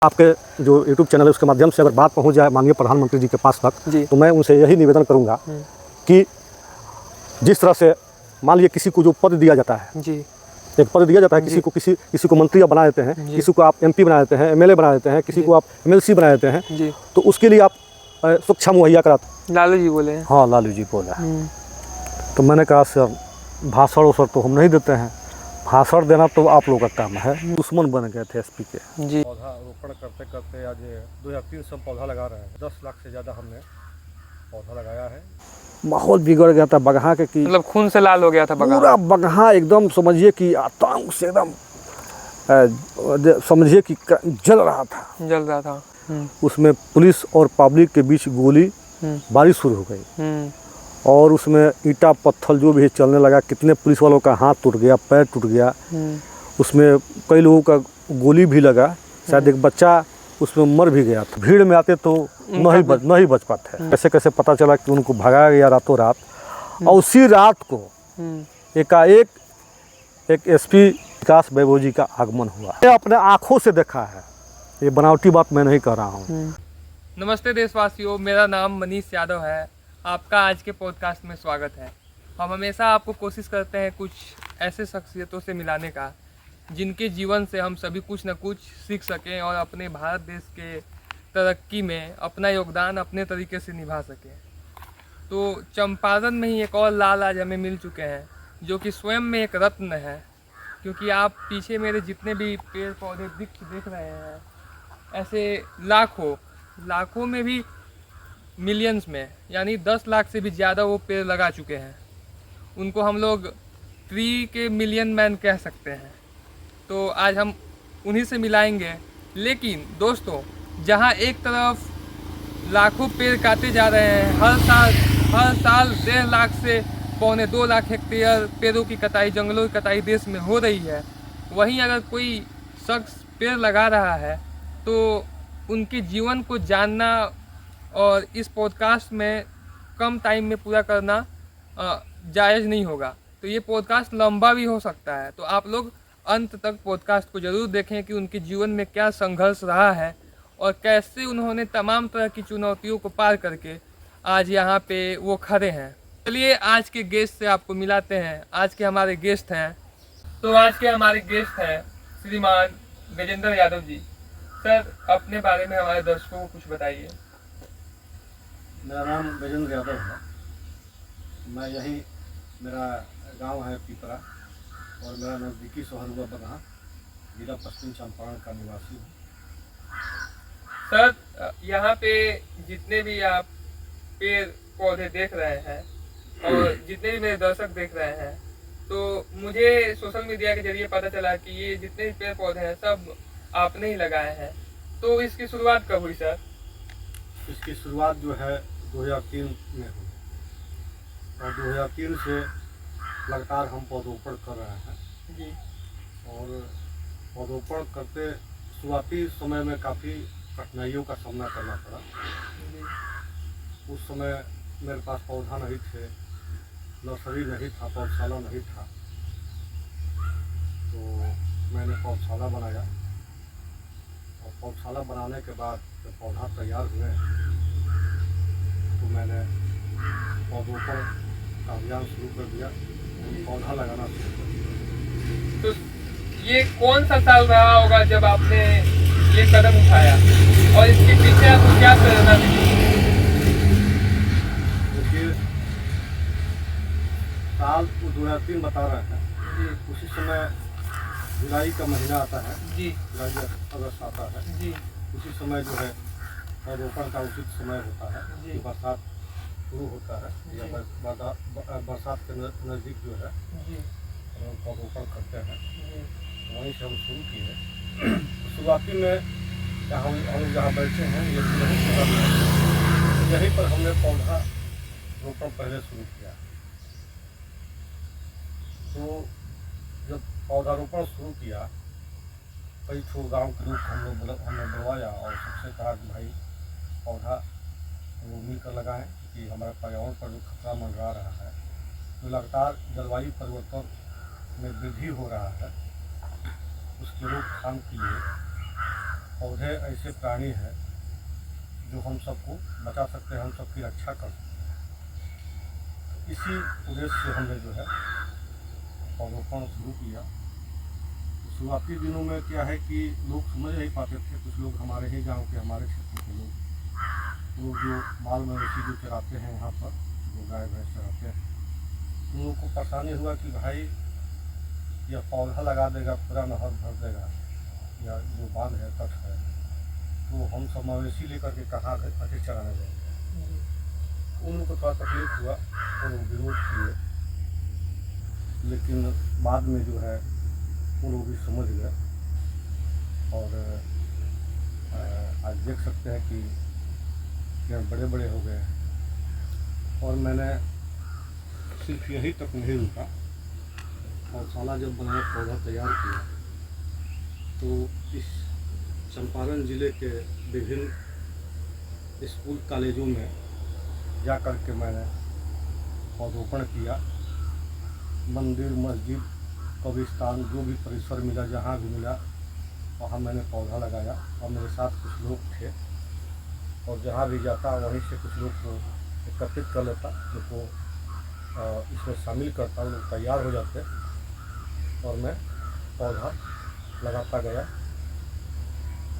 आपके जो YouTube channel है उसके माध्यम से अगर बात पहुंच जाए माननीय प्रधानमंत्री जी के पास तक तो मैं उनसे यही निवेदन करूंगा कि जिस तरह से मान लीजिए किसी को जो पद दिया जाता है जी, एक पद दिया जाता है किसी को मंत्री आप बना देते हैं, किसी को आप एमपी बना देते हैं, एमएलए बना देते हैं, किसी को आप एमएलसी बना देते हैं जी, तो उसके लिए आप सुरक्षा मुहैया कराते। लालू जी बोले हैं। हाँ, लालू जी बोला है। तो मैंने कहा सर भाषण वसर तो हम नहीं देते हैं, भाषण देना तो आप लोगों का काम है। दुश्मन बन गए थे एसपी के। जी, पौधा रोपण करते करते आज 2300 पौधा लगा रहे हैं। 10 लाख से ज़्यादा हमने पौधा लगाया है। माहौल बिगड़ गया था बगहा के कि मतलब खून से लाल हो गया था बगहा। पूरा बगहा एकदम समझिए कि आतंक से एकदम समझिए कि जल रहा था। जल रहा था। उसमें पुलिस और पब्लिक के बीच गोली बारिश शुरू हो गई और उसमें ईंटा पत्थर जो भी चलने लगा। कितने पुलिस वालों का हाथ टूट गया, पैर टूट गया। उसमें कई लोगों का गोली भी लगा। शायद एक बच्चा उसमें मर भी गया था। भीड़ में आते तो नहीं बच पाते। कैसे कैसे पता चला कि उनको भगाया गया रातों रात और उसी रात को एकाएक एक एसपी विकास वैभव जी का आगमन हुआ। ये अपने आँखों से देखा है, ये बनावटी बात मैं नहीं कह रहा हूँ। नमस्ते देशवासियों, मेरा नाम मनीष यादव है। आपका आज के पॉडकास्ट में स्वागत है। हम हमेशा आपको कोशिश करते हैं कुछ ऐसे शख्सियतों से मिलाने का जिनके जीवन से हम सभी कुछ न कुछ सीख सकें और अपने भारत देश के तरक्की में अपना योगदान अपने तरीके से निभा सकें। तो चंपारण में ही एक और लाल आज हमें मिल चुके हैं जो कि स्वयं में एक रत्न है, क्योंकि आप पीछे मेरे जितने भी पेड़ पौधे वृक्ष देख रहे हैं ऐसे लाखों में भी मिलियंस में यानी 10 लाख से भी ज़्यादा वो पेड़ लगा चुके हैं। उनको हम लोग ट्री के मिलियन मैन कह सकते हैं। तो आज हम उन्हीं से मिलाएंगे। लेकिन दोस्तों, जहाँ एक तरफ लाखों पेड़ काटे जा रहे हैं, हर साल 1.5 लाख से 1.25 लाख हेक्टेयर पेड़ों की कटाई, जंगलों की कटाई देश में हो रही है, वहीं अगर कोई शख्स पेड़ लगा रहा है तो उनके जीवन को जानना और इस पॉडकास्ट में कम टाइम में पूरा करना जायज़ नहीं होगा। तो ये पॉडकास्ट लंबा भी हो सकता है, तो आप लोग अंत तक पॉडकास्ट को ज़रूर देखें कि उनके जीवन में क्या संघर्ष रहा है और कैसे उन्होंने तमाम तरह की चुनौतियों को पार करके आज यहाँ पे वो खड़े हैं। चलिए आज के गेस्ट से आपको मिलाते हैं। आज के हमारे गेस्ट हैं श्रीमान गजेंद्र यादव जी। सर, अपने बारे में हमारे दर्शकों को कुछ बताइए। मेरा नाम गजेंद्र यादव है। मैं यही, मेरा गांव है पीपरा और मेरा नज़दीकी शहर हुआ बगहा, जिला पश्चिम चंपारण का निवासी हूँ। सर, यहाँ पे जितने भी आप पेड़ पौधे देख रहे हैं और जितने भी मेरे दर्शक देख रहे हैं, तो मुझे सोशल मीडिया के जरिए पता चला कि ये जितने भी पेड़ पौधे हैं सब आपने ही लगाए हैं। तो इसकी शुरुआत कब हुई सर? इसकी शुरुआत जो है 2003 में हुई और 2003 से लगातार हम पौधरोपण कर रहे हैं जी। और पौधरोपण करते शुरुआती समय में काफ़ी कठिनाइयों का सामना करना पड़ा जी। उस समय मेरे पास पौधा नहीं थे, नर्सरी नहीं था, पौधशाला नहीं था। तो मैंने पौधशाला बनाया और पौधशाला बनाने के बाद जब पौधा तैयार हुए तो मैंने पौधरोपण का अभियान शुरू कर दिया, पौधा लगाना शुरू कर दिया। तो ये कौन सा साल रहा होगा जब आपने ये कदम उठाया और इसके पीछे आपको क्या प्रेरणा मिली? देखिए, साल 2003 बता रहे हैं जी। उसी समय जुलाई का महीना आता है जी। जुलाई अगस्त आता है जी। उसी समय जो है पौधरोपण का उचित समय होता है जी। बरसात शुरू होता है या बरसात के नज़दीक जो है जी। हम पौधरोपण करते हैं। जी। वहीं से हम शुरू किए। तो शुरुआती में हम जहाँ बैठे हैं यहीं पर हमने पौधा रोपण पहले शुरू किया। तो जब पौधारोपण शुरू किया, कई ठो गाँव के लोग हमने बुलवाया और सबसे कहा कि भाई पौधा वो मिलकर लगाएं कि हमारे पर्यावरण पर जो खतरा मंडरा रहा है, जो लगातार जलवायु परिवर्तन में वृद्धि हो रहा है, उसकी रोकथाम के लिए पौधे ऐसे प्राणी हैं जो हम सबको बचा सकते हैं, हम सबकी रक्षा कर सकते हैं। इसी उद्देश्य से हमने जो है पौधरोपण शुरू किया। तो शुरुआती दिनों में क्या है कि लोग समझ नहीं पाते थे, कुछ लोग हमारे ही गांव के, हमारे क्षेत्र के लोग जो माल मवेशी जो चराते हैं यहाँ पर, जो गाय भैंस चराते हैं, उन लोगों को परेशानी हुआ कि भाई यह पौधा लगा देगा, पूरा नहर भर देगा, या जो बांध है, तट है, तो हम सब मवेशी लेकर के कहाँ अधिक चराने जाएंगे। उन लोगों को थोड़ा तकलीफ हुआ और वो विरोध किए, लेकिन बाद में जो है वो लोग भी समझ गए। और आज देख सकते हैं कि पेड़ बड़े बड़े हो गए हैं। और मैंने सिर्फ यही तक नहीं रुका, पौधशाला जब बनाया, पौधा तैयार किया, तो इस चंपारण ज़िले के विभिन्न स्कूल कॉलेजों में जा कर के मैंने पौधरोपण किया। मंदिर, मस्जिद, कब्रिस्तान, जो भी परिसर मिला, जहाँ भी मिला, वहाँ मैंने पौधा लगाया। और मेरे साथ कुछ लोग थे, और जहाँ भी जाता वहीं से कुछ लोग को एकत्रित कर लेता, जिनको इसमें शामिल करता, वो लोग तैयार हो जाते और मैं पौधा लगाता गया।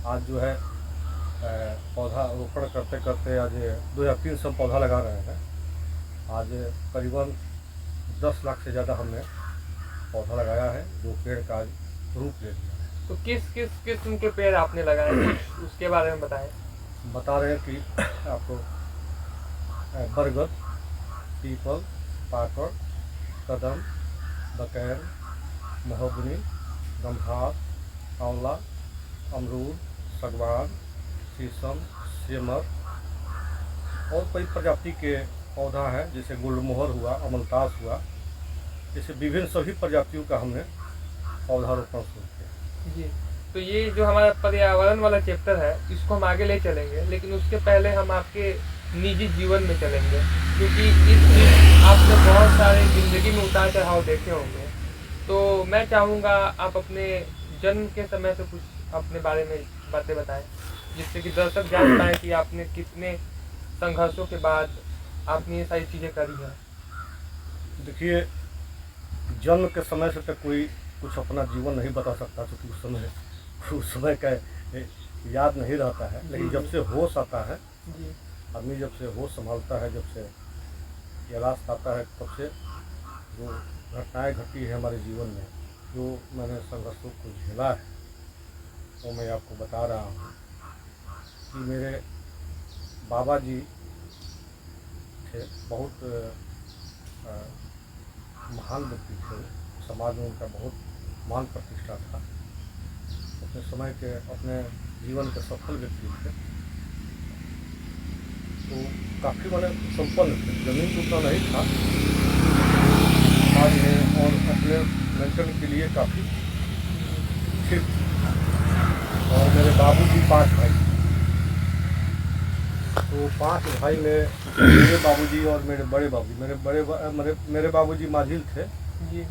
आज जो है पौधा रोपण करते करते आज 2 या 3 सौ पौधा लगा रहे हैं। आज करीबन 10 लाख से ज़्यादा हमने पौधा लगाया है, जो पेड़ का आज रूप ले लिया है। तो किस किस किस्म के पेड़ आपने लगाए हैं, उसके बारे में बताएं। बता रहे हैं कि आपको बरगद, पीपल, पाकड़, कदम, बकैर, महोगनी, गंभार, आंवला, अमरूद, सागवान, शीशम, सेमर और कई प्रजाति के पौधा है, जैसे गुलमोहर हुआ, अमलतास हुआ, जैसे विभिन्न सभी प्रजातियों का हमने पौधारोपण शुरू किया। जी, तो ये जो हमारा पर्यावरण वाला चैप्टर है, इसको हम आगे ले चलेंगे, लेकिन उसके पहले हम आपके निजी जीवन में चलेंगे, क्योंकि आपने बहुत सारे ज़िंदगी में उतार चढ़ाव देखे होंगे। तो मैं चाहूँगा आप अपने जन्म के समय से कुछ अपने बारे में बातें बताएं, जिससे कि दर्शक जान पाएँ कि आपने कितने संघर्षों के बाद आपने ये सारी चीज़ें करी हैं। देखिए, जन्म के समय से तक कोई कुछ अपना जीवन नहीं बता सकता, क्योंकि उस समय का याद नहीं रहता है। लेकिन जब से होश आता है, आदमी जब से होश संभालता है, जब से यादाश्त आता है, तब से जो घटनाएं घटी है हमारे जीवन में, जो मैंने संघर्षों को झेला है, वो मैं आपको बता रहा हूँ। कि मेरे बाबा जी थे, बहुत महान व्यक्ति थे, समाज में उनका बहुत मान प्रतिष्ठा था, अपने समय के, अपने जीवन के सफल व्यक्ति थे। तो काफ़ी मैंने संपन्न थे, जमीन तो उतना नहीं था आज में, और अपने मेंटेन के लिए काफ़ी ठीक। और मेरे बाबूजी 5 भाई, तो 5 भाई में मेरे बाबूजी और मेरे बड़े बाबूजी, मेरे बाबूजी माझिल थे जी,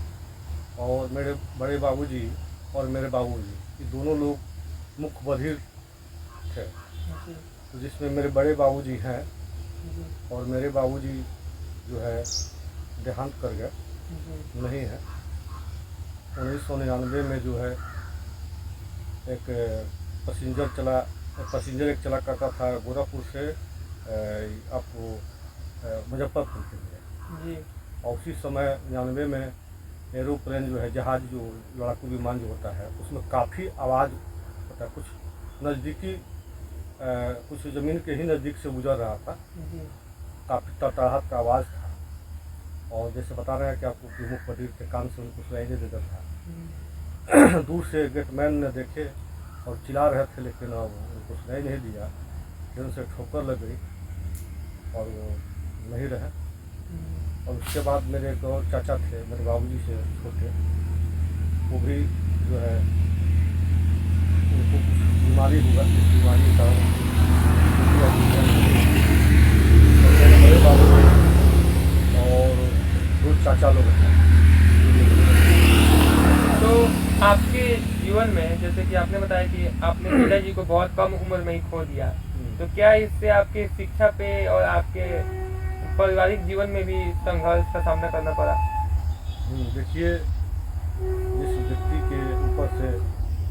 और मेरे बड़े बाबूजी और मेरे बाबूजी, ये दोनों लोग मुख्य बधिर थे। तो जिसमें मेरे बड़े बाबूजी हैं, और मेरे बाबूजी जो है देहांत कर गए, नहीं है। 1999 में जो है एक पैसेंजर एक चला करता था गोरखपुर से आपको मुजफ्फरपुर के लिए, और उसी समय 99 में एरोप्लेन जो है, जहाज़ जो लड़ाकू विमान जो होता है, उसमें काफ़ी आवाज़ होता है, कुछ नज़दीकी कुछ ज़मीन के ही नज़दीक से गुजर रहा था, काफ़ी तड़तड़ाहट का आवाज़ था। और जैसे बता रहे हैं कि आपको कि मुख्य बधिर के कान से उनको सुनाई नहीं देता था। दूर से गेटमैन ने देखे और चिल्ला रहे थे, लेकिन अब उनको सुनाई नहीं दिया। फिर उनसे ठोकर लग गई और वो नहीं रहे। और उसके बाद मेरे एक और चाचा थे, मेरे बाबूजी से छोटे, वो भी जो है उनको कुछ बीमारी हुआ, इस बीमारी का मेरे बाबूजी और 2 चाचा लोग हैं। तो आपके जीवन में, जैसे कि आपने बताया कि आपने पिताजी को बहुत कम उम्र में ही खो दिया, तो क्या इससे आपके शिक्षा पे और आपके पारिवारिक जीवन में भी संघर्ष का सामना करना पड़ा? देखिए, जिस व्यक्ति के ऊपर से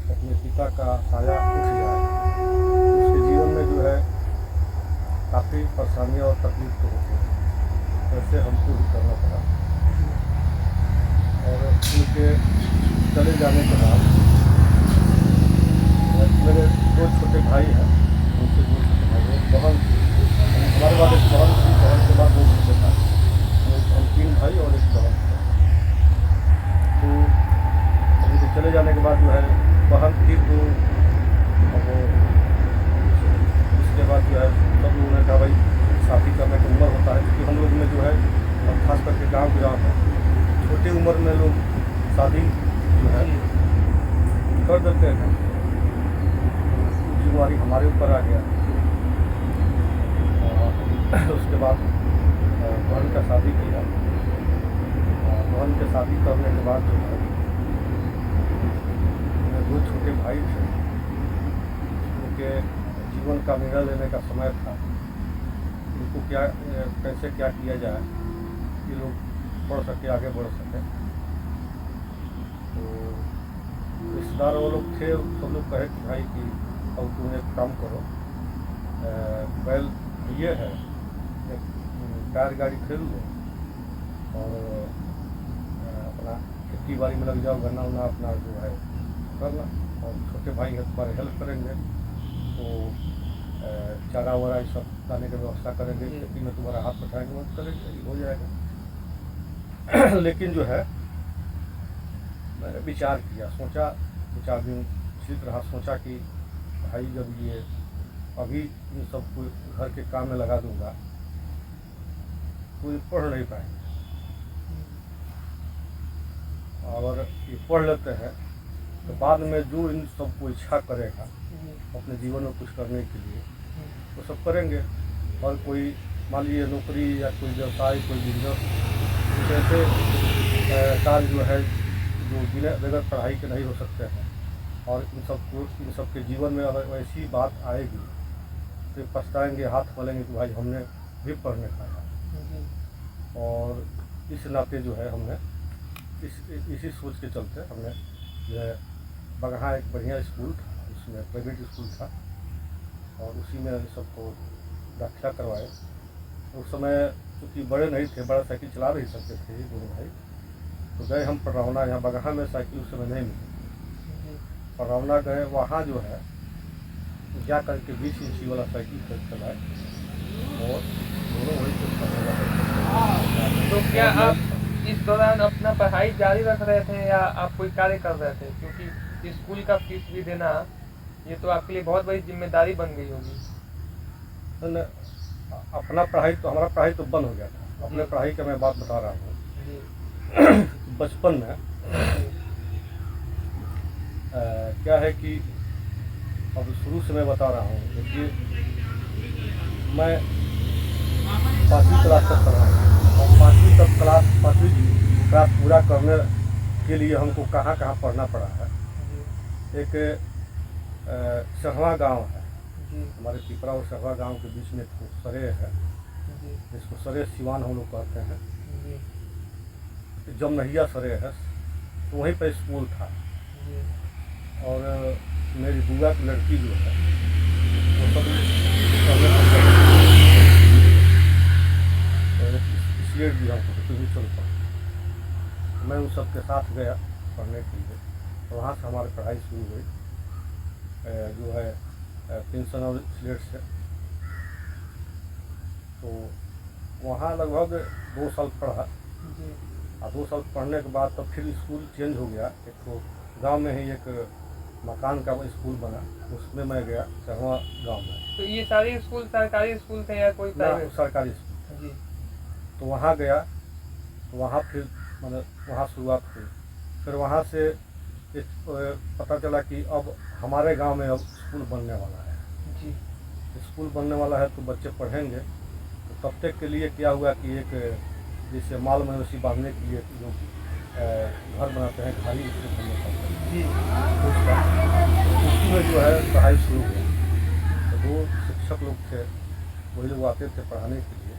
अपने पिता का साया उठ जाए उसके जीवन में जो है काफ़ी परेशानियाँ और तकलीफ तो होती है, वैसे हमको भी करना पड़ा। और उनके चले जाने के बाद मेरे 2 छोटे भाई हैं, उनसे 2 छोटे भाई, एक बहन थी, हमारे बाद एक बहन थी, बहन के बाद 2 छोटे भाई, हम 3 भाई और एक बहन थी। तो उनके चले जाने के बाद जो है बहन थी, तो अब उसके बाद जो है सब लोगों ने कहा भाई शादी करने की उम्र होता है, क्योंकि हम लोग में जो है खास करके गाँव में छोटी उम्र में लोग शादी जो है कर देते हैं। जिम्मेदारी हमारे ऊपर आ गया। उसके बाद बहन का शादी किया। बहन के शादी करने के बाद जो है मेरे 2 छोटे भाई थे, उनके जीवन का निर्णय लेने का समय था, उनको क्या कैसे क्या किया जाए कि लोग बढ़ सके, आगे बढ़ सके। तो रिश्तेदार वो लोग थे, सब लोग कहे कि भाई कि अब तुम एक काम करो, बैल ये है, एक टायर गाड़ी खरीद लो और अपना खेती बाड़ी में लग जाओ, गन्ना उन्ना अपना जो है करना, और छोटे भाई है तुम्हारे हेल्प करेंगे, तो चारा वारा ये सब लाने की व्यवस्था करेंगे, खेती में तुम्हारा हाथ बटाएंगे, मदद करेंगे, हो जाएगा। लेकिन जो है मैंने विचार किया, सोचा, 2-4 दिन इसी तरह सोचा कि भाई जब ये अभी इन सबको घर के काम में लगा दूंगा तो ये पढ़ नहीं पाएंगे, और ये पढ़ लेते हैं तो बाद में जो इन सबको इच्छा करेगा अपने जीवन में कुछ करने के लिए वो सब करेंगे। और कोई मान लीजिए नौकरी या कोई व्यवसाय, कोई बिजनेस, कुछ ऐसे कार्य जो है जो बिना बगैर पढ़ाई के नहीं हो सकते हैं, और इन सबके जीवन में अगर ऐसी बात आएगी तो पछताएंगे, हाथ मलेंगे कि भाई हमने भी पढ़ने पाया। और इस नाते जो है हमने इसी सोच के चलते हमने जो है बगहा एक बढ़िया स्कूल था, उसमें प्राइवेट स्कूल था, और उसी में सबको दाखिला करवाए। उस समय चूँकि बड़े नहीं थे, बड़ा साइकिल चला नहीं सकते थे दोनों भाई, तो गए हम पड़रौना, यहाँ बगहा में साइकिल उस समय नहीं मिली, पड़रौना गए, वहाँ जो है जा करके 20 इंची वाला साइकिल खरीद चलाए और दोनों वहीं से पढ़ने लगे। तो क्या आप इस दौरान अपना पढ़ाई जारी रख रहे थे या आप कोई कार्य कर रहे थे? क्योंकि स्कूल का फीस भी देना ये तो आपके लिए बहुत बड़ी जिम्मेदारी बन गई होगी। तो अपना पढ़ाई तो हमारा पढ़ाई तो बंद हो गया था। अपने पढ़ाई का मैं बात बता रहा हूँ। बचपन में क्या है कि अब शुरू से मैं बता रहा हूँ, देखिए मैं 5वीं क्लास तक पढ़ा हूँ, और 5वीं क्लास पूरा करने के लिए हमको कहाँ पढ़ना पड़ा है। एक सहवा गांव है, हमारे पिपरा और सहवा गांव के बीच में एक सरे है, जिसको सरे सिवान हम लोग कहते हैं, जमनहिया सरे है, तो वहीं पर स्कूल था। और मेरी बुआ की लड़की जो है वो सब इसलिए भी हमको भी चल पड़ा। मैं उन सब के साथ गया पढ़ने के लिए, तो वहाँ से हमारी पढ़ाई शुरू हुई, जो है पेंशन और स्लेट से। तो वहाँ लगभग 2 साल पढ़ा, और 2 साल पढ़ने के बाद तब फिर स्कूल चेंज हो गया। एक तो गांव में ही एक मकान का स्कूल बना, उसमें मैं गया सहवा गांव में। तो ये सारे स्कूल सरकारी स्कूल थे या कोई प्राइवेट? सरकारी स्कूल जी। तो वहाँ गया, तो वहाँ फिर मतलब वहाँ शुरुआत हुई। फिर वहाँ से पता चला कि अब हमारे गांव में अब स्कूल बनने वाला है। जी। स्कूल बनने वाला है तो बच्चे पढ़ेंगे। तो तब तक के लिए क्या हुआ कि एक जैसे माल मवेशी बांधने के लिए लोग घर बनाते हैं, खाली उससे बनने पड़ता है। जी। उसी में जो है पढ़ाई शुरू हुआ। तो दो शिक्षक लोग थे, वही लोग आते थे पढ़ाने के लिए।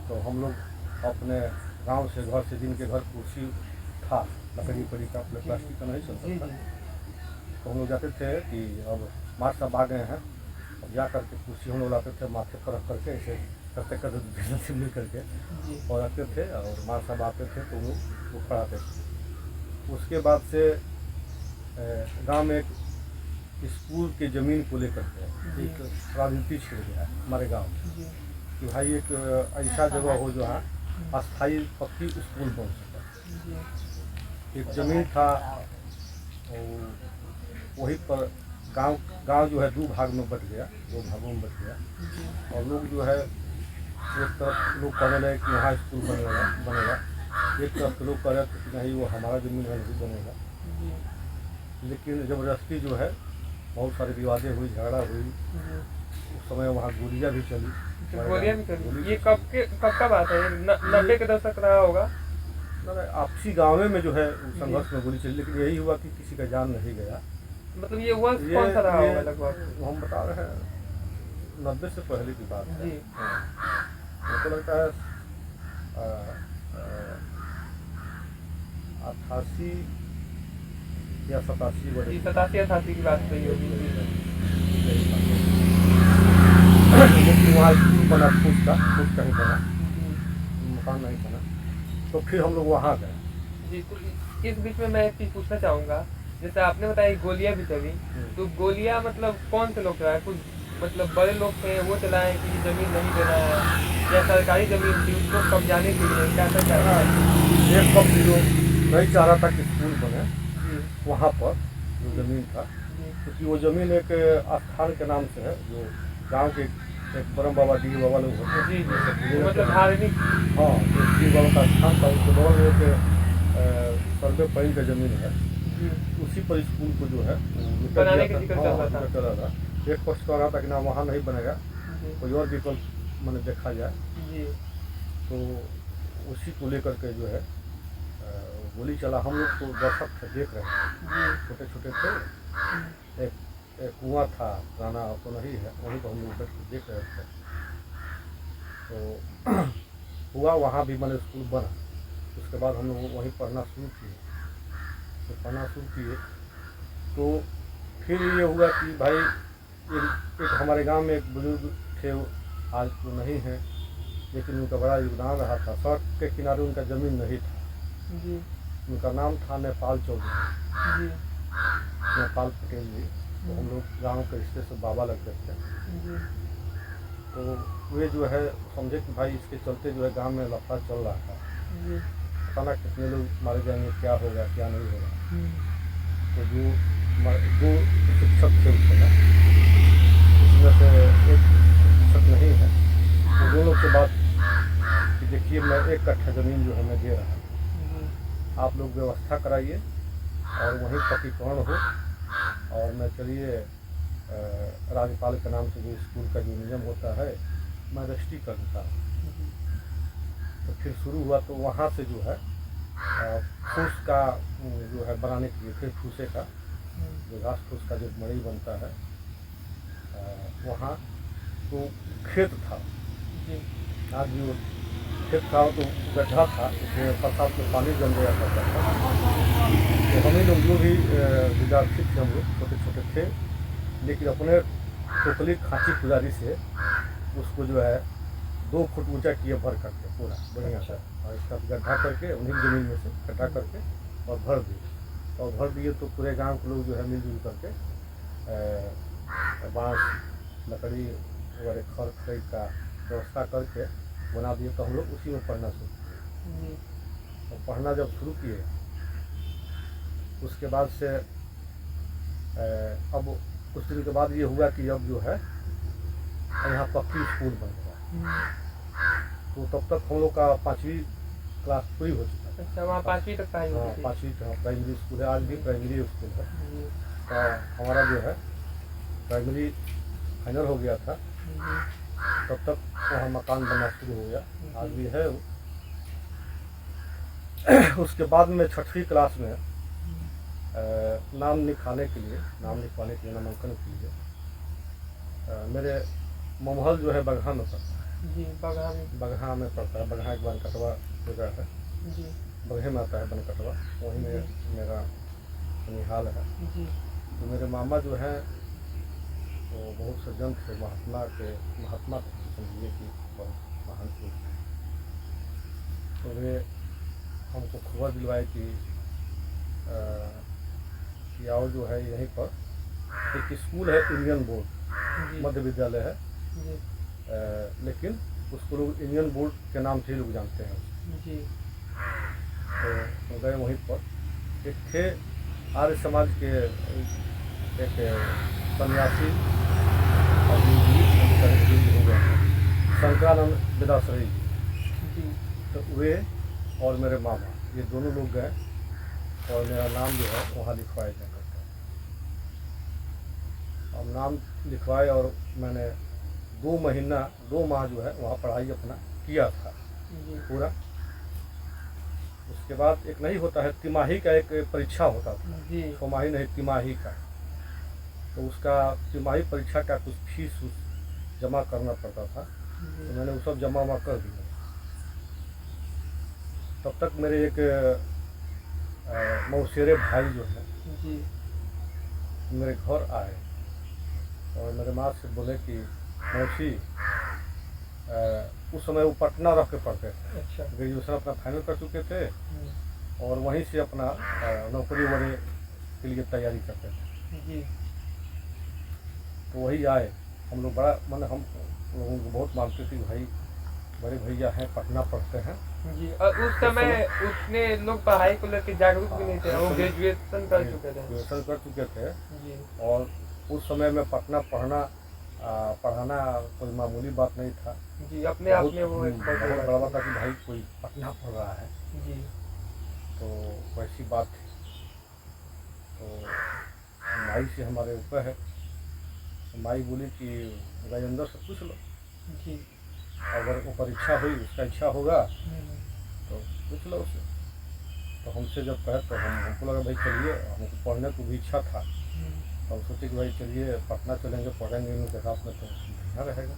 तो हम लोग अपने गांव से, घर से, जिनके घर कुर्सी था लकड़ी पड़ी का, प्लास्टिक का नहीं चलता था, तो हम लोग जाते थे कि अब मार साहब आ गए हैं, अब जा करके कुर्सी हम लोग लाते थे, माथे पर रख करके ऐसे करते करते से मिल करके और रखते थे, और मार साहब आते थे तो वो पढ़ाते थे। उसके बाद से गांव में एक स्कूल के ज़मीन को लेकर के एक राजनीति छिड़ गया है हमारे गांव में कि भाई एक ऐसा जगह हो जो है अस्थायी पक्की स्कूल बन सके। एक ज़मीन था, और वहीं पर गांव जो है दो भाग में बट गया, दो भागों में बट गया। और लोग जो है एक तरफ लोग कहने लगे कि वहाँ स्कूल बनेगा, एक तरफ के लोग कह रहे थे कि नहीं वो हमारा ज़मीन है नहीं बनेगा। लेकिन ज़बरदस्ती जो है बहुत सारी विवादें हुई, झगड़ा हुई। उस समय वहाँ गोलियाँ भी चली। गोलियाँ भी चली। ये कब का बात है? 90 के दशक रहा होगा। आपसी गाँव में जो है संघर्ष में गोली चली, लेकिन यही हुआ कि किसी का जान नहीं गया। मतलब ये वर्ष कौन सा रहा होगा लगभग? हम बता रहे हैं 90 से पहले की बात है। मुझको लगता है 88 या 87 87-88 की बात सही होगी। लेकिन वहाँ स्कूल बना, खुद का नहीं बना, मकान नहीं बना। तो फिर हम लोग वहाँ गए जी। तो इस बीच में मैं एक चीज़ पूछना चाहूँगा, जैसे आपने बताया गोलियाँ भी चली, तो गोलियाँ मतलब कौन से लोग चलाए? कुछ मतलब बड़े लोग थे वो चलाए कि ज़मीन नहीं देना है, या सरकारी ज़मीन थी उसको कब्जाने के लिए क्या क्या चाह रहा है? एक पक्ष जो नहीं चाह रहा था कि स्कूल बने, वहाँ पर जो ज़मीन था, क्योंकि वो ज़मीन एक स्थान के नाम से है, जो गांव के एक परम बाबा डी बाबा लोग होते जी मतलब धार्मिक। हाँ, तो डी बाबा का स्थान था, उसके बगल में एक सर्वे पॉइंट का ज़मीन है, उसी पर स्कूल को जो है बनाने के जिक्र चल रहा था। एक पक्ष कह रहा था कि ना वहाँ नहीं बनेगा, कोई और विकल्प मैंने देखा जाए। तो उसी को लेकर के जो है गोली चला। हम लोग तो दर्शक थे, देख रहे हैं, छोटे छोटे थे। एक कुआं था पुराना, तो नहीं है, वहीं पर हम लोग बैठ के देख रहे थे। तो हुआ वहाँ भी मैंने स्कूल बना। उसके बाद हम लोग वहीं पढ़ना शुरू किए। तो फिर ये हुआ कि भाई एक हमारे गांव में एक बुजुर्ग थे, आज तो नहीं है, लेकिन उनका बड़ा योगदान रहा था। सड़क के किनारे उनका ज़मीन नहीं था जी। उनका नाम था नेपाल चौधरी, नेपाल पटेल जी। तो हम लोग गांव के रिश्ते से बाबा लगते थे। तो वे जो है समझे कि भाई इसके चलते जो है गांव में लफड़ा चल रहा था, पता ना कितने लोग मारे जाएंगे, क्या होगा क्या नहीं होगा। तो जो शिक्षक थे उस समय, उसमें से एक शिक्षक नहीं है, वो दोनों से बात कि देखिए मैं 1 कट्ठा ज़मीन जो है मैं दे रहा हूँ, आप लोग व्यवस्था कराइए और वहीं पक्कीकरण हो, और मैं चलिए राज्यपाल के नाम से जो स्कूल का जो नियम होता है मैं रजिस्ट्री कर देता हूँ। तो फिर शुरू हुआ। तो वहाँ से जो है फूस का जो है बनाने के लिए, फिर फूसे का जो घास फूस का जो मड़ई बनता है वहाँ, तो खेत था, आज भी वो खेत था, तो गड्ढा था, उसमें बरसात में पानी जम गया करता था। तो हम ही लोग जो भी विद्यार्थी थे, हम लोग छोटे छोटे थे, लेकिन अपने टोकली खांची कुदारी से उसको जो है 2 फुट ऊंचा किए भर करके पूरा बढ़िया से, और इसका गड्ढा करके उन्हीं ज़मीन में से गड्ढा करके और भर दिए। तो पूरे गांव के लोग जो है मिलजुल करके बाँस लकड़ी वगैरह खरीद का व्यवस्था करके बना दिए। तो हम लोग उसी में पढ़ना शुरू किए। और पढ़ना जब शुरू किए, उसके बाद से अब कुछ दिन के बाद ये हुआ कि अब जो है यहाँ पक्की स्कूल बन गया। तो तब तक हम लोग का 5वीं क्लास पूरी हो चुका था। अच्छा, वहाँ 5वीं तक पढ़ाई होती थी? 5वीं प्राइमरी स्कूल है, आज भी प्राइमरी स्कूल है। तो हमारा जो है प्राइमरी फाइनल हो गया था, तब तक वहाँ मकान बनना शुरू हो गया, आज भी है वो। उसके बाद में 6वीं क्लास में नाम लिखवाने के लिए नामांकन के लिए मेरे मोमहल जो है बगहा में पड़ता है। जी, बगहा में पड़ता है। बगहा एक बनकटवा जगह है जी, बगहे में आता है बनकटवा, वहीं में मेरा निहाल है। जी, तो मेरे मामा जो है वो बहुत सज्जन थे, महात्मा थे, समझिए कि बहुत महान पुरुष थे। तो वे हमको खबर दिलवाए कि आओ जो है यहीं पर एक स्कूल है, इंडियन बोर्ड मध्य विद्यालय है, जी, लेकिन उसको लोग इंडियन बोर्ड के नाम से ही लोग जानते हैं। जी, तो गए वहीं पर। एक थे आर्य समाज के एक सन्यासी हो गए हैं, शंकरानंद विदाश्रयी जी। जी, तो वे और मेरे मामा ये दोनों लोग गए और मेरा नाम जो है वहाँ लिखवाया जा करता है। अब नाम लिखवाए और मैंने 2 माह जो है वहाँ पढ़ाई अपना किया था पूरा। उसके बाद एक नहीं होता है, तिमाही का एक परीक्षा होता था, 6 माही नहीं, तिमाही का। तो उसका तिमाही परीक्षा का कुछ फीस जमा करना पड़ता था, तो मैंने वो सब जमा कर दिया। तब तक मेरे एक मौसेरे भाई जो है मेरे घर आए और मेरे माँ से बोले कि मौसी, उस समय वो पटना रह के पढ़ते थे। अच्छा। ग्रेजुएशन अपना फाइनल कर चुके थे और वहीं से अपना नौकरी वगैरह के लिए तैयारी करते थे जी। तो वही आए। हम लोग बड़ा हम लोगों को बहुत मानते थे, भाई बड़े भैया हैं, पटना पढ़ते हैं जी। और उस समय उतने लोग पढ़ाई को लेकर जागरूक भी नहीं थे, वो ग्रेजुएशन कर चुके थे जी। और उस समय में पटना पढ़ाना कोई मामूली बात नहीं था जी। अपने आप में वो एक बहुत बड़ा बात था कि भाई कोई पटना पढ़ रहा है जी। तो वैसी बात थी। तो माई से हमारे ऊपर है, तो माई बोली कि राजेंद्र से पूछ लो जी। अगर वो परीक्षा हुई, उसका इच्छा होगा तो पूछ लो उससे। तो हमसे जब कहे तो हमको लगा भाई चलिए, हमको पढ़ने को भी इच्छा था, तो हम सोचे कि भाई चलिए पटना चलेंगे, पढ़ेंगे उनके साथ में तो बढ़िया रहेगा।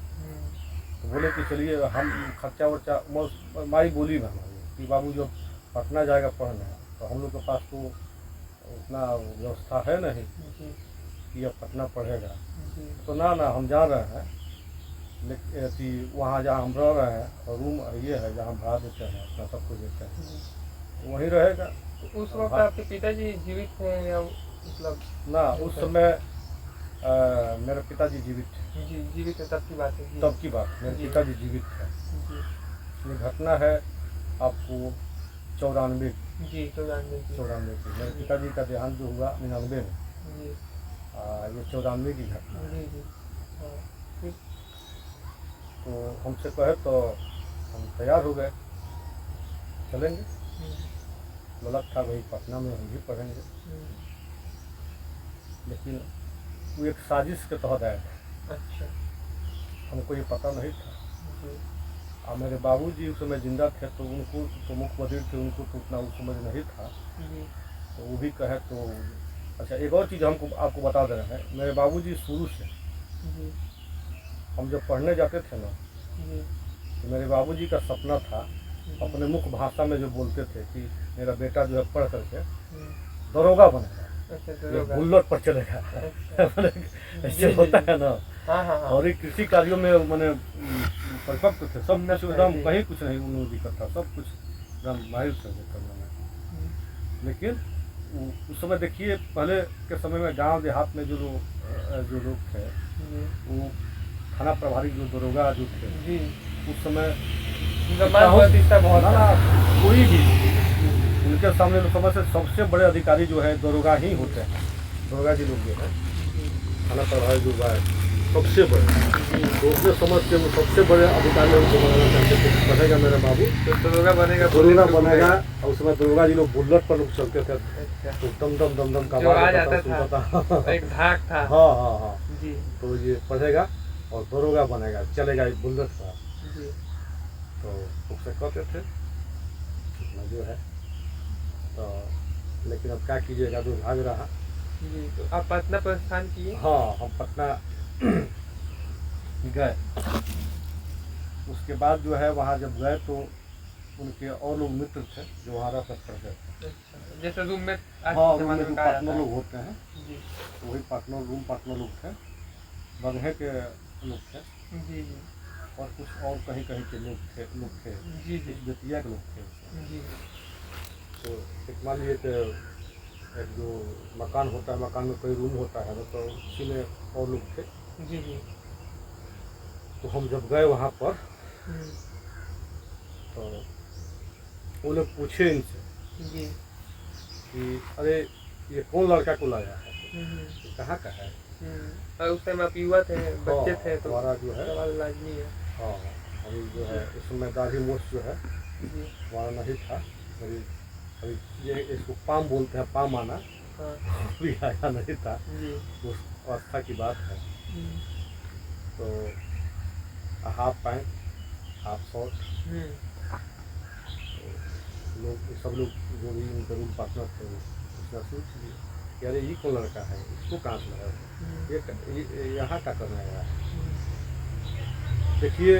तो बोले कि चलिए हम खर्चा वर्चा, माई बोली में हमारी कि बाबू जब पटना जाएगा पढ़ने तो हम लोग के पास तो उतना व्यवस्था है नहीं कि अब पटना पढ़ेगा। तो ना हम जा रहे हैं, लेकिन वहाँ जहाँ हम रह रहे हैं और रूम ये है जहाँ भाड़ा देते हैं, अपना सब कुछ देते हैं, वहीं रहेगा। उस वक्त आपके पिताजी जीवित थे या मतलब? ना, उस समय मेरे पिताजी जीवित थे। जी, जीवित है तब की बात है। तब की बात, मेरे पिताजी जीवित थे। ये घटना है आपको 94 जी, 94 की। मेरे पिताजी का देहांत जो हुआ 99 में, ये 94 की घटना है। तो हमसे कहे तो हम तैयार हो गए, चलेंगे। गलत था भाई, पटना में हम भी पढ़ेंगे, लेकिन वो एक साजिश के तहत आए थे। अच्छा। हमको ये पता नहीं था। और मेरे बाबूजी उस समय जिंदा थे, तो उनको तो मुख्यमंत्री थे, उनको तो उतना समझ नहीं था। तो वो भी कहे तो अच्छा। एक और चीज़ हमको आपको बता दे रहे हैं, मेरे बाबूजी शुरू से हम जब पढ़ने जाते थे ना, तो मेरे बाबूजी का सपना था, अपने मुख्य भाषा में जो बोलते थे कि मेरा बेटा जो है पढ़ करके दरोगा बनेगा। अच्छा, बुलेट पर चलेगा। ऐसे होता है ना। और ये कृषि कार्यों में मैंने परिपक्व थे, सब कुछ एकदम, कहीं कुछ नहीं उन्होंने दिक्कत था, सब कुछ एकदम माहिर से करने में। लेकिन उस समय देखिए, पहले के समय में गांव देहात में जो लोग थे, वो थाना प्रभारी जो दरोगा जो थे, उस समय कोई भी उनके सामने समय से सबसे बड़े अधिकारी जो है दरोगा ही होते हैं। दरोगा जी लोग जो है थाना प्रभारी जो है सबसे बड़े, तो उसने समझ के वो सबसे बड़े अधिकारी उनको बनाना चाहते थे। पढ़ेगा मेरा बाबू तो दरोगा बनेगा और उसमें दरोगा जी लोग बुलेट पर लोग चलते थे, तो दम दम का आवाज आता था, एक धाक था। हाँ जी। तो ये पढ़ेगा और दरोगा बनेगा, चलेगा एक बुलेट पर। तो उससे कहते थे जो है। तो लेकिन अब क्या कीजिएगा, दुर्भाग्य रहा। जी। तो आप पटना प्रस्थान किए? हाँ, हम पटना गए। उसके बाद जो है वहाँ जब गए तो उनके और लोग मित्र थे जो वहाँ रहकर पढ़ते थे। अच्छा, जैसे रूम में आज हाँ, के ज़माने में कहा पार्टनर जाता है। लोग होते हैं, जी तो वही पार्टनर लोग थे, बगहे के लोग थे, जी जी और कुछ और कहीं कहीं के लोग थे जी जी कुछ बेतिया के लोग थे। जी तो एक मान लीजिए कि एक जो मकान होता है, मकान में कोई रूम होता है, तो उसी में और लोग थे। जी जी। तो हम जब गए वहाँ पर तो वो लोग पूछे इनसे जी कि अरे ये कौन लड़का को लाया है, ये कहाँ का है। और उस टाइम आप युवा थे, बच्चे थे, तो हमारा जो है सवाल लाजमी है। हाँ, अभी जो है इस समय दाढ़ी मूछ जो है जी हमारा नहीं था। अभी अभी ये इसको पाम बोलते हैं, पाम आना हाँ भी आया नहीं था, जी उस अवस्था की बात है। तो हाफ पैंट, हाफ शॉर्ट, लोग सब लोग जो भी उनके रूम पार्टनर थे उसने पूछ लिया कि अरे ये कौन लड़का है, इसको कहाँ से लाया हो? ये यहाँ का करने आया है। देखिए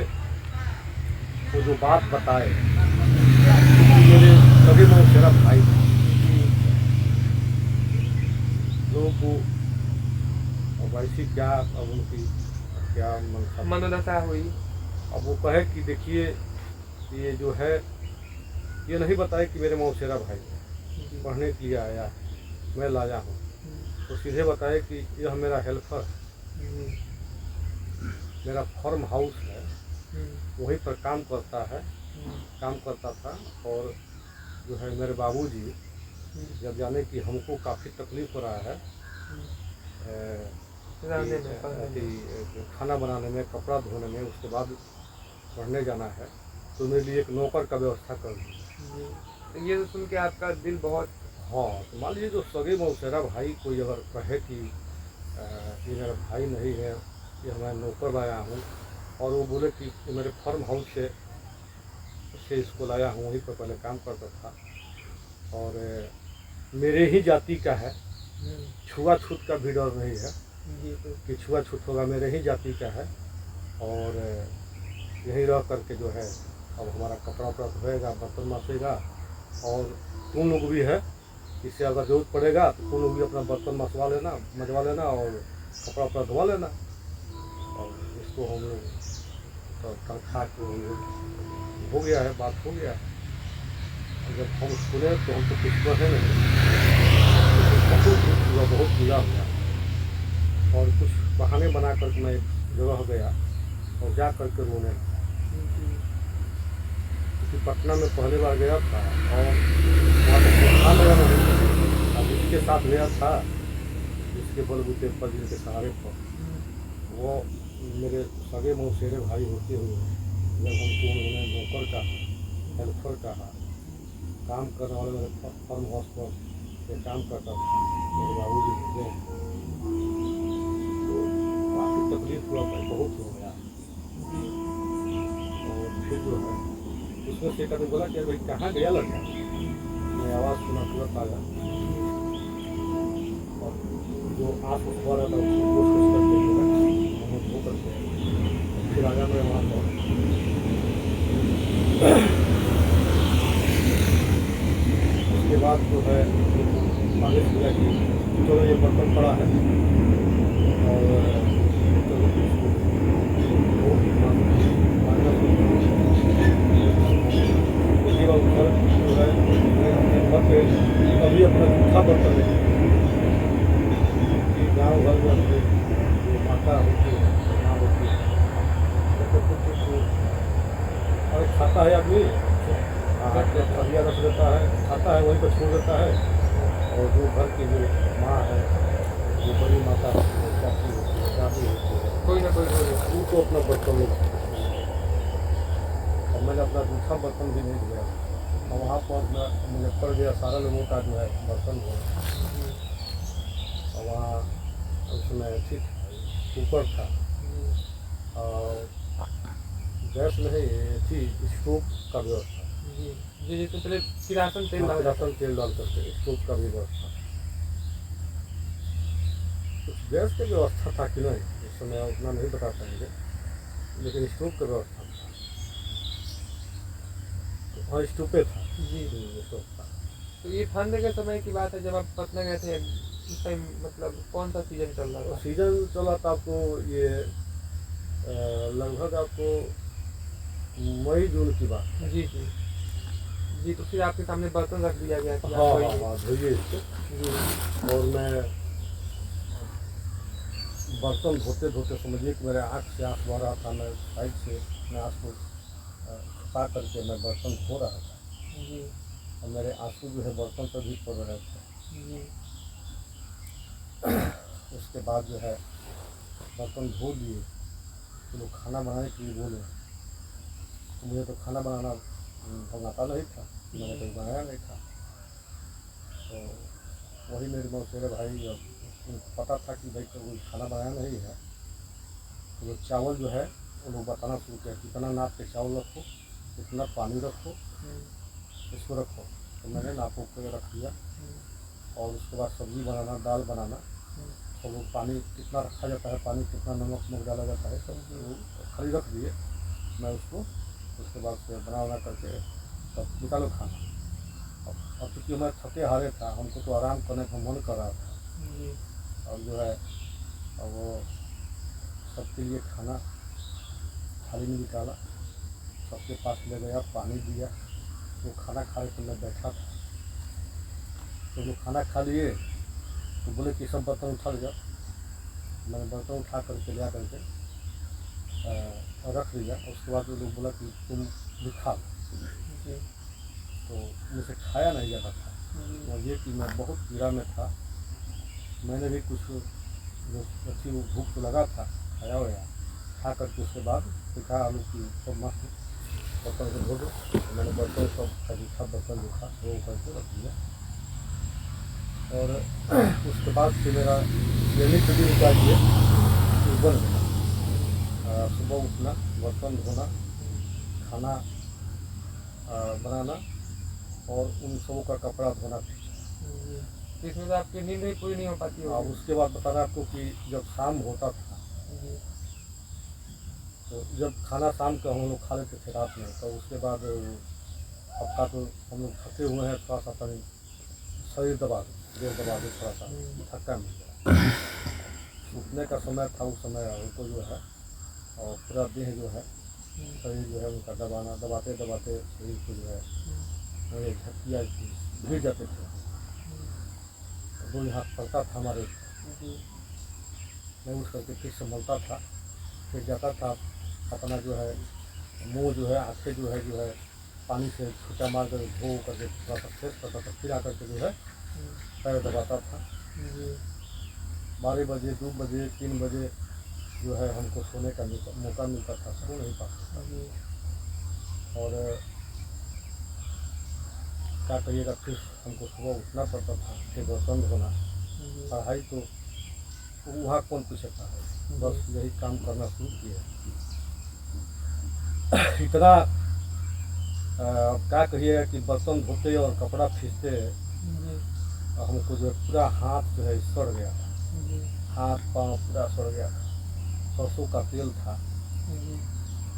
वो जो बात बताए, मेरे सभी लोग मेरा भाई था, लोगों को अब ऐसी क्या अब उनकी क्या मनोदशा हुई। अब वो कहे कि देखिए ये जो है ये नहीं बताए कि मेरे मौसेरा भाई है, पढ़ने के लिए आया है, मैं लाया हूँ, तो सीधे बताए कि यह मेरा हेल्पर, मेरा फार्म हाउस है, वहीं पर काम करता है, काम करता था। और जो है मेरे बाबूजी जब जाने कि हमको काफ़ी तकलीफ हो रहा है कि खाना बनाने में, कपड़ा धोने में, उसके बाद पढ़ने जाना है, तो मेरे लिए एक नौकर का व्यवस्था कर दी। ये तो सुन के आपका दिल बहुत। हाँ, तो मान लीजिए जो सगे मौसेरा भाई कोई अगर कहे कि ये मेरा भाई नहीं है, ये मैं नौकर लाया हूँ, और वो बोले कि मेरे फार्म हाउस से इसको लाया हूँ, वहीं पर पहले काम करता था, और मेरे ही जाति का है, छुआछूत का भी डर नहीं है कि छुआछूत होगा, मेरे ही जाति का है, और यहीं रह करके जो है अब हमारा कपड़ा उपड़ा धोएगा, बर्तन मासेगा, और तुम लोग भी है, इससे अगर जरूरत पड़ेगा तो तुम लोग भी अपना बर्तन मजवा लेना और कपड़ा उपड़ा धोवा लेना। और इसको हम लोग तो तनख्वाह को हो गया है, बात हो गया है। जब हम सुने तो हम तो कुछ कहे नहीं, बहुत दुख हुआ, बहुत बुरा हुआ, और कुछ बहाने बना कर मैं एक जगह गया और जा कर के रोने, क्योंकि पटना में पहली बार गया था और वहाँ तो लगा नहीं, अब इसके साथ गया था, इसके बलबूते पर, जिनके सहारे पर वो मेरे सगे मौसेरे भाई होते हुए जब हमको उन्होंने नौकर का, हेल्पर कहा, काम करने वाले मेरे फार्म हाउस पर ये काम करता था, मेरे बाबूजी भेजे, तो काफ़ी तकलीफ हुआ, बहुत हो गया। और फिर जो है उसमें से एक आदमी बोला कि भाई कहाँ गया लड़का, मैं आवाज़ सुना तुरंत आया, और जो आँख उठवा रहा था उसको कोशिश करते हुए हमें धो करके फिर आया मैं वहाँ पर। उसके बाद जो है आगे किया कि चलो ये बर्तन पड़ा है और चलो घर जो है अपने घर पे अभी अपना जूठा बर्तन लेके कि गाँव घर में अपने जो माता होती है, माँ होती है, और खाता है आदमी, खलिया रख देता है, खाता है, वहीं पर छोड़ देता है, और जो घर की जो माँ है, जो बड़ी माता होती है, चाची होती है, दादी होती है, कोई ना कोई उनको अपना बर्तन ले जाता है। और मैंने अपना जूठा बर्तन भी नहीं दिया, और वहाँ पर मुझे पड़ गया सारा लोगों का जो है बर्तन हो, और वहाँ उसमें ठीक कुकर था, और गैस नहीं थी, स्टोव का व्यवस्था, जी जी, जैसे पहले किरासन तेल डाल जाता किरासन तेल डाल करके स्टोव का भी व्यवस्था। कुछ गैस की व्यवस्था था कि नहीं, इस समय उतना नहीं बता पाएंगे, लेकिन स्टोव का व्यवस्था था। तो हाँ, स्टोव पे था जी। स्टोव था। तो ये ठंड के समय की बात है जब आप पटना गए थे, उस टाइम मतलब कौन सा सीजन चल रहा था? सीजन चला था आपको ये लगभग आपको मई जून की बात है। जी जी जी। तो फिर आपके सामने बर्तन रख दिया गया कि हाँ आप हाँ धोइए। हाँ, धोइए इसको। जी और मैं बर्तन धोते धोते समझिए कि मेरे आँख से आँख बह रहा था, मैं साइड से मैं आँख को छुपा करके मैं बर्तन धो रहा था, जी और मेरे आंसू जो है बर्तन पर भी पड़ रहे थे। जी उसके बाद जो है बर्तन धो लिए, तो लोग खाना बनाने के लिए बोले, तो मुझे तो खाना बनाना आता नहीं था, मैंने कभी बनाया नहीं था। तो वही मेरे मौसेरे भाई, उनको पता था कि भाई कोई खाना बनाया नहीं है, तो वो चावल जो है वो लोग बताना शुरू किया, कितना नाप के चावल रखो, कितना पानी रखो, इसको रखो। तो मैंने नाप के रख दिया, और उसके बाद सब्ज़ी बनाना, दाल बनाना, तो वो पानी कितना रखा जाता है, पानी कितना नमक डाला जाता है, सब खाली रख दिए। मैं उसके बाद से बना करके तब निकालो खाना। अब चूँकि मैं थके हारे था, हमको तो आराम करने का मन कर रहा था, और जो है वो सबके लिए खाना थाली में निकाला, सबके पास ले गया, पानी दिया, वो खाना खा के मैं बैठा था। तो वो खाना खा लिए तो बोले कि सब बर्तन उठा ले जाओ। मैंने बर्तन उठा करके ले करके रख दिया। उसके बाद वो लोग बोला कि तुम भी खा लो। तो मुझे खाया नहीं जाता था, और ये कि मैं बहुत पीड़ा में था। मैंने भी कुछ जो अच्छी भूख तो लगा था, खाया हुआ खा करके उसके बाद देखा आलू की सब मस्त बर्तन को धो दो। तो मैंने बर्तन सब जूठा बर्तन जो था वो करके रख दिया। और उसके बाद से मेरा दैनिक दिन का ये बन गया। सुबह उठना, बर्तन धोना, खाना बनाना, और उन सबों का कपड़ा धोना। इसमें तो आपकी नींद भी पूरी नहीं हो पाती होगी। उसके बाद बता रहा आपको कि जब शाम होता था, तो जब खाना शाम का हम लोग खा लेते थे रात में, तो उसके बाद आपका तो हम लोग थके हुए हैं, थोड़ा सा पानी शरीर दबा दे थोड़ा सा थक्का मिल गया। उठने का समय था उस समय, उनको जो है और पूरा देह जो है शरीर जो है उनका दबाते दबाते शरीर को जो है मेरे झटकिया गिर जाते थे। दो हाथ पड़ता था हमारे, मैं उठ करके फिर संभलता था, फिर जाता था अपना जो है मुँह जो है आँखें जो है पानी से छींटा मार कर धो करके थोड़ा सा फ्रेश करता था, फिर आकर के जो है पैर दबाता था। 12 बजे 2 बजे 3 बजे जो है हमको सोने का मौका मिलता था, सो नहीं पाता था। और क्या करिएगा, फिर हमको सुबह उठना पड़ता था, फिर बर्तन धोना, पढ़ाई तो वहाँ कौन पूछता है, बस यही काम करना शुरू किया। इतना क्या कहिएगा कि बर्तन धोते और कपड़ा खींचते हमको जो है पूरा हाथ जो है सड़ गया था, हाथ पाँव पूरा सड़ गया था। सरसों का तेल था,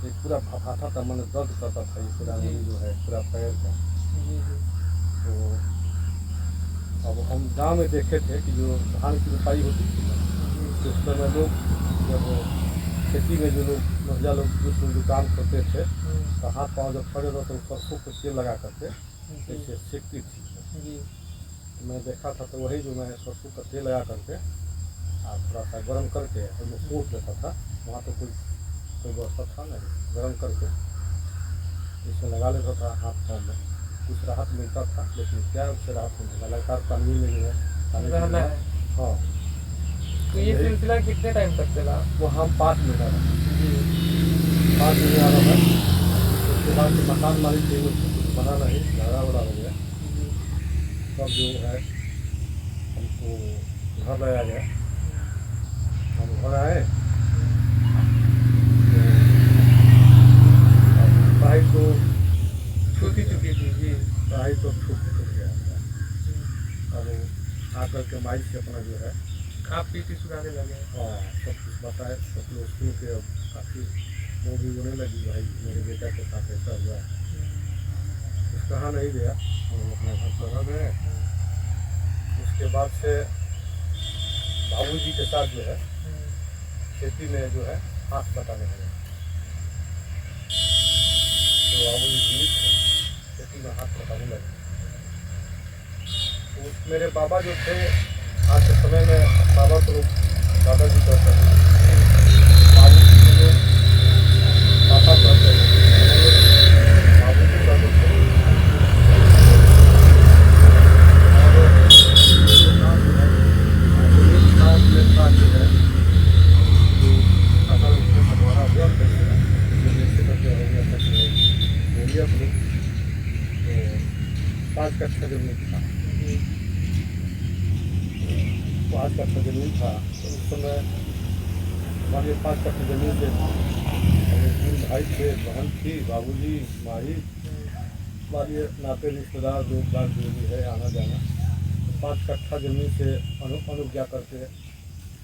ये पूरा फफाता था, मैंने दर्द करता था ये पूरा जो है पूरा पैर का। तो अब हम गांव में देखे थे कि जो धान की रोपाई होती थी ना, तो उस समय लोग जब खेती में जो लोग महिला लोग जो काम करते थे, तो हाथ पाँव जब फड़े तो सरसों को तेल लगा करके ऐसे सेकती थी। तो मैं देखा था, तो वही जो मैं सरसों का तेल लगा करके थोड़ा सा गर्म करके उसमें सूख देता था। वहाँ तो कोई व्यवस्था था नहीं, गर्म करके इसमें लगा लेता था हाथ पाँव में, कुछ राहत मिलता था। लेकिन क्या उससे राहत नहीं मिला, लगातार पानी में जो है रहना है। हाँ। तो ये सिलसिला कितने टाइम तक चला? वो हम 5 महीना रहा, 5 महीना रहा। उसके बाद मकान मालिक थे, कुछ बना नहीं, झगड़ा हो गया, तब जो है हमको घर लाया गया। हम घर आए, पढ़ाई तो छोटी थी मोबाइल से अपना जो है आप पीटी सुनाने लगे हैं। हाँ सब कुछ बताए, सब लोग सुन के अब काफ़ी मूवी होने लगी, भाई मेरे बेटा के साथ ऐसा हुआ है। कुछ कहा नहीं गया, हम लोग अपने घर पर रह गए। उसके बाद से बाबूजी के साथ जो है खेती में जो है हाथ बटाने लगे। तो बाबूजी जीवित थे, खेती में हाथ बटाने लगे। तो मेरे बाबा जो थे, आज के समय में बाबा को लोग दादाजी कहते हैं, बाबूजी को लोग पापा कहते हैं, बाबूजी कहते थे। और ये काम जो है जमीन काम के साथ जो है जो फसल उसमें हमारा हुआ करते हैं, जो जैसे करके हो गया तक बोलिए अपनी। तो 5 कट्ठा जमीन था, 5 कट्ठा जमीन था। तो उस समय हमारे 5 कट्ठा जमीन से 3 भाई थे, बहन थी, बाबूजी, माई, हमारे नाते रिश्तेदार लोग बाग जो भी है आना जाना। तो 5 कट्ठा जमीन से अनुज्ञा करके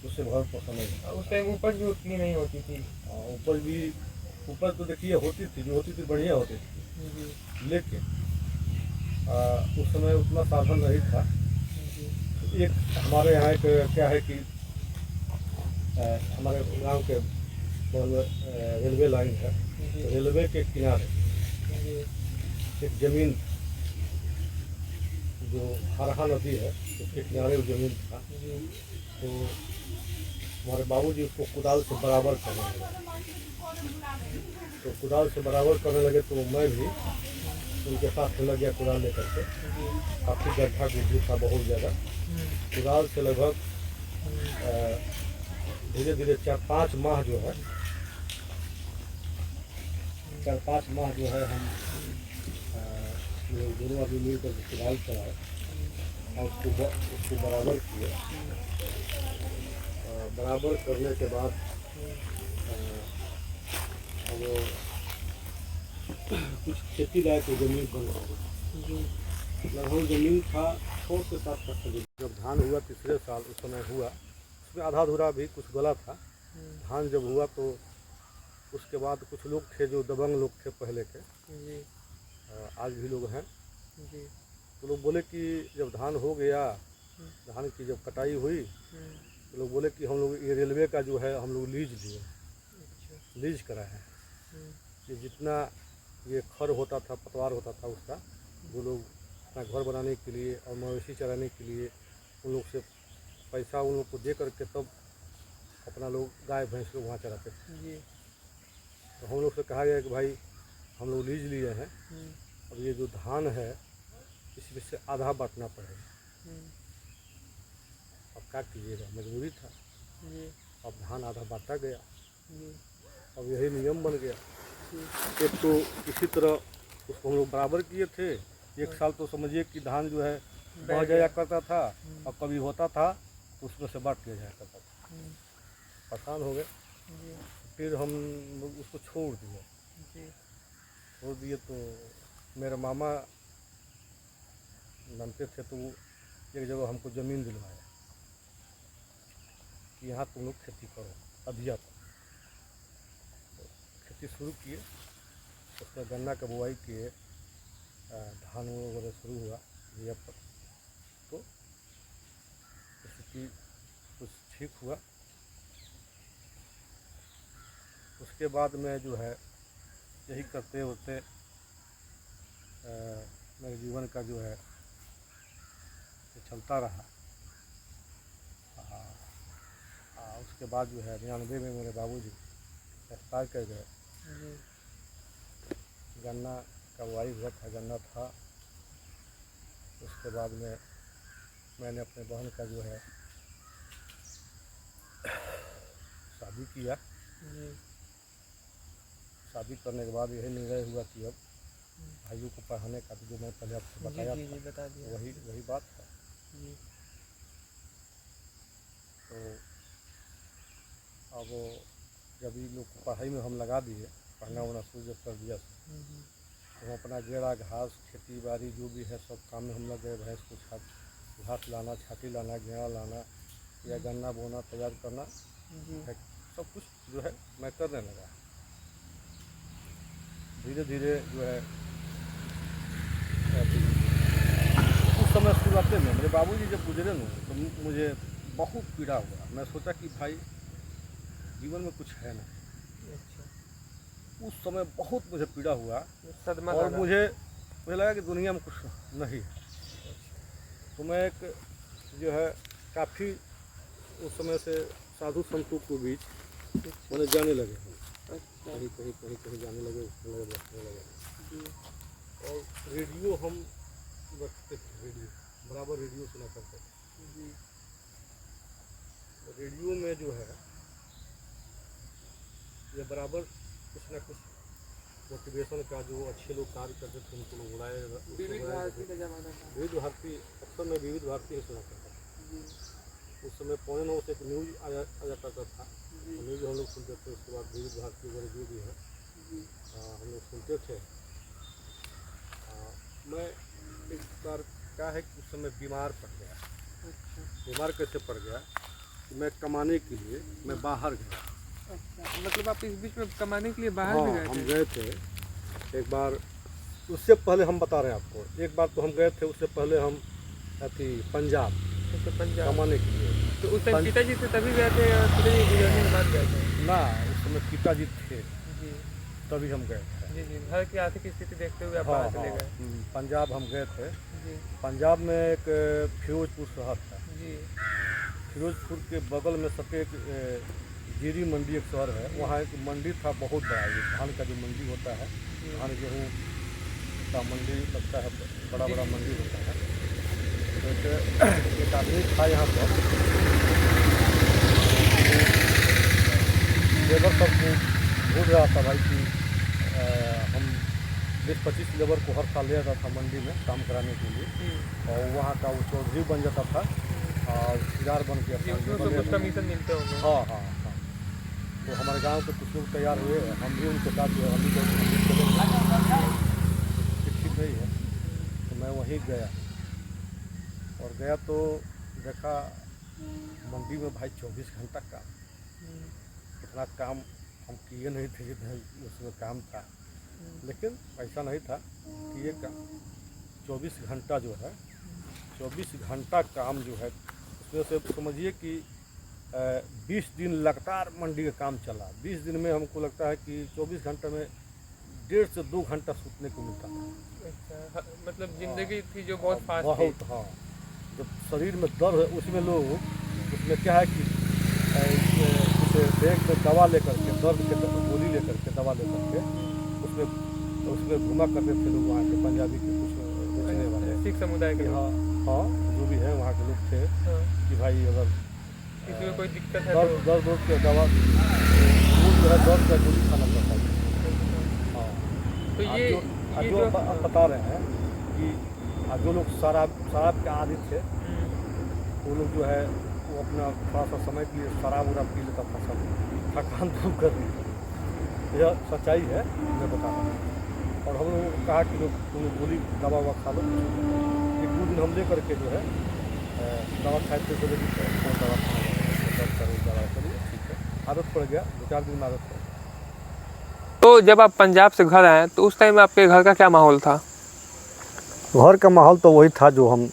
उससे बहुत पसंद है। उस टाइम उपज भी उतनी नहीं होती थी। ऊपर तो देखिए होती थी, जो होती थी बढ़िया होती थी, लेकिन उस समय उतना साधन नहीं था। एक हमारे यहाँ एक क्या है कि हमारे गांव के बगल में रेलवे लाइन है, रेलवे के किनारे एक ज़मीन जो हरहा नदी है उसके किनारे वो ज़मीन था। तो हमारे बाबूजी उसको कुदाल से बराबर करने लगे। तो कुदाल से बराबर करने लगे तो मैं भी उनके साथ लग गया कुदाल लेकर के। काफ़ी गड्ढा गुड्ढी था बहुत ज़्यादा। कुदाल से लगभग धीरे धीरे 4-5 माह जो है 4-5 माह जो है हम दोनों आदमी मिल कर कुदाल चलाए और उसको बराबर किए। बराबर करने के बाद वो कुछ खेती लायक ज़मीन बन गई। लगभग ज़मीन था 6 से 7 कट्ठा जमीन। जब धान हुआ तीसरे साल उस समय हुआ, उसमें आधा अधूरा भी कुछ गला था। धान जब हुआ तो उसके बाद कुछ लोग थे जो दबंग लोग थे पहले के, आज भी लोग हैं। तो लोग बोले कि जब धान हो गया, धान की जब कटाई हुई तो लोग बोले कि हम लोग ये रेलवे का जो है हम लोग लीज लिए, लीज कराए हैं। कि जितना ये खर होता था, पतवार होता था उसका, वो लोग अपना घर बनाने के लिए और मवेशी चराने के लिए उन लोग से पैसा उन लोग को दे करके तब अपना लोग गाय भैंस को वहाँ चराते थे। तो हम लोग से कहा गया कि भाई हम लोग लीज लिए हैं, अब ये जो धान है इसमें से आधा बांटना पड़ेगा। अब क्या कीजिएगा, मजबूरी था। अब धान आधा बांटा गया, अब यही नियम बन गया। एक तो इसी तरह उसको हम लोग बराबर किए थे। एक साल तो समझिए कि धान जो है बह जाया करता था और कभी होता था तो उसमें से बांट लिया जाया करता था। परेशान हो गए, फिर हम लोग उसको छोड़ दिए। तो मेरे मामा बनते थे तो एक जगह हमको ज़मीन दिलवाया कि यहाँ तुम लोग खेती करो अधिया पर। तो खेती शुरू किए, उसमें गन्ना का बुआई किए, धान वगैरह शुरू हुआ अधिया पर। तो स्थिति कुछ ठीक हुआ। उसके बाद में जो है यही करते होते मेरे जीवन का जो है ये चलता रहा। उसके बाद जो है 99 में मेरे बाबूजी एक्सपायर कर गए। गन्ना का बुआई हुआ था, गन्ना था। उसके बाद में मैंने अपने बहन का जो है शादी किया। शादी करने के बाद यही निर्णय हुआ कि अब भाइयों को पढ़ाने का, जो मैं पहले आपको बताया था, वही बात है। तो अब जब इन लोग को पढ़ाई में हम लगा दिए, पढ़ना वढ़ना शुरू जब कर दिया तो हम अपना गेड़ा घास खेती बाड़ी जो भी है सब काम में हम लग गए। भैंस को घास लाना, छाती लाना, घेरा लाना या गन्ना बोना तैयार करना, सब कुछ जो है मैं करने लगा। धीरे धीरे जो है उस समय शुरुआत में मेरे बाबूजी जब गुजरे न तो मुझे बहुत पीड़ा हुआ। मैं सोचा कि भाई जीवन में कुछ है ना। उस समय बहुत मुझे पीड़ा हुआ सदमा और लगा। मुझे लगा कि दुनिया में कुछ नहीं है। तो मैं एक जो है काफ़ी उस समय से साधु संतों के बीच मैंने जाने लगे हम। कहीं कहीं कहीं कहीं जाने लगे, उठने लगे, बैठने लगे। और रेडियो हम रखते थे, रेडियो बराबर रेडियो सुना करते थे। रेडियो में जो है ये बराबर कुछ ना कुछ मोटिवेशन का जो अच्छे लोग कार्य करते थे उनको लोग बुलाए। विविध भारती का जमाना था। विविध भारती अक्सर मैं विविध भारती ही सुना करता था। उस समय 9:15 से एक न्यूज़ आया करता था। न्यूज़ हम लोग सुनते थे। उसके बाद विविध भारती वगैरह जो भी है हम लोग सुनते थे। मैं एक बार क्या है कि उस समय बीमार पड़ गया। बीमार कैसे पड़ गया कि मैं कमाने के लिए मैं बाहर गया। अच्छा, मतलब आप इस बीच में कमाने के लिए बाहर भी गए थे? हम गए थे एक बार। उससे पहले हम बता रहे हैं आपको, एक बार तो हम गए थे, उससे पहले हम पंजाब कमाने के लिए। तो उस टाइम पिताजी थे तभी गए थे या पिताजी गुजरने के बाद गए थे? ना, उस समय पिताजी थे जी, तभी हम गए थे। जी जी, घर की आर्थिक स्थिति देखते हुए आप बाहर चले गए। पंजाब हम गए थे। जी पंजाब में एक फिरोजपुर शहर था। जी, फिरोजपुर के बगल में सटे एक जीरी मंडी एक शहर है। वहाँ एक मंडी था बहुत बड़ा। ये धान का जो मंडी होता है, धान गेहूँ का मंडी लगता है, बड़ा बड़ा मंडी होता है। तो एक आदमी था यहाँ पर, लेबर सबको ढूंढ रहा था भाई कि हम 20-25 लेबर को हर साल ले जाता था मंडी में काम कराने के लिए। और वहाँ का वो चौधरी बन जाता था और ठेकेदार बन के जी, उसमें तो कुछ कमीशन मिलते होंगे। हाँ हाँ हाँ। तो हमारे गांव के कुछ लोग तैयार हुए, हम भी उनके साथ जो है हम भी ठीक नहीं है। तो मैं वहीं गया और गया तो देखा मंडी में भाई 24 घंटा काम। इतना काम हम किए नहीं थे जितना उसमें काम था, लेकिन ऐसा नहीं था कि ये काम 24 घंटा जो है 24 घंटा काम जो है उसमें से समझिए कि 20 दिन लगातार मंडी का काम चला। 20 दिन में हमको लगता है कि 24 घंटे में 1.5 से 2 घंटा सूतने को मिलता था। अच्छा, मतलब जिंदगी थी जो बहुत फास्ट बहुत। हाँ, जब शरीर में दर्द है उसमें लोग उसमें क्या है कि बैग में दवा लेकर के, दर्द के गोली लेकर के, दवा लेकर के उसमें घुमा करते थे लोग। वहाँ के पंजाबी के कुछ बेचने वाले सिख समुदाय के। हाँ हाँ, जो भी है वहाँ के लोग थे कि भाई अगर किसी को कोई दिक्कत है दर्द के दवा जो है दर्द का गोली खाना पड़ता है। हाँ, तो ये जो बता रहे हैं कि जो लोग शराब के आदी थे वो लोग जो है वो अपना थोड़ा सा समय के लिए शराब उराब पी लेता था, सब थकान दूर करने के लिए। यह सच्चाई है, मैं बता रहा हूँ। और हम लोगों को कहा कि लोग तुम गोली दवा ववा खा लो। 1-2 दिन हम ले करके जो है दवा खाए थे। तो दवा दवा करिए, ठीक है, आदत पड़ गया। 2-4 दिन में आदत पड़ गया। तो जब आप पंजाब से घर आए तो उस टाइम आपके घर का क्या माहौल था? घर का माहौल तो वही था जो हम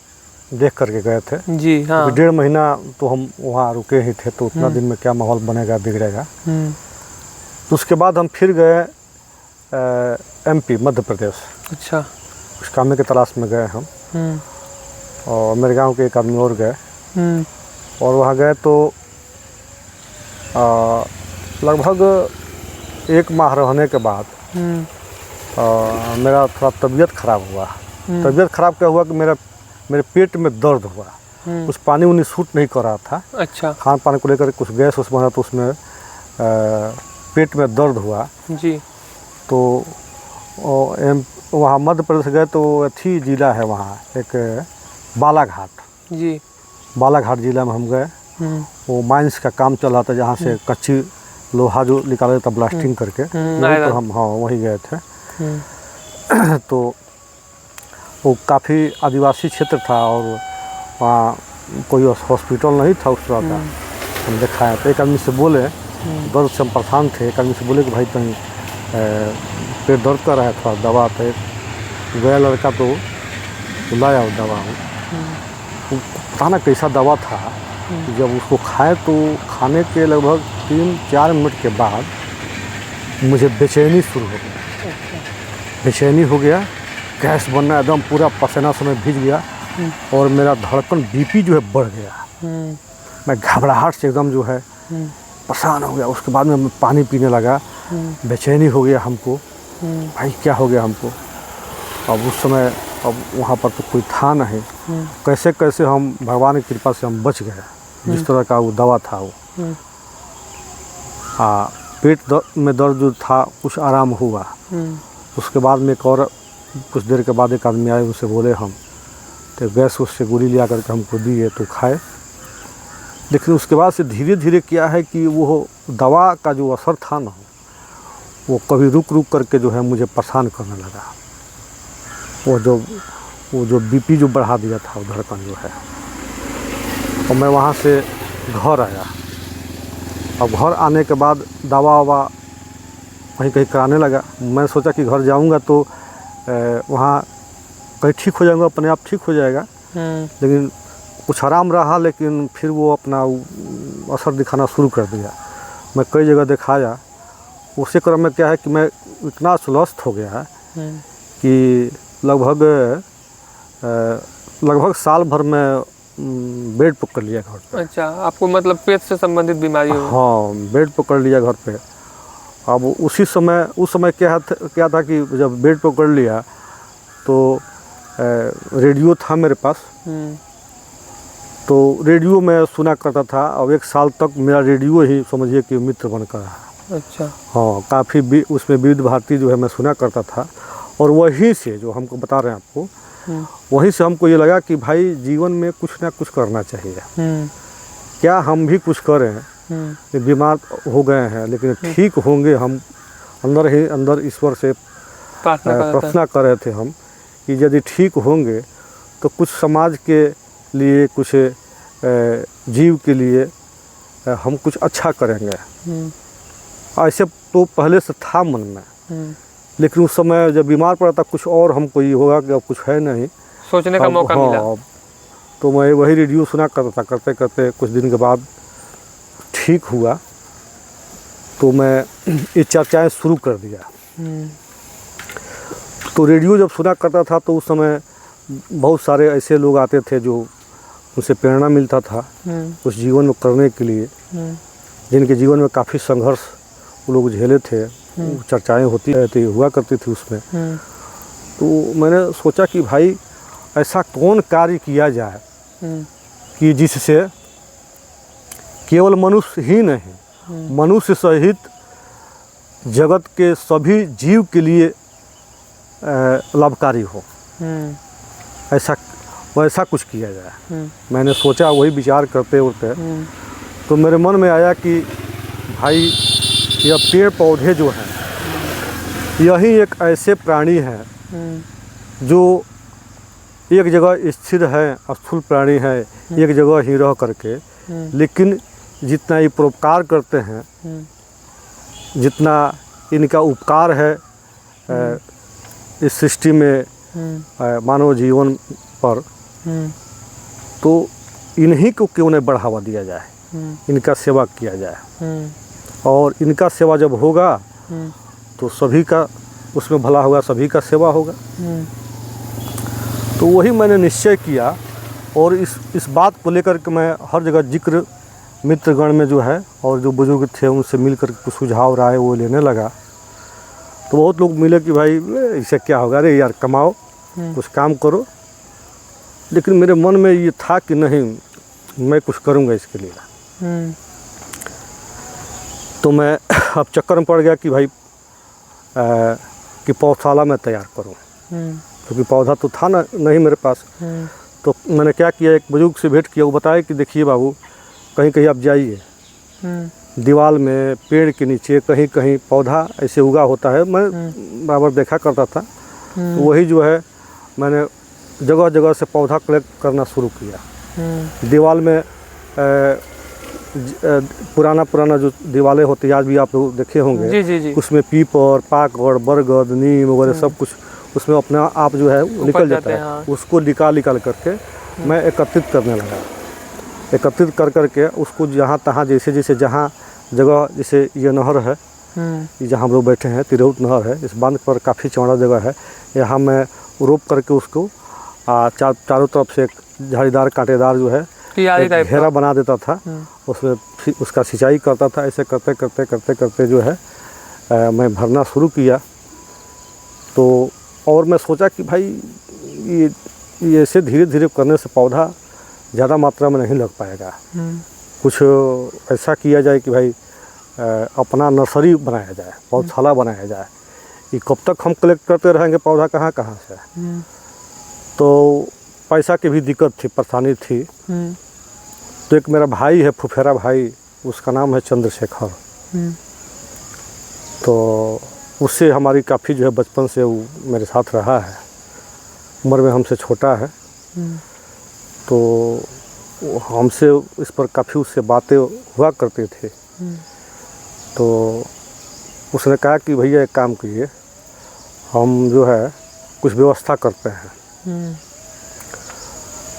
देख करके गए थे। जी हाँ। 1.5 महीना तो हम वहाँ रुके ही थे, तो उतना दिन में क्या माहौल बनेगा बिगड़ेगा। तो उसके बाद हम फिर गए MP मध्य प्रदेश। अच्छा। कुछ काम के तलाश में गए हम। और मेरे गांव के एक आदमी और गए। और वहाँ गए तो लगभग 1 माह रहने के बाद मेरा थोड़ा तबीयत खराब हुआ। तबीयत खराब क्या हुआ कि मेरे पेट में दर्द हुआ। कुछ पानी उनी सूट नहीं कर रहा था। अच्छा। खान पान को लेकर कुछ गैस उस बना तो उसमें पेट में दर्द हुआ जी। तो वहाँ मध्य प्रदेश गए तो अथी जिला है वहाँ एक बालाघाट। जी। बालाघाट जिला में हम गए। वो माइंस का काम चल रहा था जहाँ से कच्ची लोहा जो निकाला जाता ब्लास्टिंग करके, तो हम हाँ वहीं गए थे। तो वो काफ़ी आदिवासी क्षेत्र था और वहाँ कोई हॉस्पिटल नहीं था उस तरह का। हम दिखाया तो एक आदमी से बोले, दर्द से हम परेशान थे, एक आदमी से बोले कि भाई कहीं पेट दर्द कर रहा है, थोड़ा दवा। तो गया लड़का तो लाया वो दवा। वो पता ना कैसा दवा था कि जब उसको खाए तो खाने के लगभग 3-4 मिनट के बाद मुझे बेचैनी शुरू हो गया। बेचैनी हो गया, गैस बनना, एकदम पूरा पसीना से मैं भीग गया और मेरा धड़कन बीपी जो है बढ़ गया। मैं घबराहट से एकदम जो है परेशान हो गया। उसके बाद में मैं पानी पीने लगा, बेचैनी हो गया हमको, भाई क्या हो गया हमको। अब उस समय अब वहाँ पर तो कोई था नहीं, कैसे कैसे हम भगवान की कृपा से हम बच गए। जिस तरह का वो दवा था वो, पेट में दर्द जो था कुछ आराम हुआ। उसके बाद में एक और कुछ देर के बाद एक आदमी आए, उनसे बोले हम, तो गैस उससे गोली लिया करके हमको दिए तो खाए। लेकिन उसके बाद से धीरे धीरे क्या है कि वो दवा का जो असर था ना, वो कभी रुक रुक करके जो है मुझे परेशान करने लगा। वो जो बीपी जो बढ़ा दिया था, वो धड़कन जो है। और मैं वहाँ से घर आया। अब घर आने के बाद दवा ववा कहीं कहीं कराने लगा। मैं सोचा कि घर जाऊँगा तो वहाँ कहीं ठीक हो जाऊँगा, अपने आप ठीक हो जाएगा। लेकिन कुछ आराम रहा, लेकिन फिर वो अपना असर दिखाना शुरू कर दिया। मैं कई जगह दिखाया, उसी क्रम में क्या है कि मैं इतना सुलस्त हो गया कि लगभग साल भर में बेड पकड़ लिया घर पे। अच्छा, आपको मतलब पेट से संबंधित बीमारी हो? हाँ, बेड पकड़ लिया घर पे। अब उस समय क्या था कि जब बेड पकड़ लिया तो रेडियो था मेरे पास, तो रेडियो में सुना करता था। अब 1 साल तक मेरा रेडियो ही समझिए कि मित्र बनकर रहा। अच्छा। हाँ, काफ़ी उसमें विविध भारती जो है मैं सुना करता था। और वहीं से जो हमको बता रहे हैं आपको, वहीं से हमको ये लगा कि भाई जीवन में कुछ ना कुछ करना चाहिए। क्या हम भी कुछ करें, बीमार हो गए हैं लेकिन ठीक होंगे हम। अंदर ही अंदर ईश्वर से प्रार्थना कर रहे थे हम कि यदि ठीक होंगे तो कुछ समाज के लिए, कुछ जीव के लिए हम कुछ अच्छा करेंगे। ऐसे तो पहले से था मन में, लेकिन उस समय जब बीमार पड़ा था कुछ और हमको ये होगा कि अब कुछ है नहीं, सोचने का मौका मिला। तो मैं वही रेडियो सुना करता था। करते करते कुछ दिन के बाद ठीक हुआ तो मैं ये चर्चाएं शुरू कर दिया। तो रेडियो जब सुना करता था तो उस समय बहुत सारे ऐसे लोग आते थे जो उनसे प्रेरणा मिलता था कुछ जीवन में करने के लिए, जिनके जीवन में काफ़ी संघर्ष वो लोग झेले थे। चर्चाएं होती रहती हुआ करती थी उसमें। तो मैंने सोचा कि भाई ऐसा कौन कार्य किया जाए कि जिससे केवल मनुष्य ही नहीं, मनुष्य सहित जगत के सभी जीव के लिए लाभकारी हो। वैसा कुछ किया जाए। मैंने सोचा, वही विचार करते उठते तो मेरे मन में आया कि भाई यह पेड़ पौधे जो हैं, यही एक ऐसे प्राणी हैं जो एक जगह स्थिर है, स्थूल प्राणी है, एक जगह ही रह करके, लेकिन जितना ये परोपकार करते हैं, जितना इनका उपकार है इस सृष्टि में मानव जीवन पर, तो इन्हीं को क्यों नहीं बढ़ावा दिया जाए, इनका सेवा किया जाए। और इनका सेवा जब होगा तो सभी का उसमें भला होगा, सभी का सेवा होगा। तो वही मैंने निश्चय किया और इस बात को लेकर के मैं हर जगह जिक्र मित्रगण में जो है और जो बुजुर्ग थे उनसे मिलकर कुछ सुझाव राय वो लेने लगा। तो बहुत लोग मिले कि भाई इससे क्या होगा, अरे यार कमाओ, कुछ काम करो। लेकिन मेरे मन में ये था कि नहीं, मैं कुछ करूँगा इसके लिए। तो मैं अब चक्कर में पड़ गया कि भाई कि पौधशाला में तैयार करूँ, क्योंकि पौधा तो था ना नहीं मेरे पास। तो मैंने क्या किया, एक बुजुर्ग से भेंट किया। वो बताया कि देखिए बाबू, कहीं कहीं आप जाइए, दीवार में, पेड़ के नीचे कहीं कहीं पौधा ऐसे उगा होता है। मैं बराबर देखा करता था। तो वही जो है मैंने जगह जगह से पौधा कलेक्ट करना शुरू किया। दीवार में पुराना जो दीवारें होती है आज भी आप लोग देखे होंगे। जी जी जी। उसमें पीपर, पाकड़, बरगद, नीम वगैरह सब कुछ उसमें अपने आप जो है निकल जाता है। हाँ। उसको निकाल करके मैं एकत्रित करने लगा। एकत्रित कर करके उसको जहाँ तहाँ जैसे जहाँ जगह, जैसे ये नहर है, जहाँ हम लोग बैठे हैं, तिरहुत नहर है, इस बांध पर काफ़ी चौड़ा जगह है। यहाँ मैं रोप करके उसको चारों तरफ से एक झाड़ीदार कांटेदार जो है घेरा बना देता था। उसमें उसका सिंचाई करता था। ऐसे करते जो है मैं भरना शुरू किया। तो और मैं सोचा कि भाई ये ऐसे धीरे धीरे करने से पौधा ज़्यादा मात्रा में नहीं लग पाएगा। कुछ ऐसा किया जाए कि भाई अपना नर्सरी बनाया जाए, पौधशाला बनाया जाए। ये कब तक हम कलेक्ट करते रहेंगे पौधा कहाँ से। तो पैसा की भी दिक्कत थी, परेशानी थी। तो एक मेरा भाई है, फुफेरा भाई, उसका नाम है चंद्रशेखर। तो उससे हमारी काफ़ी जो है बचपन से वो मेरे साथ रहा है, उम्र में हमसे छोटा है। तो हमसे इस पर काफ़ी उससे बातें हुआ करते थे। तो उसने कहा कि भैया एक काम कीजिए, हम जो है कुछ व्यवस्था करते हैं।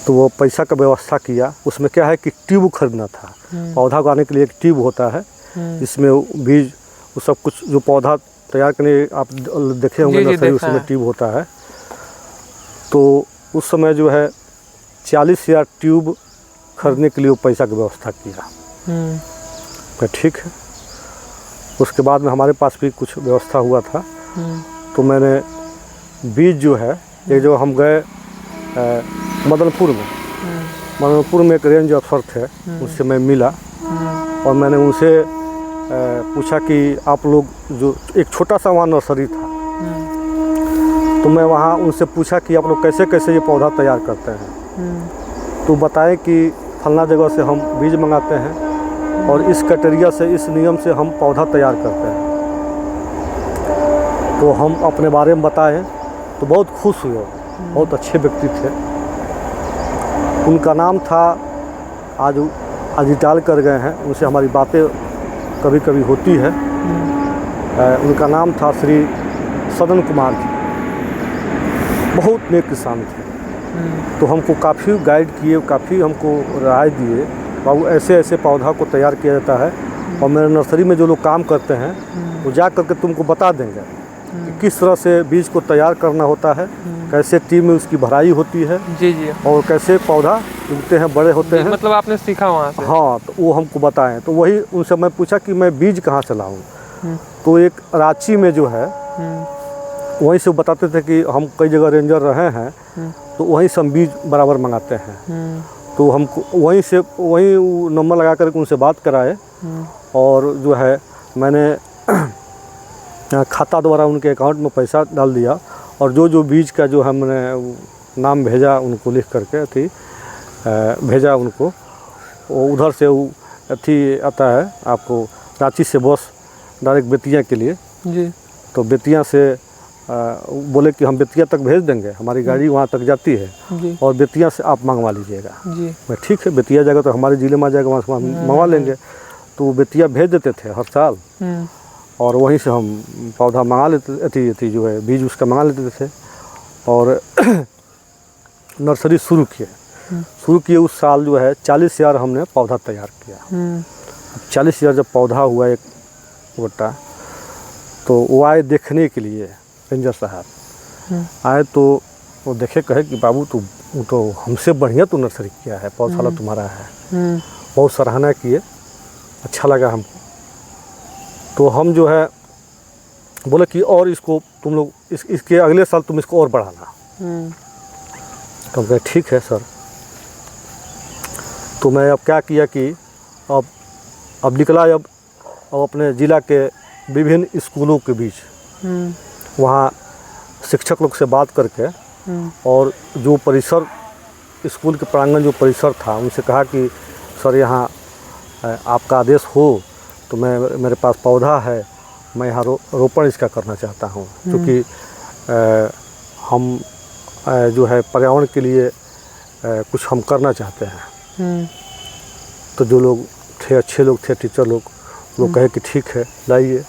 तो वो पैसा का व्यवस्था किया। उसमें क्या है कि ट्यूब खरीदना था। पौधा उगाने के लिए एक ट्यूब होता है, जिसमें बीज वो सब कुछ जो पौधा तैयार करने आप देखे होंगे नर्सरी, उसमें ट्यूब होता है। तो उस समय जो है 40,000 ट्यूब खरीदने के लिए वो पैसा की व्यवस्था किया। तो ठीक है। उसके बाद में हमारे पास भी कुछ व्यवस्था हुआ था। तो मैंने बीज जो है, ये जो हम गए मदनपुर में एक रेंज अफसर थे, उनसे मैं मिला और मैंने उनसे पूछा कि आप लोग जो एक छोटा सा वहाँ नर्सरी था, तो मैं वहाँ उनसे पूछा कि आप लोग कैसे कैसे ये पौधा तैयार करते हैं। तो बताए कि फलना जगह से हम बीज मंगाते हैं और इस क्राइटेरिया से, इस नियम से हम पौधा तैयार करते हैं। तो हम अपने बारे में बताएं तो बहुत खुश हुए। बहुत अच्छे व्यक्ति थे। उनका नाम था, आज रिटायर कर गए हैं, उनसे हमारी बातें कभी कभी होती है। उनका नाम था श्री सदन कुमार जी। बहुत नेक किसान थे। तो हमको काफ़ी गाइड किए, काफ़ी हमको राय दिए, बाबू ऐसे ऐसे पौधा को तैयार किया जाता है और मेरे नर्सरी में जो लोग काम करते हैं वो जा करके तुमको बता देंगे कि किस तरह से बीज को तैयार करना होता है, कैसे टीम में उसकी भराई होती है। जी जी। और कैसे पौधा उगते हैं, बड़े होते हैं। मतलब आपने सीखा वहाँ से? हाँ, तो वो हमको बताएं। तो वही उनसे मैं पूछा कि मैं बीज कहाँ से लाऊं। तो एक रांची में जो है वहीं से बताते थे कि हम कई जगह रेंजर रहे हैं, तो वहीं से हम बीज बराबर मंगाते हैं। तो हमको वहीं नंबर लगा करके उनसे बात कराए और जो है मैंने खाता द्वारा उनके अकाउंट में पैसा डाल दिया और जो बीज का जो हमने नाम भेजा उनको लिख करके भेजा उनको। वो उधर से वो आता है आपको रांची से बस डायरेक्ट बेतिया के लिए जी। तो बेतिया से बोले कि हम बेतिया तक भेज देंगे, हमारी गाड़ी वहाँ तक जाती है जी। और बेतिया से आप मंगवा लीजिएगा जी। मैं ठीक है, बेतिया जाएगा तो हमारे ज़िले में आ जाएगा, वहाँ से मंगवा लेंगे। तो बेतिया भेज देते थे हर साल और वहीं से हम पौधा मंगा लेते थी जो है बीज उसका मंगा लेते थे और नर्सरी शुरू किए। उस साल जो है 40,000 हमने पौधा तैयार किया। 40,000 जब पौधा हुआ एक गोटा, तो वो आए देखने के लिए, रेंजर साहब आए तो वो देखे, कहे कि बाबू तू तो हमसे बढ़िया तू नर्सरी किया है, पौधशाला तुम्हारा है। बहुत सराहना किए, अच्छा लगा हमको। तो हम जो है बोले कि और इसको तुम लोग इसके अगले साल तुम इसको और बढ़ाना। तो हम कहे ठीक है सर। तो मैं अब क्या किया कि अब निकला अब अपने ज़िला के विभिन्न स्कूलों के बीच वहाँ शिक्षक लोग से बात करके और जो परिसर, स्कूल के प्रांगण जो परिसर था, उनसे कहा कि सर यहाँ आपका आदेश हो तो मेरे पास पौधा है, मैं यहाँ रोपण इसका करना चाहता हूँ। क्योंकि हम जो है पर्यावरण के लिए कुछ हम करना चाहते हैं। तो जो लोग थे, अच्छे लोग थे, टीचर लोग कहे कि ठीक है लाइए।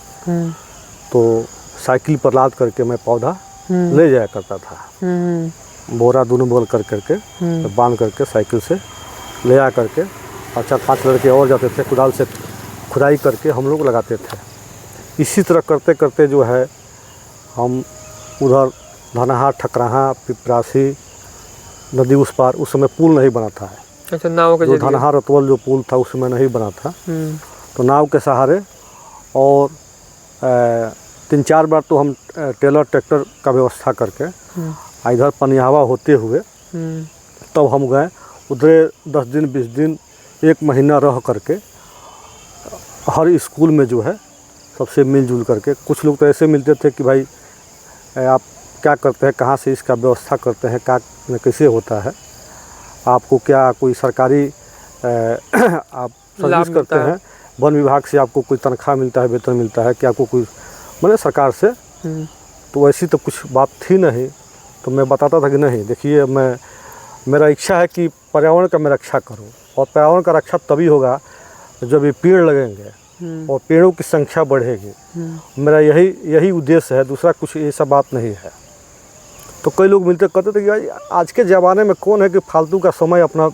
तो साइकिल पर लाद करके मैं पौधा ले जाया करता था, बोरा दोनों बगल कर करके बांध करके साइकिल से ले आ करके, और 4-5 लड़के और जाते थे, कुदाल से खुदाई करके हम लोग लगाते थे। इसी तरह करते करते जो है हम उधर धनहा, ठकराहा, पिपरासी नदी उस पार, उस समय पुल नहीं बना था। अच्छा, नाव के जो धनहा रतवल जो पुल था उस समय नहीं बना था। तो नाव के सहारे, और 3-4 बार तो हम टेलर ट्रैक्टर का व्यवस्था करके इधर पनियावा होते हुए तब हम गए उधर 10 दिन 20 दिन 1 महीना रह करके हर स्कूल में जो है सबसे मिलजुल करके। कुछ लोग तो ऐसे मिलते थे कि भाई आप क्या करते हैं, कहाँ से इसका व्यवस्था करते हैं, क्या कैसे होता है, आपको क्या कोई सरकारी आप सर्विस करते हैं, वन विभाग से आपको कोई तनख्वाह मिलता है, वेतन मिलता है, क्या आपको कोई मैंने सरकार से। तो ऐसी तो कुछ बात थी नहीं। तो मैं बताता था कि नहीं, देखिए मेरा इच्छा है कि पर्यावरण का मैं रक्षा करूं, और पर्यावरण का रक्षा तभी होगा जब ये पेड़ लगेंगे और पेड़ों की संख्या बढ़ेगी। मेरा यही उद्देश्य है, दूसरा कुछ ऐसा बात नहीं है। तो कई लोग मिलते कहते थे कि आज के ज़माने में कौन है कि फालतू का समय अपना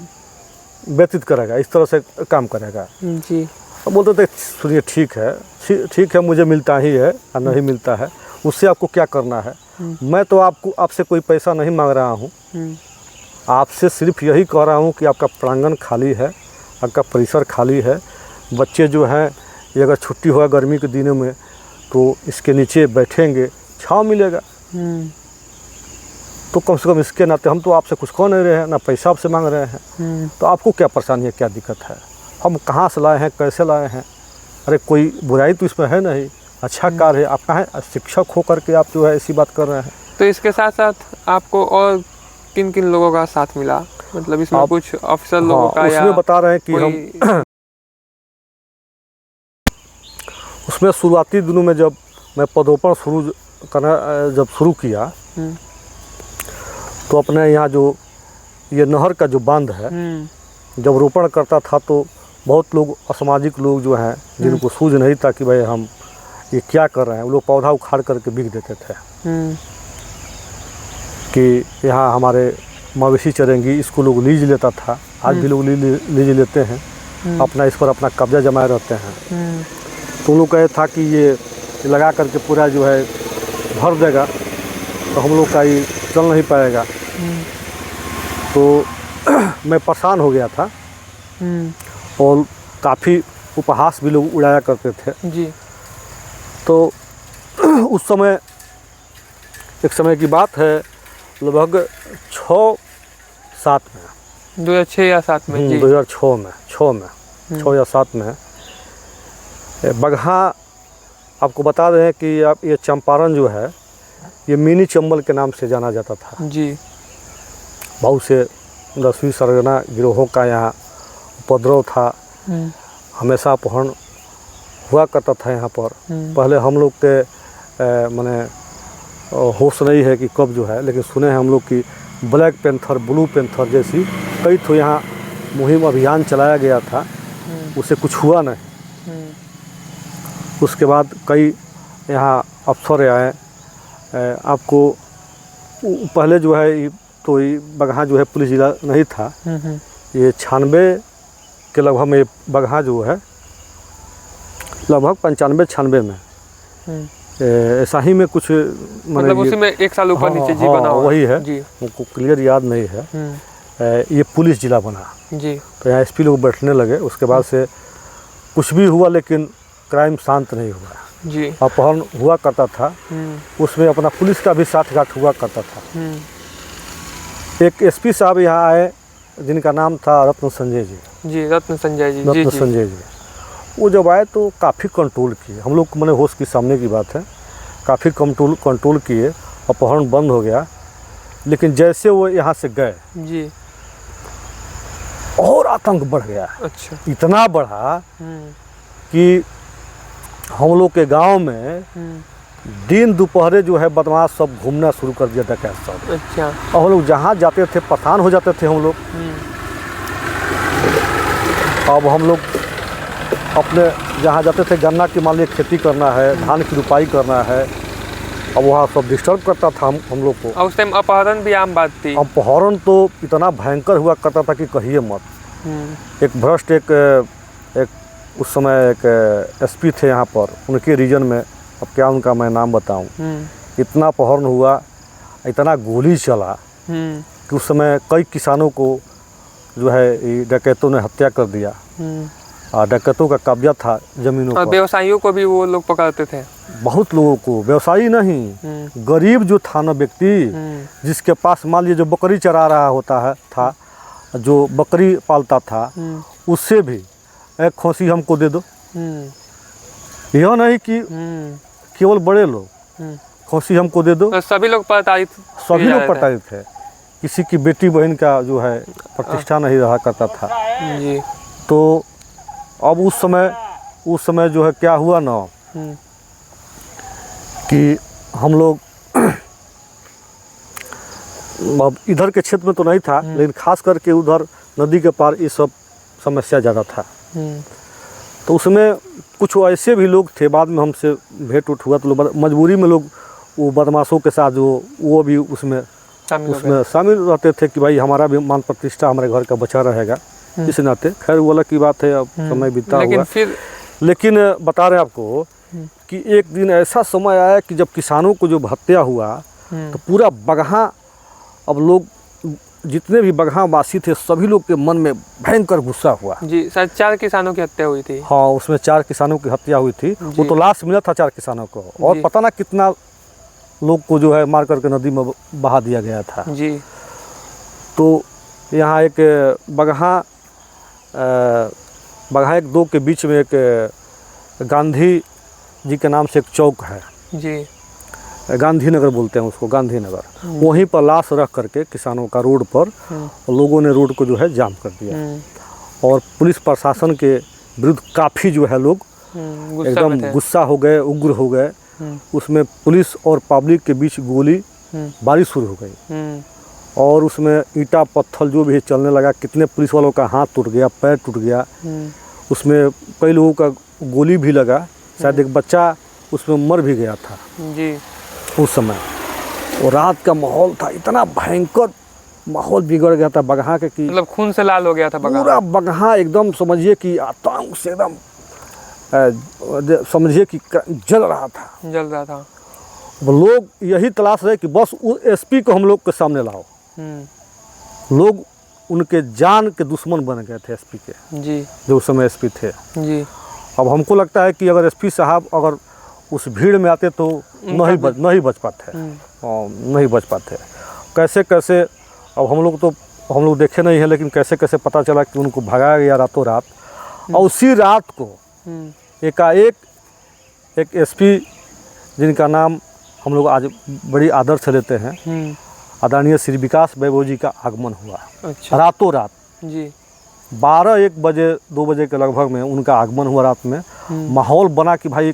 व्यतीत करेगा, इस तरह से काम करेगा जी। तो बोलते थे सुनिए ठीक है मुझे मिलता ही है या नहीं मिलता है, उससे आपको क्या करना है। मैं तो आपसे कोई पैसा नहीं मांग रहा हूँ, आपसे सिर्फ यही कह रहा हूँ कि आपका प्रांगण खाली है, आपका परिसर खाली है, बच्चे जो हैं ये अगर छुट्टी होगा गर्मी के दिनों में तो इसके नीचे बैठेंगे, छाँव मिलेगा। तो कम से कम इसके नाते हम तो आपसे कुछ कह नहीं रहे हैं, ना पैसा आपसे मांग रहे हैं, तो आपको क्या परेशानी है, क्या दिक्कत है, हम कहाँ से लाए हैं, कैसे लाए हैं, अरे कोई बुराई तो इसमें है नहीं, अच्छा कार्य है, आप कहाँ शिक्षक हो करके आप जो है ऐसी बात कर रहे हैं। तो इसके साथ साथ आपको और किन किन लोगों का साथ मिला, मतलब इसमें कुछ ऑफिसर लोगों का या उसमें बता रहे हैं कि हम उसमें शुरुआती दिनों में जब मैं पदोपण जब शुरू किया तो अपने यहाँ जो ये नहर का जो बांध है जब रोपण करता था तो बहुत लोग असामाजिक लोग जो हैं जिनको सूझ नहीं था कि भाई हम ये क्या कर रहे हैं, वो लोग पौधा उखाड़ करके बिक देते थे कि यहाँ हमारे मवेशी चरेंगी, इसको लोग लीज लेता था। आज भी लोग लीज लेते हैं, अपना इस पर अपना कब्जा जमाए रहते हैं। तो उन लोग कहे था कि ये लगा करके पूरा जो है भर देगा तो हम लोग का ये चल नहीं पाएगा। तो मैं परेशान हो गया था और काफ़ी उपहास भी लोग उड़ाया करते थे जी। तो उस समय एक समय की बात है, लगभग 6-7 में 2006 या 7 में जी 2006 में 6 या 7 में बगहा, आपको बता दें कि आप ये चंपारण जो है ये मिनी चंबल के नाम से जाना जाता था जी। बहुत से 10वीं सरगना गिरोहों का यहाँ उपद्रव था, हमेशा अपहरण हुआ करता था यहाँ पर। पहले हम लोग के माने होश नहीं है कि कब जो है, लेकिन सुने हैं हम लोग कि ब्लैक पैंथर, ब्लू पैंथर जैसी कई तो यहाँ मुहिम अभियान चलाया गया था, उससे कुछ हुआ नहीं। उसके बाद कई यहाँ अफसर आए, आपको पहले जो है तो बगहा जो है पुलिस जिला नहीं था, ये 96 के लगभग में बगहा जो है लगभग 95-96 में ऐसा ही में कुछ मतलब उसी में 1 साल ऊपर नीचे जी बना हुआ वही है जी। उनको क्लियर याद नहीं है। ये पुलिस जिला बना जी। तो यहाँ एसपी लोग बैठने लगे, उसके बाद से कुछ भी हुआ लेकिन क्राइम शांत नहीं हुआ जी। अपहरण हुआ करता था, उसमें अपना पुलिस का भी साठगांठ हुआ करता था। एक एसपी साहब यहाँ आए जिनका नाम था रत्न संजय जी। रत्न संजय जी वो जब आए तो काफ़ी कंट्रोल किए, हम लोग मैंने होश के सामने की बात है, काफ़ी कंट्रोल किए, अपहरण बंद हो गया। लेकिन जैसे वो यहाँ से गए जी और आतंक बढ़ गया। अच्छा। इतना बढ़ा कि हम लोग के गांव में दिन दोपहरे जो है बदमाश सब घूमना शुरू कर दिया डकैत सब। अच्छा। और हम लोग जहाँ जाते थे परेशान हो जाते थे हम लोग। अब हम लोग अपने जहाँ जाते थे गन्ना की मान लीजिए खेती करना है, धान की रुपाई करना है, अब वहाँ सब डिस्टर्ब करता था हम लोग को। और उस टाइम अपहरण भी आम बात थी। अपहरण तो इतना भयंकर हुआ करता था कि कहिए मत। एक भ्रष्ट एक उस समय एक एसपी थे यहाँ पर, उनके रीजन में, अब क्या उनका मैं नाम बताऊं, इतना अपहरण हुआ, इतना गोली चला कि उस समय कई किसानों को जो है डकैतों ने हत्या कर दिया। डकैतों का कब्जा था जमीनों पर। व्यवसायियों को भी वो लोग पकड़ते थे। बहुत लोगों को, व्यवसायी नहीं, गरीब जो था ना व्यक्ति, जिसके पास मान लीजिए जो बकरी चरा रहा होता है था, जो बकरी पालता था, उससे भी एक खोसी हमको दे दो। यह नहीं कि केवल बड़े लोग, खोसी हमको दे दो। तो सभी लोग प्रताड़ित थे। किसी की बेटी बहन का जो है प्रतिष्ठा नहीं रहा करता था जी। तो अब उस समय जो है क्या हुआ ना कि हम लोग अब इधर के क्षेत्र में तो नहीं था, लेकिन खास करके उधर नदी के पार ये सब समस्या ज़्यादा था। तो उसमें कुछ ऐसे भी लोग थे, बाद में हमसे भेंट उठ हुआ, तो मजबूरी में लोग वो बदमाशों के साथ जो वो भी उसमें शामिल रहते थे कि भाई हमारा भी मान प्रतिष्ठा हमारे घर का बचा रहेगा, इस नाते। खैर वो अलग की बात है, अब समय बीता हुआ। लेकिन बता रहे हैं आपको कि एक दिन ऐसा समय आया कि जब किसानों को जो हत्या हुआ तो पूरा बगहा, अब लोग जितने भी बगहा वासी थे सभी लोग के मन में भयंकर गुस्सा हुआ जी। शायद 4 किसानों की हत्या हुई थी। हाँ, उसमें 4 किसानों की हत्या हुई थी। वो तो लाश मिला था 4 किसानों को, और पता ना कितना लोग को जो है मार करके नदी में बहा दिया गया था जी। तो यहाँ एक बगहा 1-2 के बीच में एक गांधी जी के नाम से एक चौक है जी, गांधीनगर बोलते हैं उसको, गांधीनगर। वहीं पर लाश रख करके किसानों का रोड पर लोगों ने रोड को जो है जाम कर दिया। और पुलिस प्रशासन के विरुद्ध काफ़ी जो है लोग एकदम गुस्सा हो गए, उग्र हो गए। उसमें पुलिस और पब्लिक के बीच गोली बारिश शुरू हो गई, और उसमें ईंटा पत्थर जो भी चलने लगा। कितने पुलिस वालों का हाथ टूट गया, पैर टूट गया। उसमें कई लोगों का गोली भी लगा, शायद एक बच्चा उसमें मर भी गया था जी उस समय। और रात का माहौल था, इतना भयंकर माहौल बिगड़ गया था बगहा के कि मतलब खून से लाल हो गया था बगहा। पूरा बगहा एकदम समझिए कि आतंक से एकदम समझिए कि जल रहा था। लोग यही तलाश रहे कि बस उस एसपी को हम लोग के सामने लाओ। लोग उनके जान के दुश्मन बन गए थे एसपी के जी, जो उस समय एसपी थे जी। अब हमको लगता है कि अगर एसपी साहब अगर उस भीड़ में आते तो नहीं बच पाते। कैसे अब हम लोग देखे नहीं है, लेकिन कैसे पता चला कि उनको भगाया गया रातों रात। और उसी रात को एकाएक एक एसपी जिनका नाम हम लोग आज बड़ी आदर से लेते हैं, आदरणीय श्री विकास वैभव जी का आगमन हुआ। अच्छा। रातों रात जी 12-1 बजे 2 बजे के लगभग में उनका आगमन हुआ। रात में माहौल बना कि भाई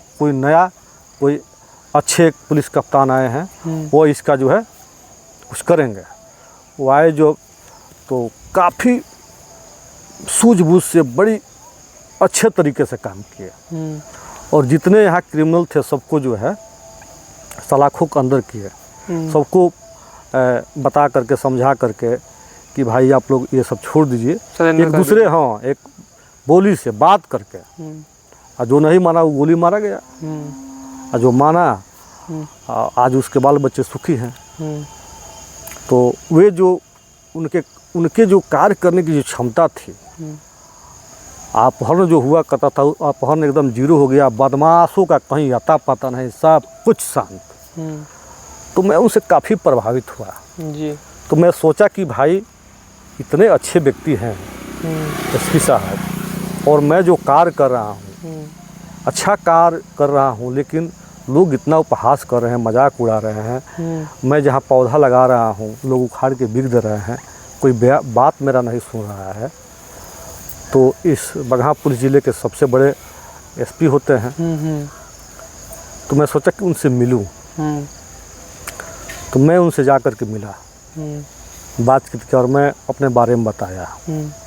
कोई अच्छे पुलिस कप्तान आए हैं, वो इसका जो है कुछ करेंगे। वो आए जो तो काफ़ी सूझबूझ से बड़ी अच्छे तरीके से काम किए, और जितने यहाँ क्रिमिनल थे सबको जो है सलाखों के अंदर किए। सबको बता करके समझा करके कि भाई आप लोग ये सब छोड़ दीजिए, एक दूसरे एक बोली से बात करके। और जो नहीं माना वो गोली मारा गया, और जो माना आज उसके बाल बच्चे सुखी हैं। तो वे जो उनके जो कार्य करने की जो क्षमता थी, अपहरण जो हुआ करता था अपहरण एकदम जीरो हो गया। बदमाशों का कहीं अता पता नहीं, सब कुछ शांत। तो मैं उनसे काफ़ी प्रभावित हुआ जी। तो मैं सोचा कि भाई इतने अच्छे व्यक्ति हैं एसपी साहब, और मैं जो कार्य कर रहा हूँ अच्छा कार्य कर रहा हूँ, लेकिन लोग इतना उपहास कर रहे हैं, मजाक उड़ा रहे हैं। मैं जहाँ पौधा लगा रहा हूँ लोग उखाड़ के बिक दे रहे हैं, कोई बात मेरा नहीं सुन रहा है। तो इस बगहा पुलिस ज़िले के सबसे बड़े एसपी होते हैं, तो मैं सोचा कि उनसे मिलूं। तो मैं उनसे जा कर के मिला, बातचीत की और मैं अपने बारे में बताया।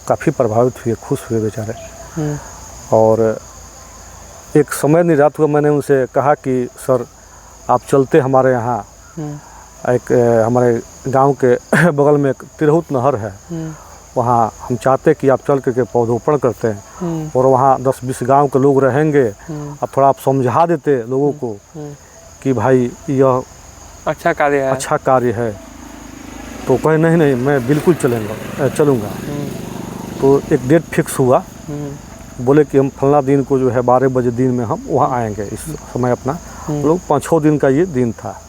काफ़ी प्रभावित हुए, खुश हुए बेचारे। और एक समय नहीं रात हुआ, मैंने उनसे कहा कि सर आप चलते हमारे यहाँ, एक हमारे गांव के बगल में एक तिरहुत नहर है, वहाँ हम चाहते कि आप चल करके पौधरोपण करते हैं और वहाँ 10-20 गांव के लोग रहेंगे। अब थोड़ा आप समझा देते लोगों को कि भाई यह अच्छा कार्य है। तो कहे नहीं नहीं मैं बिल्कुल चलूँगा। तो एक डेट फिक्स हुआ, बोले कि हम फलना दिन को जो है 12 बजे दिन में हम वहाँ आएंगे। इस समय अपना लोग 5-6 दिन का ये दिन था।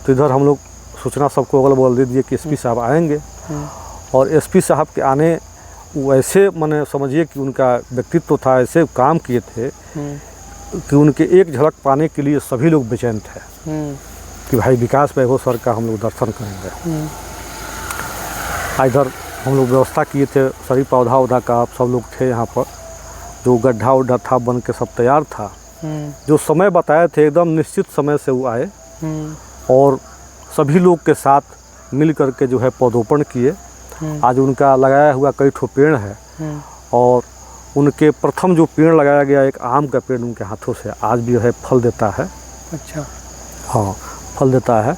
तो इधर हम लोग सूचना सबको अगल बगल दे दिए कि एसपी साहब आएंगे। और एसपी साहब के आने वैसे मैंने समझिए कि उनका व्यक्तित्व था, ऐसे काम किए थे कि उनके एक झलक पाने के लिए सभी लोग बेचैन थे कि भाई विकास वैभव सर का हम लोग दर्शन करेंगे। इधर हम लोग व्यवस्था किए थे सभी पौधा उधा का, सब लोग थे यहाँ पर, जो गड्ढा उड्ढा था बन के सब तैयार था। जो समय बताए थे एकदम निश्चित समय से वो आए और सभी लोग के साथ मिल करके जो है पौधरोपण किए। आज उनका लगाया हुआ कई ठो पेड़ है और उनके प्रथम जो पेड़ लगाया गया एक आम का पेड़ उनके हाथों से आज भी है फल देता है। अच्छा, हाँ फल देता है।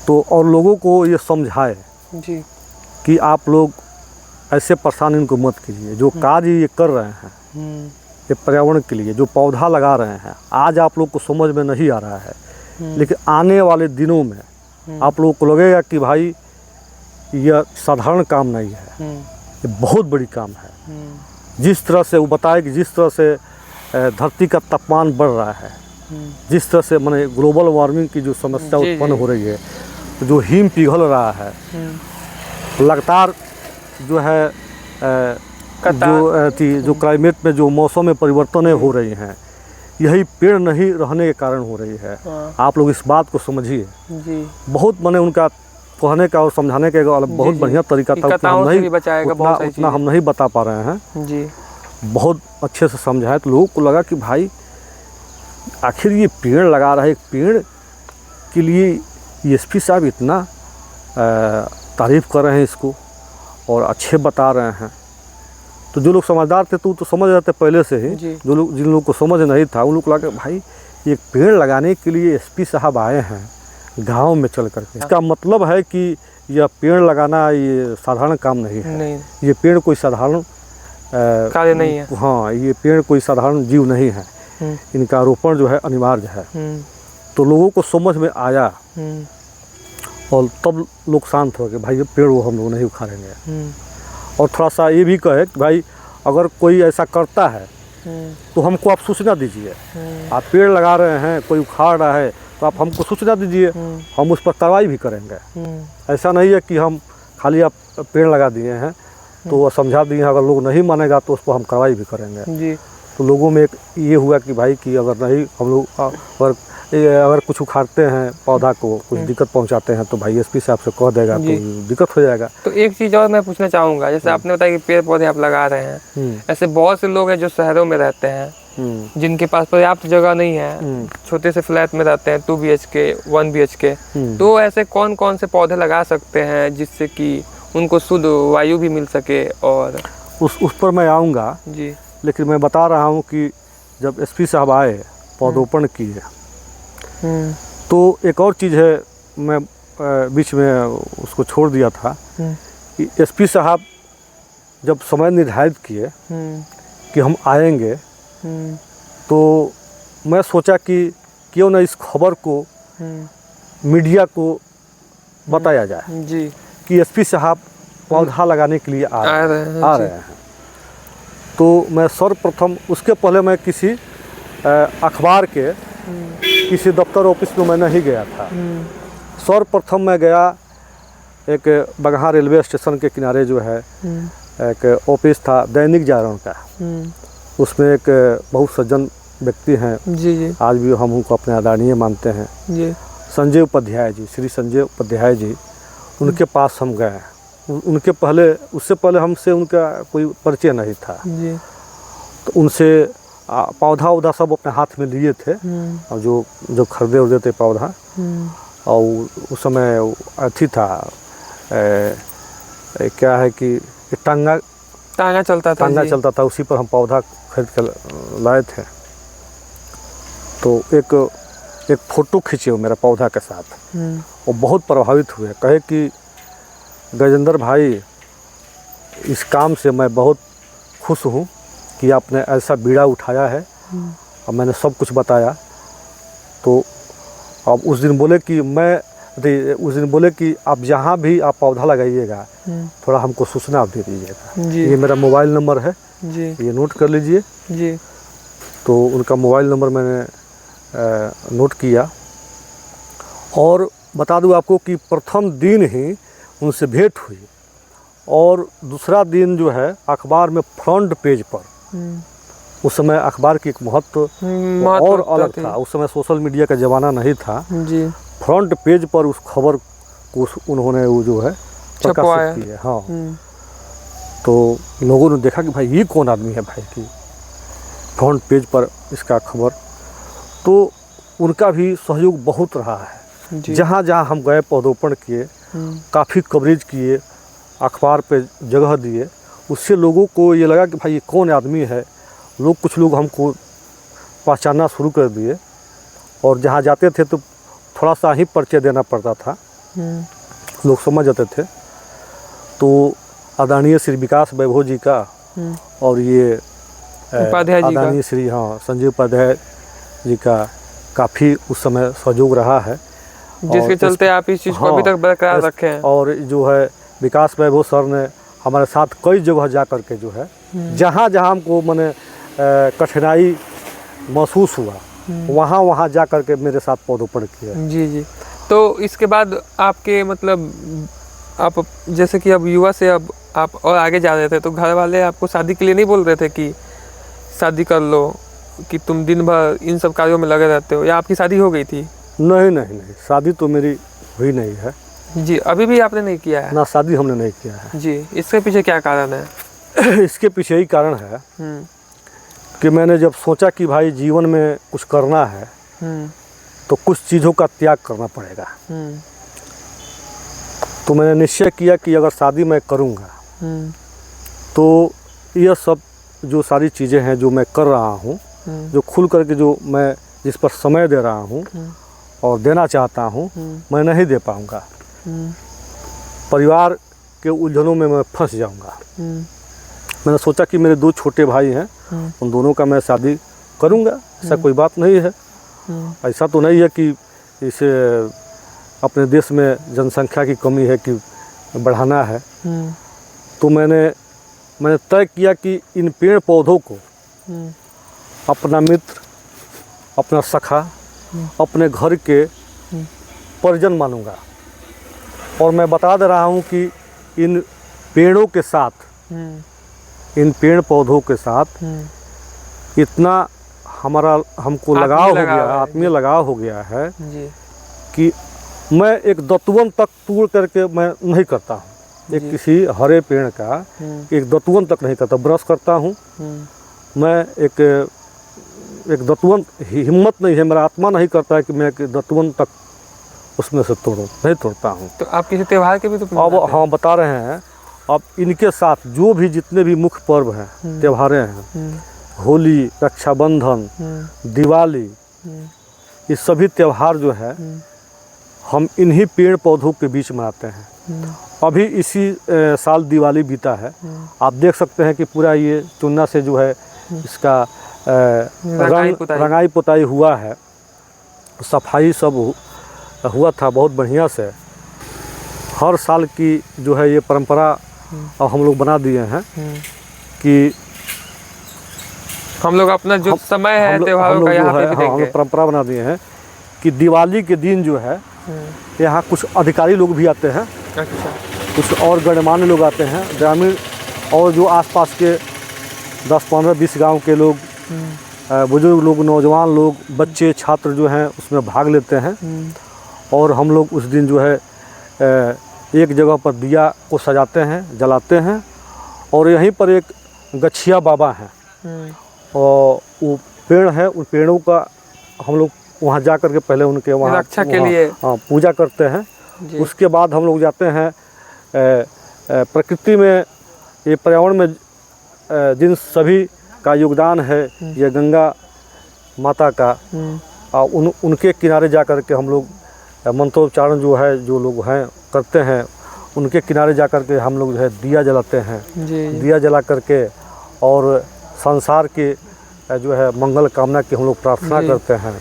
तो और लोगों को ये समझाए जी कि आप लोग ऐसे परेशान इनको मत कीजिए। जो कार्य ये कर रहे हैं ये पर्यावरण के लिए, जो पौधा लगा रहे हैं, आज आप लोग को समझ में नहीं आ रहा है, लेकिन आने वाले दिनों में आप लोगों को लगेगा कि भाई यह साधारण काम नहीं है, ये बहुत बड़ी काम है। जिस तरह से वो बताए कि जिस तरह से धरती का तापमान बढ़ रहा है, जिस तरह से माने ग्लोबल वार्मिंग की जो समस्या उत्पन्न हो रही है, तो जो हिम पिघल रहा है लगातार, जो है जो क्लाइमेट में जो मौसम में परिवर्तनें हो रही हैं, यही पेड़ नहीं रहने के कारण हो रही है। आप लोग इस बात को समझिए। बहुत मैंने उनका कहने का और समझाने का बहुत बढ़िया तरीका था, उतना हम नहीं बता पा रहे हैं जी। बहुत अच्छे से समझाए तो लोगों को लगा कि भाई आखिर ये पेड़ लगा रहा है, एक पेड़ के लिए एसपी साहब इतना तारीफ़ कर रहे हैं इसको और अच्छे बता रहे हैं। तो जो लोग समझदार थे तो समझ रहे थे पहले से ही, जो लोग जिन लोगों को समझ नहीं था उन लोग को लगा भाई एक पेड़ लगाने के लिए एसपी साहब आए हैं गांव में चल करके। इसका मतलब है कि यह पेड़ लगाना ये साधारण काम नहीं है। ये पेड़ कोई साधारण कार्य नहीं है। हाँ, ये पेड़ कोई साधारण जीव नहीं है, इनका रोपण जो है अनिवार्य है। तो लोगों को समझ में आया और तब लोग शांत हो गए, भाई ये पेड़ वो हम लोग नहीं उखाड़ेंगे। और थोड़ा सा ये भी कहे कि भाई अगर कोई ऐसा करता है तो हमको आप सूचना दीजिए। आप पेड़ लगा रहे हैं, कोई उखाड़ रहा है तो आप हमको सूचना दीजिए, हम उस पर कार्रवाई भी करेंगे। ऐसा नहीं है कि हम खाली आप पेड़ लगा दिए हैं तो समझा दिए, अगर लोग नहीं मानेगा तो उस पर हम कार्रवाई भी करेंगे। तो लोगों में एक ये हुआ कि भाई कि अगर नहीं हम लोग अगर कुछ उखाड़ते हैं पौधा को, कुछ दिक्कत पहुंचाते हैं तो भाई एसपी साहब से कह देगा तो दिक्कत हो जाएगा। तो एक चीज़ और मैं पूछना चाहूँगा, जैसे आपने बताया कि पेड़ पौधे आप लगा रहे हैं, ऐसे बहुत से लोग हैं जो शहरों में रहते हैं जिनके पास पर्याप्त जगह नहीं है, छोटे से फ्लैट में रहते हैं, 2 BHK 1 BHK। तो ऐसे कौन कौन से पौधे लगा सकते हैं जिससे कि उनको शुद्ध वायु भी मिल सके? और उस पर मैं आऊँगा जी, लेकिन मैं बता रहा हूँ कि जब एसपी साहब आए पौधरोपण किए तो एक और चीज़ है, मैं बीच में उसको छोड़ दिया था कि एसपी साहब जब समय निर्धारित किए कि हम आएंगे तो मैं सोचा कि क्यों ना इस खबर को मीडिया को बताया जाए जी कि एसपी साहब पौधा लगाने के लिए आ रहे हैं। तो मैं सर्वप्रथम, उसके पहले मैं किसी अखबार के किसी दफ्तर ऑफिस में मैं नहीं गया था। सर्वप्रथम मैं गया एक बगहा रेलवे स्टेशन के किनारे जो है एक ऑफिस था दैनिक जागरण का। उसमें एक बहुत सज्जन व्यक्ति हैं जी, आज भी हम उनको अपने आदरणीय मानते हैं जी, संजय उपाध्याय जी, श्री संजय उपाध्याय जी। उनके पास हम गए। उनके पहले, उससे पहले हमसे उनका कोई परिचय नहीं था जी। तो उनसे पौधा उधा सब अपने हाथ में लिए थे, और जो खरीदे उर्दे थे पौधा, और उस समय अथी था, क्या है कि टांगा चलता था, उसी पर हम पौधा खरीद कर लाए थे। तो एक फ़ोटो खींचे वो मेरा पौधा के साथ, वो बहुत प्रभावित हुए, कहे कि गजेंद्र भाई, इस काम से मैं बहुत खुश हूँ कि आपने ऐसा बीड़ा उठाया है, और मैंने सब कुछ बताया। तो अब उस दिन बोले कि आप जहाँ भी आप पौधा लगाइएगा थोड़ा हमको सूचना आप दे दीजिएगा। ये मेरा मोबाइल नंबर है जी, ये नोट कर लीजिए जी। तो उनका मोबाइल नंबर मैंने नोट किया, और बता दूं आपको कि प्रथम दिन ही उनसे भेंट हुई, और दूसरा दिन जो है अखबार में फ्रंट पेज पर, उस समय अखबार की एक महत्व और अलग था, उस समय सोशल मीडिया का ज़माना नहीं था जी। फ्रंट पेज पर उस खबर को उन्होंने वो जो है प्रकाशित किया। हाँ, तो लोगों ने देखा कि भाई ये कौन आदमी है भाई, की फ्रंट पेज पर इसका खबर। तो उनका भी सहयोग बहुत रहा है, जहाँ जहाँ हम गए पौधरोपण किए, काफ़ी कवरेज किए, अखबार पे जगह दिए, उससे लोगों को ये लगा कि भाई ये कौन आदमी है। कुछ लोग हमको पहचानना शुरू कर दिए, और जहाँ जाते थे तो थोड़ा सा ही परिचय देना पड़ता था, लोग समझ जाते थे। तो आदरणीय श्री विकास वैभव जी का और ये आदरणीय श्री संजीव उपाध्याय जी का काफ़ी उस समय सहयोग रहा है, जिसके चलते आप इस चीज़ को अभी तक बरकरार रखे हैं। और जो है विकास वैभव सर ने हमारे साथ कई जगह जा कर के जो है जहाँ जहाँ हमको मैंने कठिनाई महसूस हुआ, वहाँ वहाँ जा कर के मेरे साथ पौधरोपण किया जी जी। तो इसके बाद आपके मतलब आप जैसे कि अब युवा से अब आप और आगे जा रहे थे, तो घर वाले आपको शादी के लिए नहीं बोल रहे थे कि शादी कर लो, कि तुम दिन भर इन सब कार्यों में लगे रहते हो, या आपकी शादी हो गई थी? नहीं, शादी तो मेरी हुई नहीं है जी। अभी भी आपने नहीं किया है? ना, शादी हमने नहीं किया है जी। इसके पीछे क्या कारण है? इसके पीछे ही कारण है कि मैंने जब सोचा कि भाई जीवन में कुछ करना है तो कुछ चीज़ों का त्याग करना पड़ेगा, तो मैंने निश्चय किया कि अगर शादी मैं करूँगा तो यह सब जो सारी चीज़ें हैं जो मैं कर रहा हूँ, जो खुल करके जो मैं जिस पर समय दे रहा हूँ और देना चाहता हूँ, मैं नहीं दे पाऊँगा। परिवार के उलझनों में मैं फंस जाऊँगा। मैंने सोचा कि मेरे 2 छोटे भाई हैं, उन दोनों का मैं शादी करूँगा, ऐसा कोई बात नहीं है। ऐसा तो नहीं है कि इसे अपने देश में जनसंख्या की कमी है कि बढ़ाना है। तो मैंने तय किया कि इन पेड़ पौधों को अपना मित्र, अपना सखा, अपने घर के परिजन मानूंगा, और मैं बता दे रहा हूँ कि इन पेड़ों के साथ, इन पेड़ पौधों के साथ इतना हमको लगाव हो गया, आत्मीय लगाव हो गया है कि मैं एक दतवन तक तोड़ करके मैं नहीं करता हूँ। एक किसी हरे पेड़ का एक दतवन तक नहीं करता, ब्रश करता हूँ मैं। एक दतवन हिम्मत नहीं है, मेरा आत्मा नहीं करता है कि मैं एक दतवन तक उसमें से नहीं तोड़ता हूँ। तो आप किसी त्यौहार के भी तो अब हाँ बता रहे हैं, अब इनके साथ जो भी जितने भी मुख्य पर्व हैं, त्योहारें हैं, होली, रक्षाबंधन, दिवाली, ये सभी त्यौहार जो है हम इन्हीं पेड़ पौधों के बीच मनाते हैं। अभी इसी साल दिवाली बीता है, आप देख सकते हैं कि पूरा ये चूना से जो है इसका रंगाई पुताई हुआ है, सफाई सब हुआ था बहुत बढ़िया से। हर साल की जो है ये परंपरा अब हम लोग बना दिए हैं कि हम लोग अपना जो समय है त्योहारों का यहाँ पे भी देंगे। हम लोग परंपरा बना दिए हैं कि दिवाली के दिन जो है यहाँ कुछ अधिकारी लोग भी आते हैं। अच्छा। कुछ और गणमान्य लोग आते हैं, ग्रामीण और जो आसपास के 10-15-20 गांव के लोग, बुजुर्ग लोग, नौजवान लोग, बच्चे, छात्र जो हैं उसमें भाग लेते हैं। और हम लोग उस दिन जो है एक जगह पर दिया को सजाते हैं, जलाते हैं, और यहीं पर एक गछिया बाबा हैं, और वो पेड़ है, उन पेड़ों का हम लोग वहाँ जा कर के पहले उनके वहाँ रक्षा के लिए पूजा करते हैं। जी। उसके बाद हम लोग जाते हैं प्रकृति में, ये पर्यावरण में जिन सभी का योगदान है, ये गंगा माता का, उनके किनारे जा कर के हम लोग मंत्रोच्चारण जो है, जो लोग हैं करते हैं, उनके किनारे जा कर के हम लोग जो है दिया जलाते हैं जी। दिया जला करके और संसार के जो है मंगल कामना की हम लोग प्रार्थना करते हैं।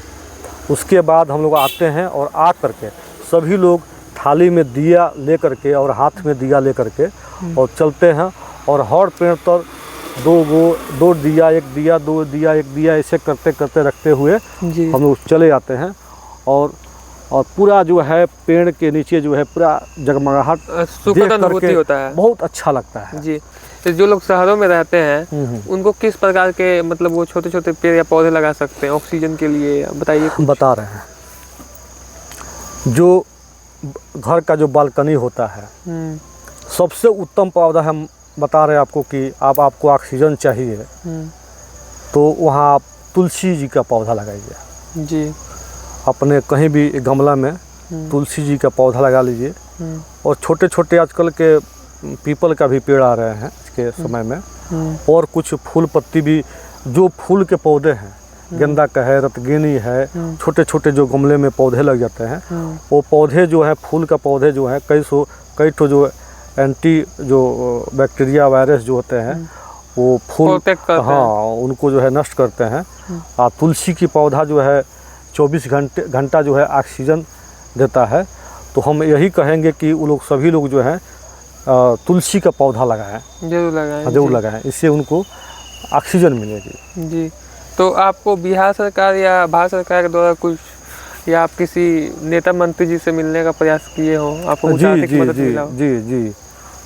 उसके बाद हम लोग आते हैं और आ करके सभी लोग थाली में दिया ले करके और हाथ में दिया ले करके और चलते हैं और हर पेड़ पर दो दिया, एक दिया, दो दिया, एक दिया, ऐसे करते करते रखते हुए हम लोग चले जाते हैं। और पूरा जो है पेड़ के नीचे जो है पूरा जगमगाहट देख करके होता है, बहुत अच्छा लगता है जी। जो लोग शहरों में रहते हैं उनको किस प्रकार के मतलब वो छोटे छोटे पेड़ या पौधे लगा सकते हैं ऑक्सीजन के लिए, बताइए। बता रहे हैं, जो घर का जो बालकनी होता है सबसे उत्तम पौधा हम बता रहे हैं आपको कि आपको ऑक्सीजन चाहिए तो वहाँ आप तुलसी जी का पौधा लगाइए जी। अपने कहीं भी गमला में तुलसी जी का पौधा लगा लीजिए। और छोटे छोटे आजकल के पीपल का भी पेड़ आ रहे हैं इसके समय में, और कुछ फूल पत्ती भी, जो फूल के पौधे हैं, गेंदा का है, रतगेनी है, छोटे छोटे जो गमले में पौधे लग जाते हैं, वो पौधे जो है, फूल का पौधे जो है, कई ठो जो एंटी जो बैक्टीरिया वायरस जो होते हैं वो फूल उनको जो है नष्ट करते हैं। तुलसी की पौधा जो है 24 घंटा जो है ऑक्सीजन देता है। तो हम यही कहेंगे कि वो लोग सभी लोग जो है तुलसी का पौधा लगाएं, जरूर लगाएं, इससे उनको ऑक्सीजन मिलेगी जी। तो आपको बिहार सरकार या भारत सरकार के द्वारा कुछ, या आप किसी नेता मंत्री जी से मिलने का प्रयास किए हो? आपको कुछ आर्थिक मदद मिला हो? जी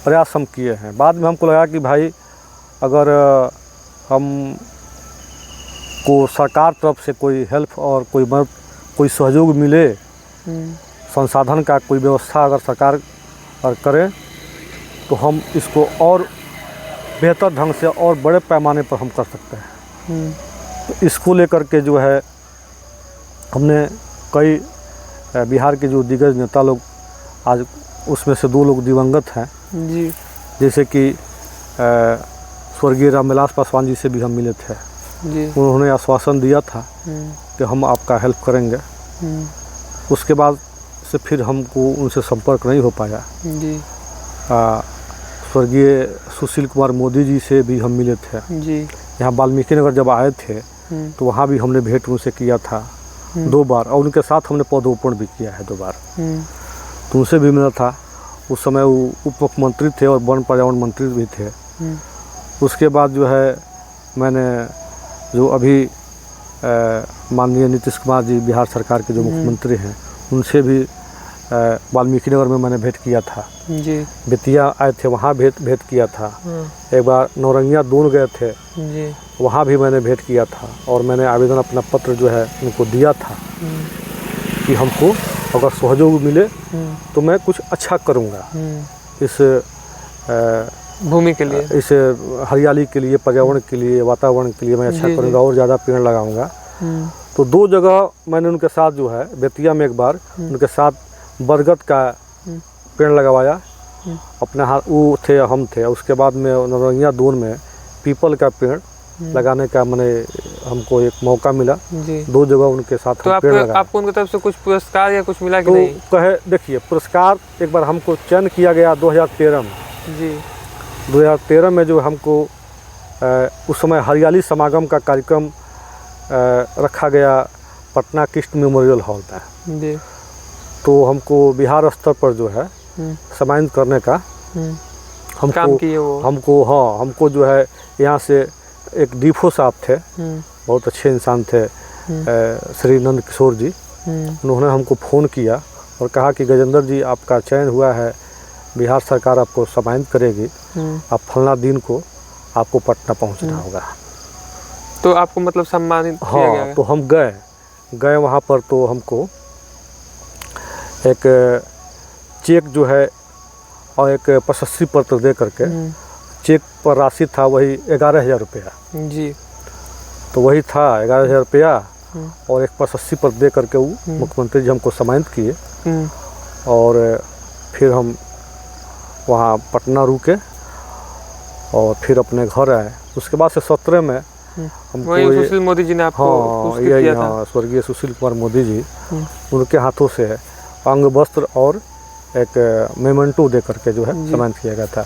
प्रयास हम किए हैं। बाद में हमको लगा कि भाई अगर हम को सरकार तरफ से कोई हेल्प और कोई मदद, कोई सहयोग मिले, संसाधन का कोई व्यवस्था अगर सरकार करे तो हम इसको और बेहतर ढंग से और बड़े पैमाने पर हम कर सकते हैं। तो इसको लेकर के जो है हमने कई बिहार के जो दिग्गज नेता लोग, आज उसमें से 2 लोग दिवंगत हैं जी, जैसे कि स्वर्गीय रामविलास पासवान जी से भी हम मिले थे जी। उन्होंने आश्वासन दिया था कि हम आपका हेल्प करेंगे। उसके बाद से फिर हमको उनसे संपर्क नहीं हो पाया जी। स्वर्गीय सुशील कुमार मोदी जी से भी हम मिले थे जी। यहाँ वाल्मीकि नगर जब आए थे तो वहाँ भी हमने भेंट उनसे किया था 2 बार, और उनके साथ हमने पौधरोपण भी किया है 2 बार। तो उनसे भी मिला था। उस समय वो उप मुख्यमंत्री थे और वन पर्यावरण मंत्री भी थे। उसके बाद जो है मैंने जो अभी माननीय नीतीश कुमार जी बिहार सरकार के जो मुख्यमंत्री हैं, उनसे भी वाल्मीकि नगर में मैंने भेंट किया था जी। बेतिया आए थे, वहाँ भेंट किया था। एक बार नौरंगिया दून गए थे जी, वहाँ भी मैंने भेंट किया था, और मैंने आवेदन अपना पत्र जो है उनको दिया था कि हमको अगर सहयोग मिले तो मैं कुछ अच्छा करूँगा इस भूमि के लिए, इस हरियाली के लिए, पर्यावरण के लिए, वातावरण के लिए मैं अच्छा करूँगा और ज़्यादा पेड़ लगाऊंगा। तो 2 जगह मैंने उनके साथ जो है, बेतिया में एक बार उनके साथ बरगद का पेड़ लगवाया, अपने हाथ वो थे, हम थे। उसके बाद में नौरंगिया दून में पीपल का पेड़ लगाने का मैंने हमको एक मौका मिला जी। 2 जगह उनके साथ तो आपको उनकी तरफ से कुछ पुरस्कार या कुछ मिला कि नहीं? कहे देखिए, पुरस्कार एक बार हमको चयन किया गया 2013 में जी। 2013 में जो हमको उस समय हरियाली समागम का कार्यक्रम रखा गया पटना कृष्ण मेमोरियल हॉल में जी। तो हमको बिहार स्तर पर जो है सम्मानित करने का काम किए वो। हमको जो है यहाँ से एक डीफो साहब थे, बहुत अच्छे इंसान थे, श्री नंद किशोर जी। उन्होंने हमको फ़ोन किया और कहा कि गजेंद्र जी, आपका चयन हुआ है, बिहार सरकार आपको सम्मानित करेगी, आप फलना दिन को आपको पटना पहुंचना होगा। तो आपको मतलब सम्मानित किया गया? तो हम गए वहाँ पर। तो हमको एक चेक जो है और एक प्रशस्ति पत्र दे करके, चेक पर राशि था वही 11,000 रुपया जी। तो वही था 11,000 रुपया और एक पर्स 80 पर दे करके वो मुख्यमंत्री जी हमको सम्मानित किए। और फिर हम वहाँ पटना रुके और फिर अपने घर आए। उसके बाद से 17 में हमको सुशील मोदी जी ने आपको पुरस्कृत किया था। स्वर्गीय सुशील कुमार मोदी जी, उनके हाथों से अंग वस्त्र और एक मेमेंटो दे करके जो है सम्मानित किया गया था।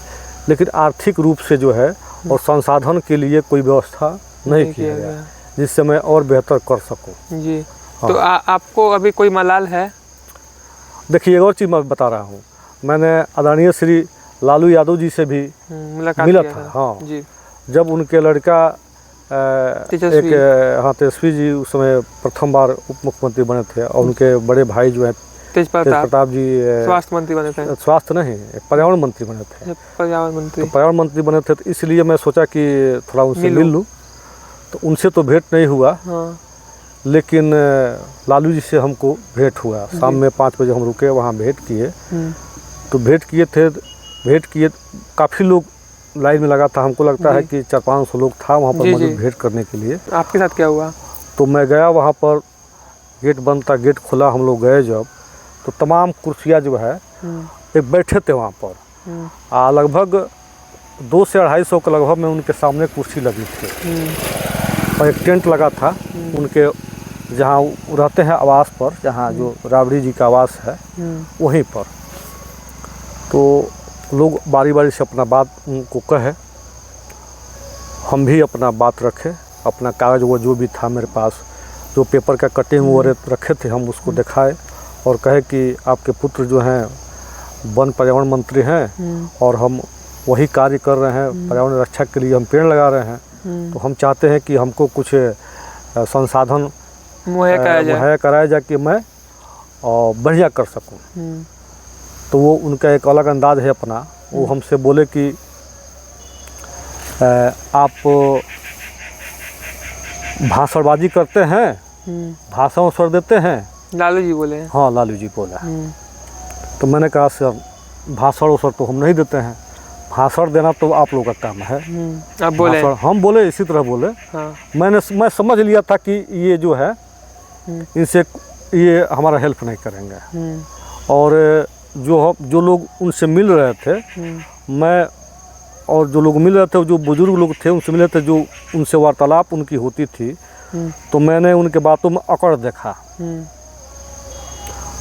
लेकिन आर्थिक रूप से जो है और संसाधन के लिए कोई व्यवस्था नहीं किया गया जिससे मैं और बेहतर कर सकूं। जी। तो आपको अभी कोई मलाल है? देखिए, एक और चीज़ मैं बता रहा हूँ, मैंने आदरणीय श्री लालू यादव जी से भी मिला था। हाँ जी। जब उनके लड़का तेजस्वी जी उस समय प्रथम बार उप मुख्यमंत्री बने थे और उनके बड़े भाई जो है तेज प्रताप जी स्वास्थ्य मंत्री बने थे। स्वास्थ्य नहीं, पर्यावरण मंत्री बने थे। पर्यावरण मंत्री बने थे, तो इसलिए मैं सोचा कि थोड़ा उनसे मिल लूँ। तो उनसे तो भेंट नहीं हुआ, लेकिन लालू जी से हमको भेंट हुआ। शाम में 5 बजे हम रुके, वहाँ भेंट किए। तो भेंट किए काफ़ी लोग लाइन में लगा था। हमको लगता है कि 400-500 लोग था वहाँ पर मौजूद भेंट करने के लिए। आपके साथ क्या हुआ? तो मैं गया वहाँ पर, गेट बंद था, गेट खुला, हम लोग गए जब, तो तमाम कुर्सियाँ जो है एक बैठे थे वहाँ पर। लगभग 200 से 250 के लगभग में उनके सामने कुर्सी लगी थी और एक टेंट लगा था उनके जहाँ रहते हैं आवास पर, जहाँ जो राबड़ी जी का आवास है वहीं पर। तो लोग बारी बारी से अपना बात उनको कहे, हम भी अपना बात रखे, अपना कागज़ वो जो भी था मेरे पास, जो पेपर का कटिंग वगैरह रखे थे, हम उसको दिखाए और कहे कि आपके पुत्र जो हैं वन पर्यावरण मंत्री हैं और हम वही कार्य कर रहे हैं, पर्यावरण रक्षा के लिए हम पेड़ लगा रहे हैं। तो हम चाहते हैं कि हमको कुछ संसाधन मुहैया कराया जाए कि मैं बढ़िया कर सकूं। तो वो उनका एक अलग अंदाज है अपना। वो हमसे बोले कि आप भाषणबाजी करते हैं, भाषण स्वर देते हैं। लालू जी बोले? हाँ, लालू जी बोला। तो मैंने कहा सर, भाषण और तो हम नहीं देते हैं, भाषण देना तो आप लोगों का काम है। आप बोले? हम बोले, इसी तरह बोले। हाँ। मैं समझ लिया था कि ये जो है इनसे ये हमारा हेल्प नहीं करेंगे। और जो लोग उनसे मिल रहे थे, मैं और जो लोग मिल रहे थे, जो बुजुर्ग लोग थे उनसे मिले थे, जो उनसे वार्तालाप उनकी होती थी, तो मैंने उनके बातों में अकड़ देखा।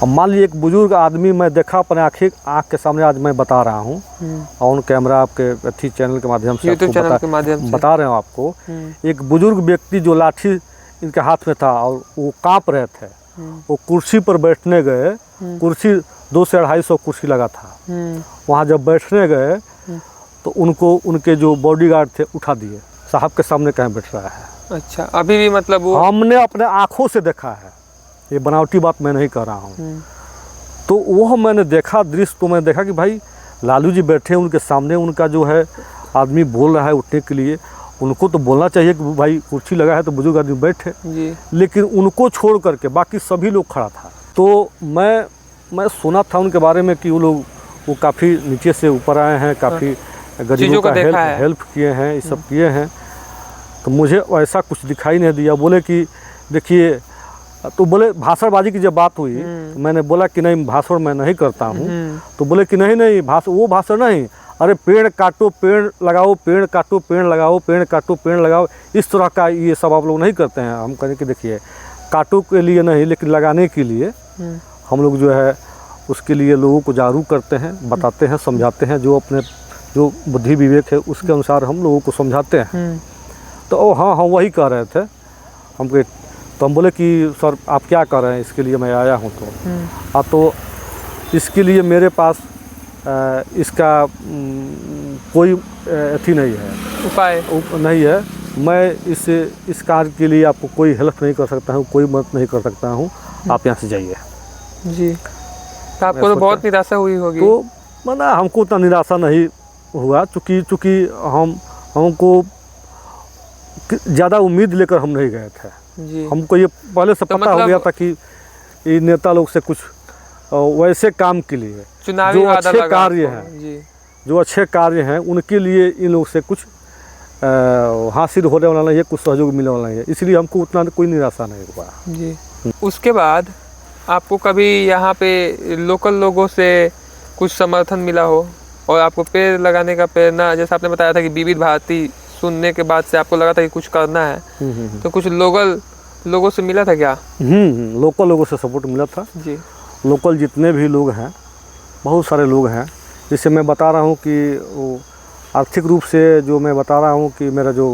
अब मान लीजिए एक बुजुर्ग आदमी मैं देखा अपने आँख के सामने, आज मैं बता रहा हूँ ऑन कैमरा आपके अथी चैनल के माध्यम से बता रहे हो आपको। एक बुजुर्ग व्यक्ति जो लाठी इनके हाथ में था और वो काँप रहे थे, वो कुर्सी पर बैठने गए। कुर्सी 200 से 250 कुर्सी लगा था। वहाँ जब बैठने गए तो उनको उनके जो बॉडीगार्ड थे उठा दिए, साहब के सामने कहाँ बैठ रहा है। अच्छा, अभी भी मतलब वो हमने अपने आँखों से देखा है, ये बनावटी बात मैं नहीं कर रहा हूँ। तो वो मैंने देखा दृश्य, तो मैं देखा कि भाई लालू जी बैठे, उनके सामने उनका जो है आदमी बोल रहा है उठने के लिए। उनको तो बोलना चाहिए कि भाई कुर्सी लगा है तो बुजुर्ग आदमी बैठे, लेकिन उनको छोड़ करके बाकी सभी लोग खड़ा था। तो मैं सुना था उनके बारे में कि वो काफ़ी नीचे से ऊपर आए हैं, काफ़ी गरीबों का हेल्प किए हैं, ये सब किए हैं। तो मुझे ऐसा कुछ दिखाई नहीं दिया। बोले कि देखिए, तो बोले भाषणबाजी की जब बात हुई, तो मैंने बोला कि नहीं, भाषण मैं नहीं करता हूँ। तो बोले कि नहीं वो भाषण नहीं, अरे पेड़ काटो पेड़ लगाओ, पेड़ काटो पेड़ लगाओ, पेड़ काटो पेड़ लगाओ, इस तरह का ये सब आप लोग नहीं करते हैं। हम कहें कि देखिए, काटो के लिए नहीं, लेकिन लगाने के लिए हम लोग जो है उसके लिए लोगों को जागरूक करते हैं, बताते हैं, समझाते हैं। जो बुद्धि विवेक है उसके अनुसार हम लोगों को समझाते हैं। तो हाँ वही कह रहे थे हमको। तो हम बोले कि सर आप क्या कर रहे हैं, इसके लिए मैं आया हूँ। तो इसके लिए मेरे पास इसका कोई अथी नहीं है, उपाय नहीं है। मैं इस कार्य के लिए आपको कोई हेल्प नहीं कर सकता हूँ, कोई मदद नहीं कर सकता हूँ, आप यहाँ से जाइए। जी। तो आपको तो बहुत निराशा हुई होगी। तो माना हमको उतना निराशा नहीं हुआ, चूँकि हमको ज़्यादा उम्मीद लेकर हम नहीं गए थे। हमको ये पहले से पता हो गया था कि ये नेता लोग से कुछ वैसे काम के लिए जो अच्छे कार्य हैं उनके लिए इन लोग से कुछ हासिल होने वाला नहीं है, कुछ सहयोग मिलने वाला नहीं है, इसलिए हमको उतना कोई निराशा नहीं हुआ जी। उसके बाद आपको कभी यहाँ पे लोकल लोगों से कुछ समर्थन मिला हो और आपको पेड़ लगाने का प्रेरणा, जैसे आपने बताया था कि विविध भारती सुनने के बाद से आपको लगा था कि कुछ करना है, तो कुछ लोकल लोगों से मिला था क्या? लोकल लोगों से सपोर्ट मिला था जी। लोकल जितने भी लोग हैं, बहुत सारे लोग हैं, जिससे मैं बता रहा हूँ कि वो आर्थिक रूप से जो मैं बता रहा हूँ कि मेरा जो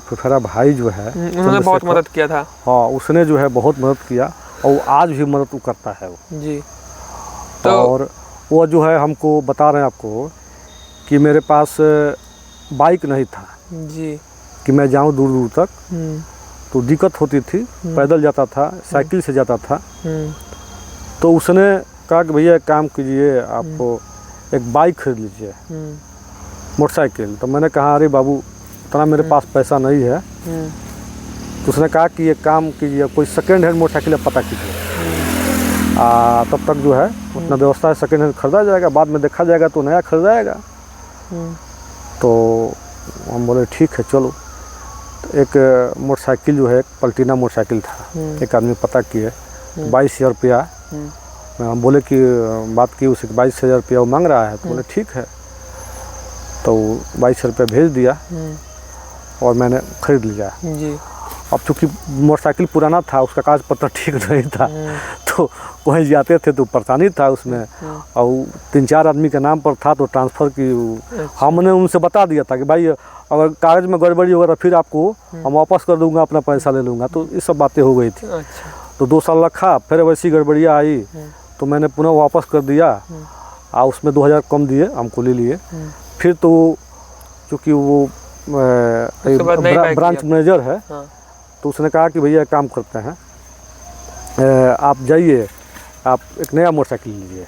फुफेरा भाई जो है उन्होंने बहुत मदद किया था। हाँ, उसने जो है बहुत मदद किया और आज भी मदद वो करता है वो जी। तो और वो जो है हमको बता रहे हैं आपको कि मेरे पास बाइक नहीं था जी कि मैं जाऊँ दूर दूर तक, तो दिक्कत होती थी, पैदल जाता था, साइकिल से जाता था। तो उसने कहा कि भैया एक काम कीजिए, आपको एक बाइक खरीद लीजिए, मोटरसाइकिल। तो मैंने कहा अरे बाबू इतना मेरे पास पैसा नहीं है। तो उसने कहा कि एक काम कीजिए, कोई सेकेंड हैंड मोटरसाइकिल पता कीजिए, तब तक जो है उतना व्यवस्था है, सेकेंड हैंड खरीदा जाएगा, बाद में देखा जाएगा तो नया खरीदा जाएगा। तो हम बोले ठीक है चलो। तो एक मोटरसाइकिल जो है, पल्टीना मोटरसाइकिल था, एक आदमी पता किए, 22,000 रुपया। हम बोले कि बात की उससे 22,000 रुपया वो मांग रहा है, तो बोले ठीक है। तो 22,000 रुपया भेज दिया और मैंने खरीद लिया जी। अब चूँकि मोटरसाइकिल पुराना था, उसका कागज पत्र ठीक नहीं था, तो कहीं जाते थे तो परेशानी था उसमें, और 3-4 आदमी के नाम पर था, तो ट्रांसफ़र की हमने उनसे बता दिया था कि भाई अगर कागज़ में गड़बड़ी होगा तो फिर आपको हम वापस कर दूंगा, अपना पैसा ले लूँगा। तो ये सब बातें हो गई थी। तो 2 साल रखा, फिर वैसी गड़बड़ियाँ आई तो मैंने पुनः वापस कर दिया और उसमें 2,000 कम दिए, हमको ले लिए। फिर तो चूँकि वो ब्रांच मैनेजर है, तो उसने कहा कि भैया काम करते हैं, आप जाइए, आप एक नया मोटरसाइकिल लीजिए।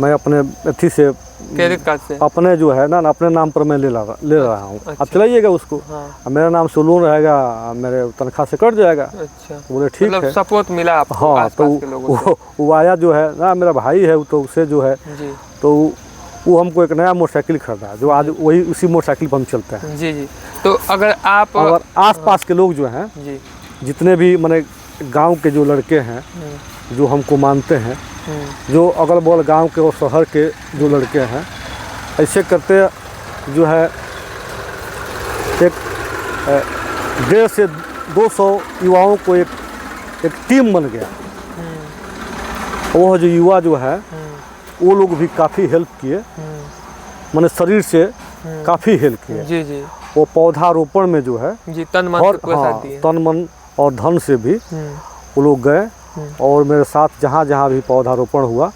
मैं अपने अथी से, क्रेडिट कार्ड से, अपने जो है ना अपने नाम पर मैं ले रहा हूँ। अच्छा। आप चलाइएगा उसको। हाँ। मेरा नाम से लोन रहेगा, मेरे तनख्वाह से कट जाएगा। अच्छा। बोले ठीक मतलब है। सपोर्ट मिला आपको? हाँ, तो वो आया जो है ना, मेरा भाई है, तो उसे जो है जी। तो वो हमको एक नया मोटरसाइकिल खरीदा, जो आज वही उसी मोटरसाइकिल पर हम चलते हैं। जी जी। तो अगर आस-पास के लोग जो हैं जी, जितने भी माने गांव के जो लड़के हैं जो हमको मानते हैं, जो अगल बगल गांव के और शहर के जो लड़के हैं, ऐसे करते जो है एक 150 से 200 युवाओं को एक टीम बन गया। वो जो युवा जो है वो लोग भी काफ़ी हेल्प किए, माने शरीर से काफ़ी हेल्प किए। जी जी। वो पौधारोपण में जो है जी, तन मन और साथ दिए। तन मन और धन से भी वो लोग गए और मेरे साथ जहाँ जहाँ भी पौधारोपण हुआ,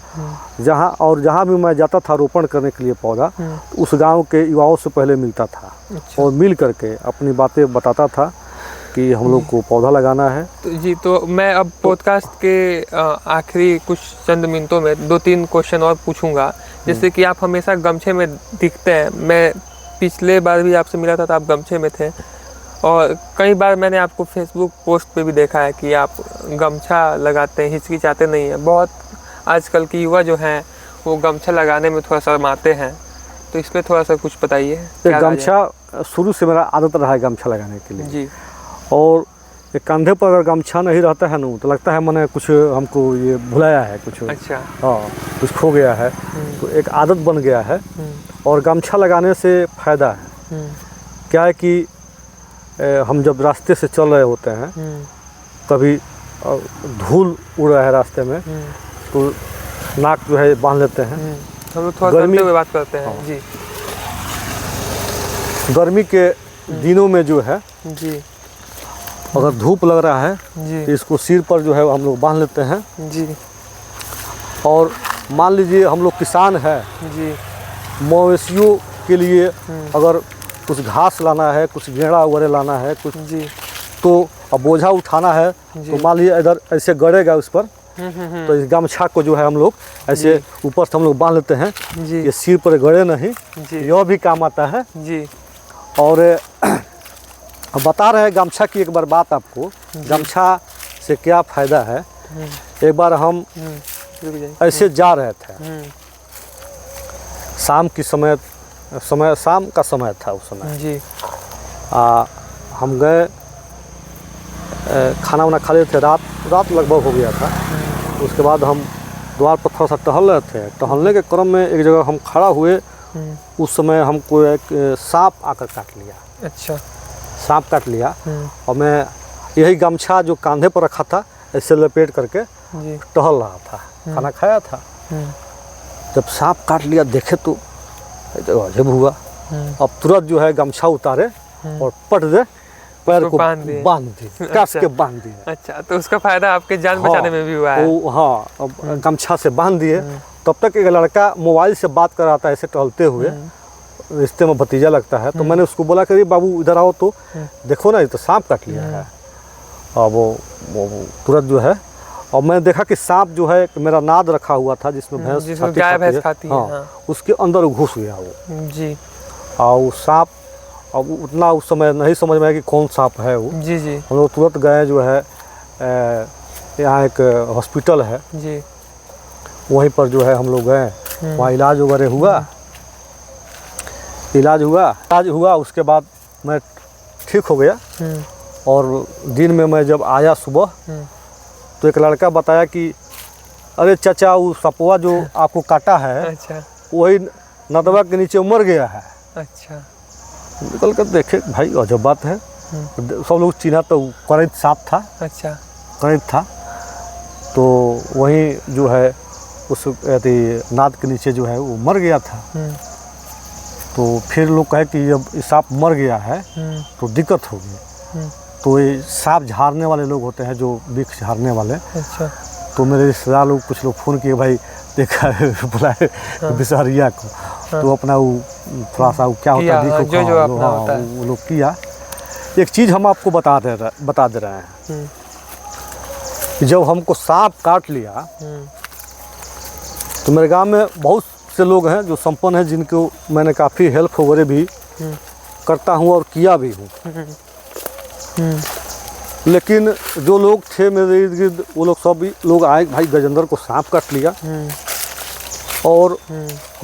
जहाँ भी मैं जाता था रोपण करने के लिए पौधा, तो उस गांव के युवाओं से पहले मिलता था। अच्छा। और मिल करके अपनी बातें बताता था कि हम लोग को पौधा लगाना है। तो जी, तो मैं अब पॉडकास्ट के आखिरी कुछ चंद मिनटों में 2-3 क्वेश्चन और पूछूंगा। जैसे कि आप हमेशा गमछे में दिखते हैं, मैं पिछले बार भी आपसे मिला था तो आप गमछे में थे, और कई बार मैंने आपको फेसबुक पोस्ट पे भी देखा है कि आप गमछा लगाते हैं, हिचकिचाते नहीं हैं। बहुत आजकल की युवा जो हैं वो गमछा लगाने में थोड़ा शर्माते हैं, तो इस पर थोड़ा सा कुछ बताइए। गमछा शुरू से मेरा आदत रहा है गमछा लगाने के लिए जी। और कंधे पर अगर गमछा नहीं रहता है ना, तो लगता है मैंने कुछ हमको ये भुलाया है कुछ। अच्छा। हाँ, कुछ खो गया है। तो एक आदत बन गया है। और गमछा लगाने से फ़ायदा है क्या है कि हम जब रास्ते से चल रहे होते हैं, कभी धूल उड़ रहा है रास्ते में, तो नाक जो है बांध लेते हैं। हम लोग थोड़ा गर्मी में बात करते हैं। हाँ। जी। गर्मी के दिनों में जो है जी, अगर धूप लग रहा है जी, तो इसको सिर पर जो है हम लोग बांध लेते हैं। जी। और मान लीजिए हम लोग किसान हैं जी, मवेशियों के लिए अगर कुछ घास लाना है, कुछ गेड़ा वगैरह लाना है कुछ, जी, तो अब बोझा उठाना है, तो मान लीजिए इधर ऐसे गड़ेगा उस पर, तो इस गमछा को जो है हम लोग ऐसे ऊपर से हम लोग बांध लेते हैं। जी, ये सिर पर गड़े नहीं, जी, यह भी काम आता है। जी। और बता रहे हैं गमछा की एक बार बात आपको, गमछा से क्या फ़ायदा है। एक बार हम ऐसे जा रहे थे, शाम का समय था उस समय जी, हम गए, खाना वाना खा रहे थे, रात लगभग हो गया था। उसके बाद हम द्वार पर थोड़ा सा टहल रहे थे। टहलने के क्रम में एक जगह हम खड़ा हुए, उस समय हमको एक सांप आकर काट लिया। अच्छा। सांप काट लिया और मैं यही गमछा जो कांधे पर रखा था ऐसे लपेट करके टहल रहा था, खाना खाया था। जब सांप काट लिया देखे तो अजब हुआ। अब तुरंत जो है गमछा उतारे और पट दे पैर को बांध दिए, कस के बांध दिए। अच्छा, तो उसका फायदा आपके जान बचाने में भी हुआ है। हाँ, अब गमछा से बांध दिए। तब तक एक लड़का मोबाइल से बात कर रहा था ऐसे टहलते हुए, रिश्ते में भतीजा लगता है। तो मैंने उसको बोला कि बाबू इधर आओ तो देखो ना, ये तो सांप काट लिया है। और वो तुरंत जो है, और मैंने देखा कि सांप जो है मेरा नाद रखा हुआ था जिसमें भैंस खाती है, हाँ, उसके अंदर घुस गया वो जी। और वो सांप, अब उतना उस समय नहीं समझ में आया कि कौन सांप है वो जी। हम लोग तुरंत गए जो है, यहाँ एक हॉस्पिटल है जी, वहीं पर जो है हम लोग गए, वहाँ इलाज वगैरह हुआ। इलाज हुआ उसके बाद मैं ठीक हो गया। और दिन में मैं जब आया सुबह तो एक लड़का बताया कि अरे चाचा, वो सपवा जो आपको काटा है, अच्छा, वही नदवा के नीचे मर गया है। अच्छा। निकल कर देखे, भाई अजब बात है। सब लोग चिन्हा तो करैत सांप था। अच्छा। करैत था, तो वहीं जो है उस नाद के नीचे जो है वो मर गया था। तो फिर लोग कहे कि जब सांप मर गया है तो दिक्कत होगी। तो ये सांप झाड़ने वाले लोग होते हैं, जो वृक्ष झाड़ने वाले। अच्छा। तो मेरे रिश्तेदार लोग, कुछ लोग फ़ोन किए, भाई देखा बुलाए बिसहरिया को। तो अपना वो थोड़ा सा वो क्या होता है, वो लोग किया। एक चीज़ हम आपको बता दे रहे हैं कि जब हमको सांप काट लिया तो मेरे गांव में बहुत से लोग हैं जो संपन्न हैं, जिनको मैंने काफ़ी हेल्प वगैरह भी करता हूं और किया भी हूं। लेकिन जो लोग थे मेरे इर्द गिर्द, वो लोग सब लोग आए, भाई गजेंद्र को सांप काट लिया। और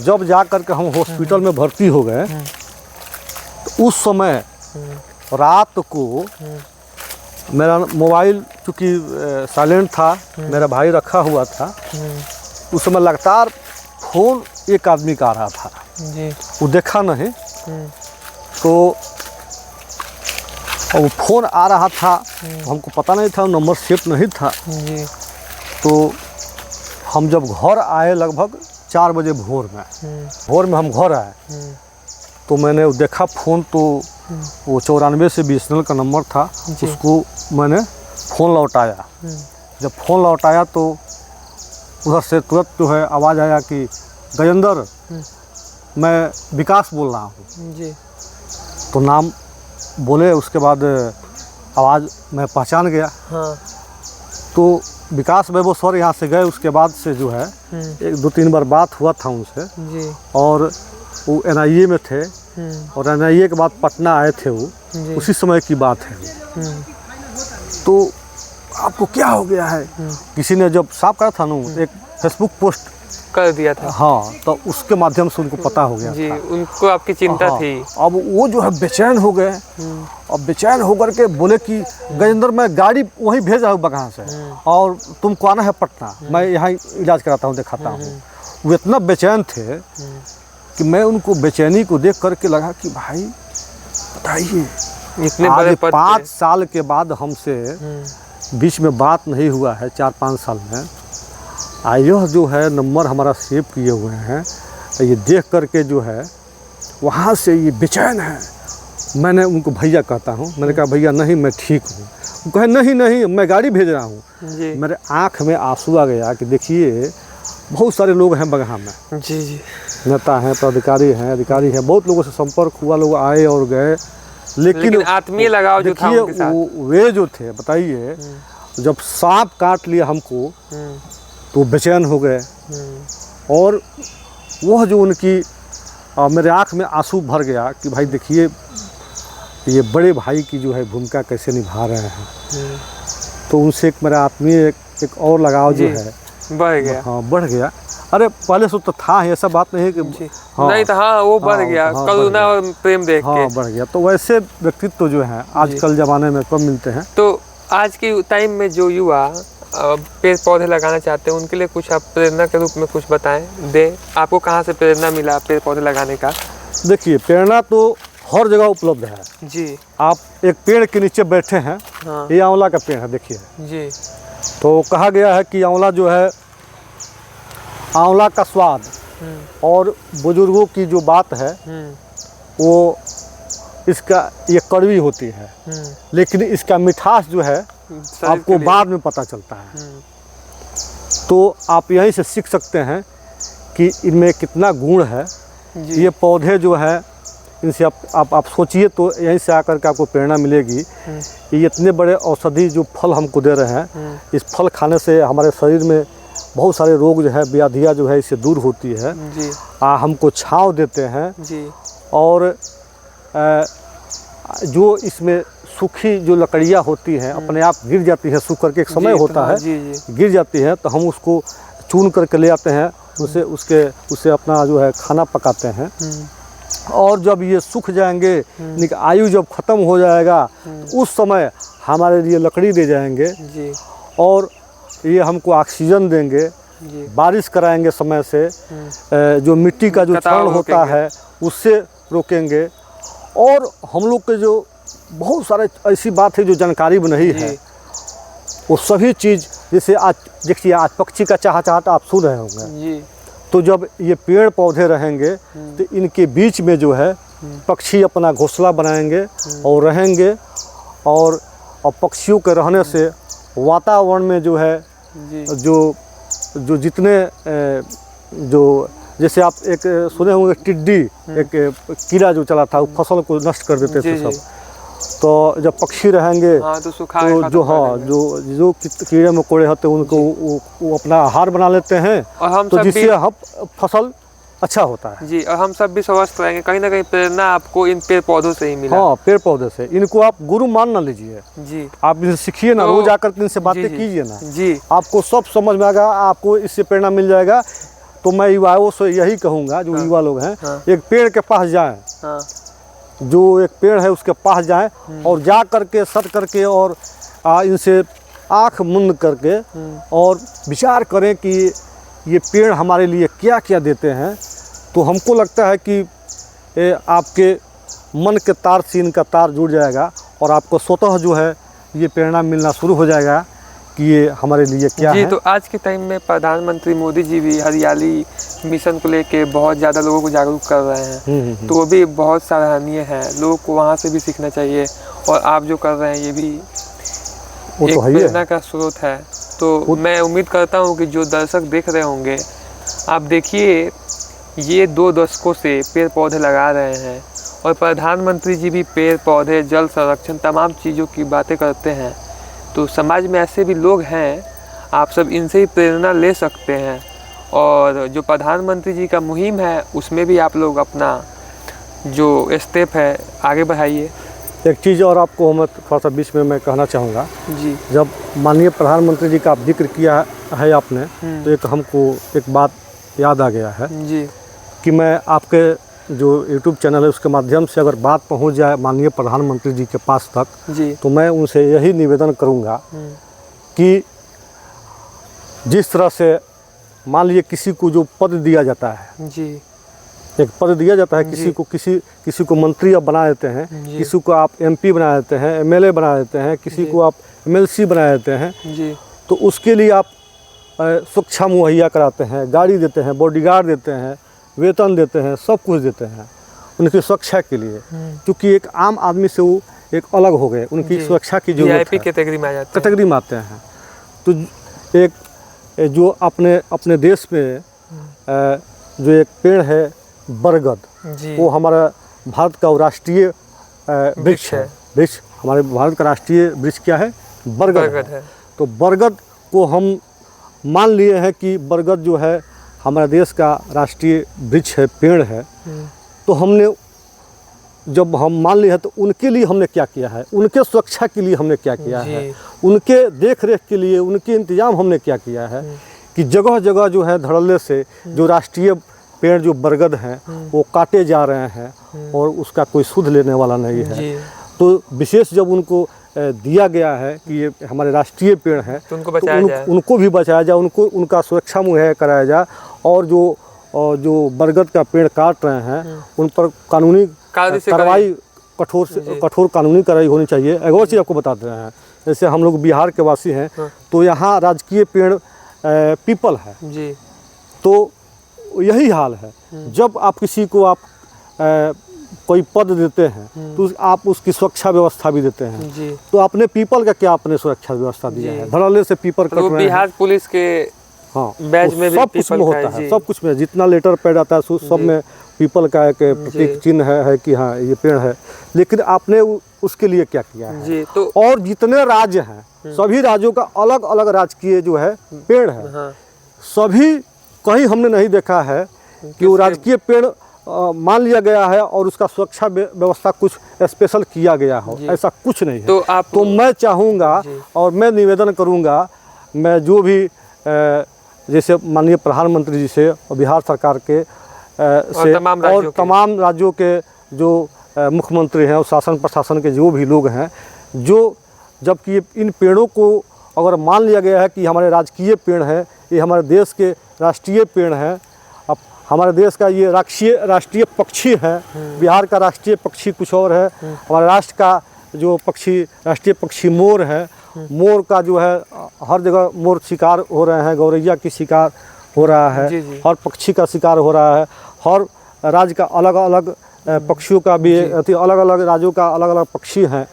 जब जा कर के हम हॉस्पिटल में भर्ती हो गए तो उस समय रात को मेरा मोबाइल चूँकि साइलेंट था, मेरा भाई रखा हुआ था, उस समय लगातार फ़ोन एक आदमी का आ रहा था जी। वो देखा नहीं, तो वो फ़ोन आ रहा था, हमको पता नहीं था, नंबर सेव नहीं था जी। तो हम जब घर आए लगभग 4 बजे भोर में हम घर आए तो मैंने देखा फ़ोन, तो वो 94 से BSNL का नंबर था। उसको मैंने फ़ोन लौटाया। जब फ़ोन लौटाया तो उधर से तुरंत जो है आवाज़ आया कि गजेंद्र, मैं विकास बोल रहा हूँ जी। तो नाम बोले, उसके बाद आवाज़ मैं पहचान गया। हाँ। तो विकास वैभव सर यहाँ से गए, उसके बाद से जो है 1-2-3 बार बात हुआ था उनसे जी। और वो NIA में थे और NIA के बाद पटना आए थे वो, उसी समय की बात है। तो आपको क्या हो गया है, किसी ने जब सांप काटा था ना, एक फेसबुक पोस्ट कर दिया था। हाँ, तो उसके माध्यम से उनको पता हो गया जी, उनको आपकी चिंता थी। अब वो जो है बेचैन हो गए। अब बेचैन होकर के बोले कि गजेंद्र, मैं गाड़ी वहीं भेज रहा हूँ बगान से और तुमको आना है पटना, मैं यहाँ इलाज कराता हूँ, दिखाता हूँ। वो इतना बेचैन थे कि मैं उनको बेचैनी को देख करके लगा कि भाई बताइए, इतने बड़े 5 साल के बाद हमसे बीच में बात नहीं हुआ है, 4-5 साल में, यह जो है नंबर हमारा सेव किए हुए हैं, ये देख करके जो है वहाँ से ये बेचैन है। मैंने उनको भैया कहता हूँ, मैंने कहा भैया नहीं, मैं ठीक हूँ। वो कहे नहीं मैं गाड़ी भेज रहा हूँ। मेरे आँख में आंसू आ गया कि देखिए बहुत सारे लोग हैं बगहा में जी, नेता हैं, पदाधिकारी हैं, अधिकारी हैं, बहुत लोगों से संपर्क हुआ, लोग आए और गए, लेकिन आत्मीय लगाव जो था उनके साथ, वे जो थे, बताइए, जब सांप काट लिया हमको तो बेचैन हो गए। और वह जो उनकी मेरे आँख में आंसू भर गया कि भाई देखिए ये बड़े भाई की जो है भूमिका कैसे निभा रहे हैं। तो उनसे एक मेरा आत्मीय एक और लगाव जो है बढ़ गया। हाँ, बढ़ गया। अरे पहले से तो था ही, ऐसा बात नहीं है कि हाँ, नहीं था, हाँ वो बढ़ गया, हाँ, करुणा और प्रेम देख के। हाँ बढ़ गया। तो वैसे व्यक्तित्व जो हैं आजकल ज़माने में कम मिलते हैं। तो आज के टाइम में जो युवा पेड़ पौधे लगाना चाहते हैं उनके लिए कुछ आप प्रेरणा के रूप में कुछ बताएं दें। आपको कहाँ से प्रेरणा मिला पेड़ पौधे लगाने का? देखिए, प्रेरणा तो हर जगह उपलब्ध है जी। आप एक पेड़ के नीचे बैठे हैं, हाँ ये आंवला का पेड़ है, देखिए। जी। तो कहा गया है कि आंवला जो है, आंवला का स्वाद और बुजुर्गों की जो बात है वो इसका ये कड़वी होती है, लेकिन इसका मिठास जो है आपको बाद में पता चलता है। तो आप यहीं से सीख सकते हैं कि इनमें कितना गुण है। ये पौधे जो है इनसे आप सोचिए, तो यहीं से आकर के आपको प्रेरणा मिलेगी। ये इतने बड़े औषधि जो फल हमको दे रहे हैं, इस फल खाने से हमारे शरीर में बहुत सारे रोग जो है, व्याधियाँ जो है इससे दूर होती है जी। हमको छांव देते हैं जी। और जो इसमें सूखी जो लकड़ियाँ होती हैं अपने आप गिर जाती हैं, सूख करके एक समय होता है जी। गिर जाती है, तो हम उसको चून करके ले आते हैं, उससे अपना जो है खाना पकाते हैं। और जब ये सूख जाएंगे, इनकी आयु जब ख़त्म हो जाएगा, तो उस समय हमारे लिए लकड़ी दे जाएंगे जी। और ये हमको ऑक्सीजन देंगे, बारिश कराएंगे समय से, जो मिट्टी का जो क्षरण होता है उससे रोकेंगे। और हम लोग के जो बहुत सारे ऐसी बात है जो जानकारी में नहीं है, वो सभी चीज़, जैसे आज देखिए, आज पक्षी का चहचहाट आप सुन रहे होंगे, तो जब ये पेड़ पौधे रहेंगे तो इनके बीच में जो है पक्षी अपना घोंसला बनाएंगे और रहेंगे। और पक्षियों के रहने से वातावरण में जो है जो जितने जो, जैसे आप एक सुने होंगे टिड्डी, एक कीड़ा जो चला था, वो फसल को नष्ट कर देते थे सब। तो जब पक्षी रहेंगे तो जो कीड़े मकोड़े होते हैं उनको वो अपना आहार बना लेते हैं, और हम तो जिससे हम फसल अच्छा होता है जी। और हम सब भी स्वस्थ रहेंगे। कहीं ना कहीं प्रेरणा आपको इन पेड़ पौधों से ही मिला। हाँ, पेड़ पौधे से। इनको आप गुरु मान ना लीजिए जी, आप इनसे सीखिए ना, रोज आकर इनसे बातें कीजिए ना जी, आपको सब समझ में आएगा, आपको इससे प्रेरणा मिल जाएगा। तो मैं युवाओं से यही कहूँगा, जो युवा लोग हैं, एक पेड़ के पास जाएं, जो एक पेड़ है उसके पास जाएं और जा करके सट करके और इनसे आँख मुंद करके और विचार करें कि ये पेड़ हमारे लिए क्या क्या देते हैं। तो हमको लगता है कि आपके मन के तार से इनका तार जुड़ जाएगा और आपको स्वतः जो है ये प्रेरणा मिलना शुरू हो जाएगा कि ये हमारे लिए क्या है। तो आज के टाइम में प्रधानमंत्री मोदी जी भी हरियाली मिशन को लेके बहुत ज़्यादा लोगों को जागरूक कर रहे हैं, तो वो भी बहुत सराहनीय है। लोगों को वहाँ से भी सीखना चाहिए, और आप जो कर रहे हैं ये भी एक प्रेरणा का स्रोत है। तो मैं उम्मीद करता हूँ कि जो दर्शक देख रहे होंगे, आप देखिए, ये 2 दशकों से पेड़ पौधे लगा रहे हैं, और प्रधानमंत्री जी भी पेड़ पौधे, जल संरक्षण, तमाम चीज़ों की बातें करते हैं। तो समाज में ऐसे भी लोग हैं, आप सब इनसे ही प्रेरणा ले सकते हैं। और जो प्रधानमंत्री जी का मुहिम है उसमें भी आप लोग अपना जो स्टेप है आगे बढ़ाइए। एक चीज़ और आपको मैं थोड़ा सा बीच में मैं कहना चाहूँगा जी, जब माननीय प्रधानमंत्री जी का आप जिक्र किया है आपने, तो एक हमको एक बात याद आ गया है जी, कि मैं आपके जो YouTube चैनल है उसके माध्यम से अगर बात पहुंच जाए माननीय प्रधानमंत्री जी के पास तक जी, तो मैं उनसे यही निवेदन करूंगा कि जिस तरह से मान लीजिए किसी को जो पद दिया जाता है जी, एक पद दिया जाता है किसी को मंत्री आप बना देते हैं, किसी को आप MP बना देते हैं, MLA बना देते हैं, किसी को आप MLC बना देते हैं जी, तो उसके लिए आप सुरक्षा मुहैया कराते हैं, गाड़ी देते हैं, बॉडीगार्ड देते हैं, वेतन देते हैं, सब कुछ देते हैं उनकी सुरक्षा के लिए, क्योंकि एक आम आदमी से वो एक अलग हो गए, उनकी सुरक्षा की जरूरत है, कैटेगरी में आते हैं। तो एक जो अपने देश में जो एक पेड़ है बरगद, वो हमारा भारत का राष्ट्रीय वृक्ष है। वृक्ष हमारे भारत का राष्ट्रीय वृक्ष क्या है? बरगद है। तो बरगद को हम मान लिए हैं कि बरगद जो है हमारे देश का राष्ट्रीय वृक्ष है, पेड़ है। तो हमने जब हम मान लिए हैं तो उनके लिए हमने क्या किया है, उनके सुरक्षा के लिए हमने क्या किया है, उनके देख रेख के लिए, उनके इंतजाम हमने क्या किया है कि जगह जगह जो है धड़ल्ले से जो राष्ट्रीय पेड़ जो बरगद हैं वो काटे जा रहे हैं और उसका कोई सुध लेने वाला नहीं है। तो विशेष जब उनको दिया गया है कि ये हमारे राष्ट्रीय पेड़ हैं तो उनको बचाया जाए, उनको भी बचाया जाए, उनको उनका सुरक्षा मुहैया कराया जाए और जो बरगद का पेड़ काट रहे हैं उन पर कानूनी कार्रवाई कठोर कानूनी कार्रवाई होनी चाहिए। एक और चीज़ आपको बता दे रहे हैं, जैसे हम लोग बिहार के वासी हैं तो यहाँ राजकीय पेड़ पीपल है जी। तो यही हाल है, जब आप किसी को आप कोई पद देते हैं तो आप उसकी सुरक्षा व्यवस्था भी देते हैं जी। तो आपने पीपल का क्या आपने सुरक्षा व्यवस्था दिया है? धड़ल्ले से पीपल कट रहे हैं। बिहार पुलिस के हाँ बैच में सब कुछ में होता है, सब कुछ में जितना लेटर पैड आता है सब में पीपल का एक प्रतीक चिन्ह है कि हाँ ये पेड़ है। लेकिन आपने उसके लिए क्या किया है जी? तो और जितने राज्य हैं सभी राज्यों का अलग अलग राजकीय जो है पेड़ है, सभी कहीं हमने नहीं देखा है कि वो राजकीय पेड़ मान लिया गया है और उसका सुरक्षा व्यवस्था कुछ स्पेशल किया गया हो, ऐसा कुछ नहीं है। तो मैं चाहूँगा और मैं निवेदन करूँगा, मैं जो भी जैसे माननीय प्रधानमंत्री जी से और बिहार सरकार के से और तमाम राज्यों के जो मुख्यमंत्री हैं और शासन प्रशासन के जो भी लोग हैं, जो जबकि इन पेड़ों को अगर मान लिया गया है कि हमारे राजकीय पेड़ हैं, ये हमारे देश के राष्ट्रीय पेड़ हैं, अब हमारे देश का ये राष्ट्रीय पक्षी है, बिहार का राष्ट्रीय पक्षी कुछ और है, हमारे राष्ट्र का जो पक्षी राष्ट्रीय पक्षी मोर है, मोर का जो है हर जगह मोर शिकार हो रहे हैं, गौरैया की शिकार हो रहा है, हर पक्षी का शिकार हो रहा है, हर राज्य का अलग अलग पक्षियों का भी अलग अलग राज्यों का अलग अलग पक्षी हैं।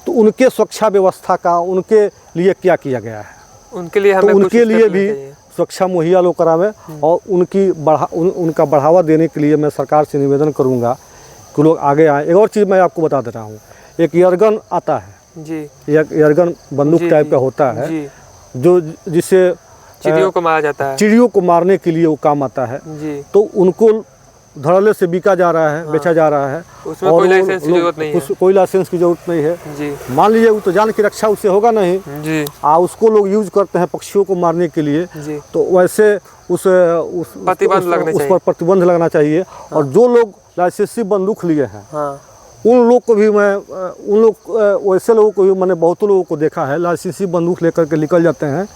तो उनके सुरक्षा व्यवस्था का उनके लिए क्या किया गया है? उनके लिए हमें उनके लिए भी सुरक्षा मुहैया लोग करावें और उनका बढ़ावा देने के लिए मैं सरकार से निवेदन करूंगा कि लोग आगे आए। एक और चीज़ मैं आपको बता दे रहा हूँ, एक एयरगन आता है जी, एक एयरगन बंदूक टाइप का होता है जो जिससे चिड़ियों को मारा जाता है, चिड़ियों को मारने के लिए वो काम आता है जी। तो उनको धड़ल्ले से बिका जा रहा है, बेचा जा रहा है, उसमें कोई लाइसेंस की जरूरत नहीं है, कोई लाइसेंस की जरूरत नहीं है जी। मान लीजिए वो तो जान की रक्षा उससे होगा नहीं जी, उसको लोग यूज करते हैं पक्षियों को मारने के लिए जी। तो वैसे उस पर प्रतिबंध लगना चाहिए। और जो लोग लाइसेंसी बंदूक लिए हैं उन लोग को भी वैसे लोगों को भी मैंने बहुत लोगों को देखा है, लाइसेंसी बंदूक लेकर के निकल जाते हैं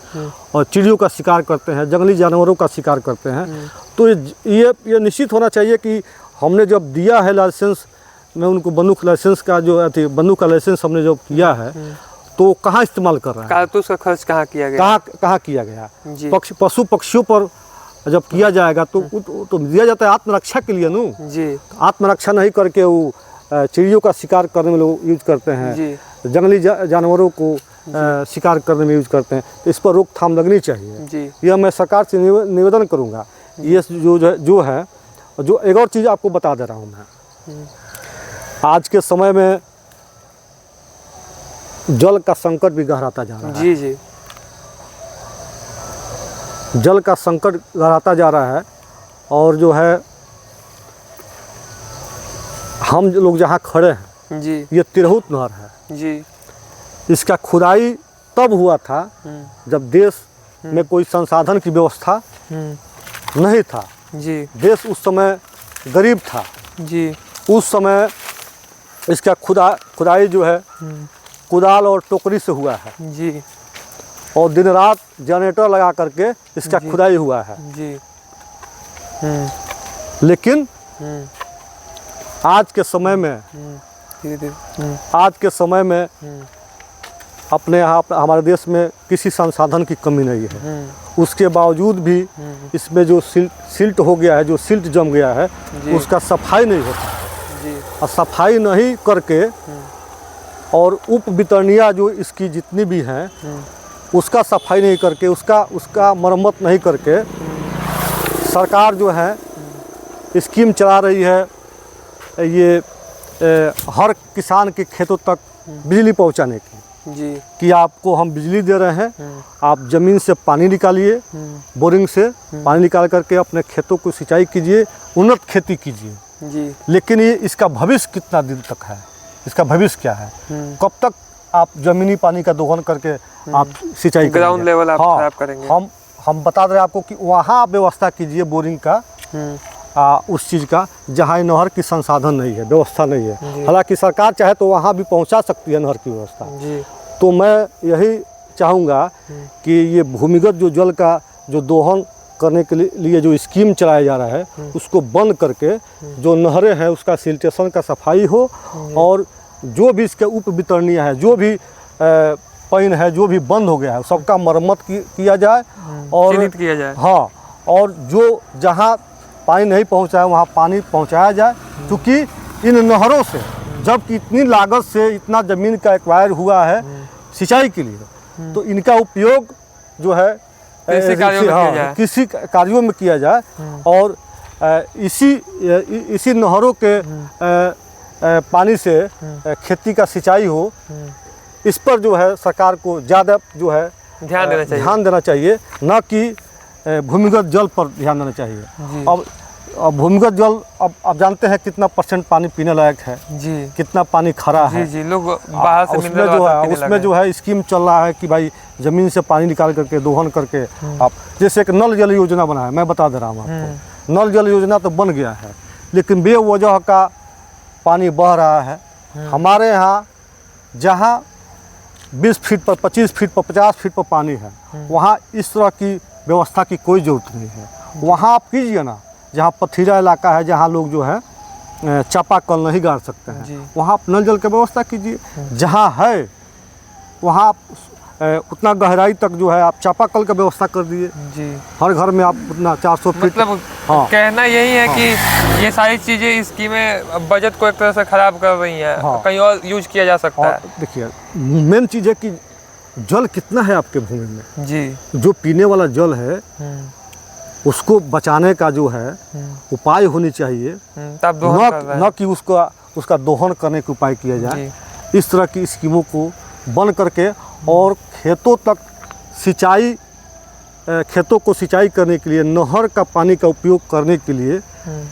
और चिड़ियों का शिकार करते हैं, जंगली जानवरों का शिकार करते हैं। तो ये निश्चित होना चाहिए कि हमने जब दिया है लाइसेंस में उनको, बंदूक लाइसेंस का जो बंदूक का लाइसेंस हमने जब किया है तो कहाँ इस्तेमाल कर रहा है, कारतूस का खर्च कहाँ किया गया, कहाँ किया गया? पशु पक्षियों पर जब किया जाएगा तो दिया जाता है आत्मरक्षा के लिए जी। आत्मरक्षा नहीं करके वो चिड़ियों का शिकार करने में लोग यूज करते हैं, जंगली जानवरों को शिकार करने में यूज करते हैं। तो इस पर रोकथाम लगनी चाहिए, यह मैं सरकार से निवेदन करूंगा। ये जो है जो एक और चीज़ आपको बता दे रहा हूँ मैं, आज के समय में जल का संकट भी गहराता जा रहा है जी। जल का संकट गहराता जा रहा है और जो है हम लोग जहाँ खड़े हैं जी, ये तिरहुत नहर है जी। इसका खुदाई तब हुआ था जब देश में कोई संसाधन की व्यवस्था नहीं था जी। देश उस समय गरीब था जी। उस समय इसका खुदाई जो है कुदाल और टोकरी से हुआ है जी। और दिन रात जनरेटर लगा करके इसका खुदाई हुआ है जी। लेकिन आज के समय में अपने यहाँ हमारे देश में किसी संसाधन की कमी नहीं है, उसके बावजूद भी इसमें जो सिल्ट हो गया है, जो सिल्ट जम गया है, उसका सफाई नहीं होता और सफाई नहीं करके और उप वितरणिया जो इसकी जितनी भी हैं उसका सफाई नहीं करके, उसका मरम्मत नहीं करके सरकार जो है स्कीम चला रही है ये हर किसान के खेतों तक बिजली पहुंचाने की जी। कि आपको हम बिजली दे रहे हैं, आप ज़मीन से पानी निकालिए, बोरिंग से पानी निकाल करके अपने खेतों को सिंचाई कीजिए, उन्नत खेती कीजिए जी। लेकिन ये इसका भविष्य कितना दिन तक है, इसका भविष्य क्या है? कब तक आप ज़मीनी पानी का दोहन करके आप सिंचाई ग्राउंड लेवल आप खराब करेंगे? हम बता रहे हैं आपको कि वहाँ आप व्यवस्था कीजिए बोरिंग का, उस चीज़ का जहाँ नहर की संसाधन नहीं है, व्यवस्था नहीं है। हालांकि सरकार चाहे तो वहाँ भी पहुँचा सकती है नहर की व्यवस्था जी। तो मैं यही चाहूँगा कि ये भूमिगत जो जल का जो दोहन करने के लिए जो स्कीम चलाया जा रहा है उसको बंद करके जो नहरें हैं उसका सिल्टेशन का सफाई हो, और जो भी इसके उप वितरणीय है, जो भी पाइन है जो भी बंद हो गया है सबका मरम्मत किया जाए और चिन्हित किया जाए। हाँ, और जो जहाँ पानी नहीं पहुँचा है वहाँ पानी पहुँचाया जाए, क्योंकि इन नहरों से जबकि इतनी लागत से इतना ज़मीन का एक्वायर हुआ है सिंचाई के लिए, तो इनका उपयोग जो है कृषि कार्यों में किया जाए और इसी नहरों के पानी से खेती का सिंचाई हो, इस पर जो है सरकार को ज़्यादा जो है ध्यान देना चाहिए, न कि भूमिगत जल पर ध्यान देना चाहिए। अब भूमिगत जल अब जानते हैं कितना % पानी पीने लायक है जी, कितना पानी खरा है जी, लोग बाहर से उसमें जो है स्कीम चल रहा है कि भाई ज़मीन से पानी निकाल करके दोहन करके आप, जैसे एक नल जल योजना बना है, मैं बता दे रहा हूँ आपको। नल जल योजना तो बन गया है लेकिन बेवजह का पानी बह रहा है। हमारे यहाँ जहाँ 20 फीट पर, 25 फीट पर, 50 फीट पर पानी है, वहाँ इस तरह की व्यवस्था की कोई ज़रूरत नहीं है। वहाँ आप कीजिए ना, जहाँ पथरीला इलाका है, जहाँ लोग जो है चापाकल नहीं गाड़ सकते हैं, वहाँ आप नल जल की व्यवस्था कीजिए। जहाँ है वहाँ आप उतना गहराई तक जो है आप चापाकल का व्यवस्था कर दिए जी। हर घर में आप उतना 400 फीट। मतलब कहना यही है कि ये सारी चीज़ें स्कीमें बजट को एक तरह से ख़राब कर रही हैं, कहीं और यूज किया जा सकता है। देखिए मेन चीज़ है कि जल कितना है आपके भूमि में जी, जो पीने वाला जल है उसको बचाने का जो है उपाय होनी चाहिए, न कि उसका दोहन करने के उपाय किया जाए। इस तरह की स्कीमों को बंद करके और खेतों तक सिंचाई, खेतों को सिंचाई करने के लिए नहर का पानी का उपयोग करने के लिए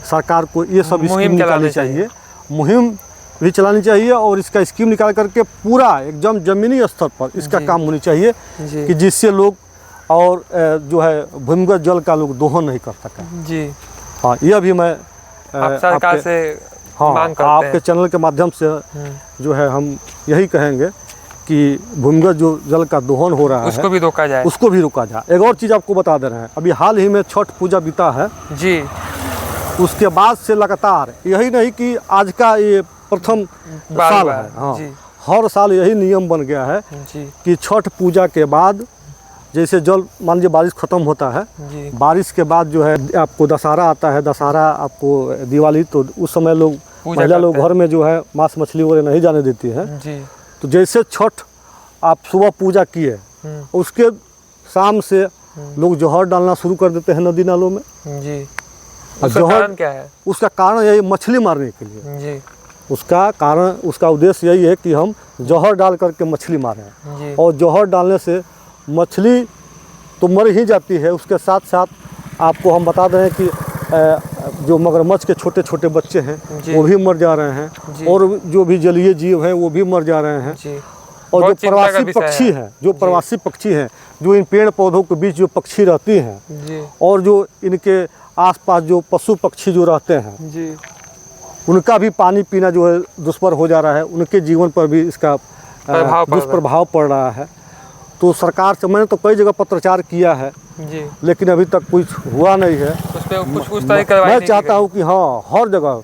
सरकार को ये सब स्कीम निकालनी चाहिए, मुहिम भी चलानी चाहिए और इसका स्कीम निकाल करके पूरा एकदम ज़मीनी स्तर पर इसका काम होनी चाहिए कि जिससे लोग और जो है भूमिगत जल का लोग दोहन नहीं कर सकें जी। हाँ, यह भी मैं सरकार से मांग करते हैं। आपके चैनल के माध्यम से जो है हम यही कहेंगे कि भूमिगत जो जल का दोहन हो रहा है उसको भी रोका जाए, उसको भी रोका जाए। एक और चीज़ आपको बता दे रहे हैं, अभी हाल ही में छठ पूजा बीता है जी, उसके बाद से लगातार, यही नहीं कि आज का ये प्रथम साल है, हाँ, हर साल यही नियम बन गया है कि छठ पूजा के बाद जैसे जल मान लीजिए बारिश ख़त्म होता है, बारिश के बाद जो है आपको दशहरा आता है, दशहरा आपको दिवाली, तो उस समय लोग महिला लोग घर में जो है मांस मछली वगैरह नहीं जाने देती है। तो जैसे छठ आप सुबह पूजा किए उसके शाम से लोग जहर डालना शुरू कर देते हैं नदी नालों में जी। उसका कारण क्या है? उसका कारण यही मछली मारने के लिए जी। उसका कारण, उसका उद्देश्य यही है कि हम जहर डाल करके मछली मारें, और जहर डालने से मछली तो मर ही जाती है, उसके साथ साथ आपको हम बता दें कि जो मगरमच्छ के छोटे छोटे बच्चे हैं वो भी मर जा रहे हैं, और जो भी जलीय जीव हैं वो भी मर जा रहे हैं, और जो प्रवासी पक्षी हैं, जो प्रवासी पक्षी हैं, जो इन पेड़ पौधों के बीच जो पक्षी रहती हैं, और जो इनके आसपास जो पशु पक्षी जो रहते हैं उनका भी पानी पीना जो है दुष्पर हो जा रहा है, उनके जीवन पर भी इसका दुष्प्रभाव पड़ रहा है। तो सरकार से मैंने तो कई जगह पत्रचार किया है जी, लेकिन अभी तक कुछ हुआ नहीं है। मैं चाहता हूँ कि हाँ, हर जगह,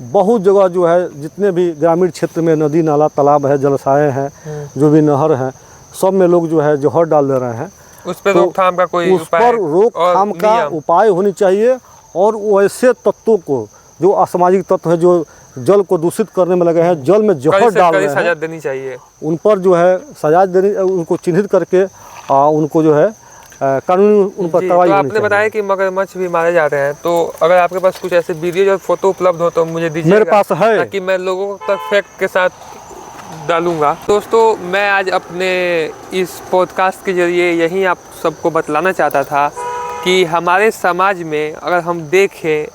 बहुत जगह जो है जितने भी ग्रामीण क्षेत्र में नदी नाला तालाब है, जलाशय हैं, जो भी नहर हैं, सब में लोग जो है जहर डाल दे रहे हैं। उस पर रोकथाम का कोई रोकथाम का उपाय होनी चाहिए, और वैसे तत्वों को, जो असामाजिक तत्व है जो जल को दूषित करने में लगे हैं, जल में जहर डाल रहे हैं, सजा देनी चाहिए उन पर जो है सजा देनी, उनको चिन्हित करके उनको जो है कानूनी उन पर कार्रवाई। तो आपने बताया कि मगरमच्छ भी मारे जा रहे हैं, तो अगर आपके पास कुछ ऐसे वीडियो और फोटो उपलब्ध हो तो मुझे दीजिए। मेरे पास है, ताकि मैं लोगों तक फैक्ट के साथ डालूंगा। दोस्तों, मैं आज अपने इस पॉडकास्ट के जरिए यही आप सबको बतलाना चाहता था कि हमारे समाज में अगर हम देखें,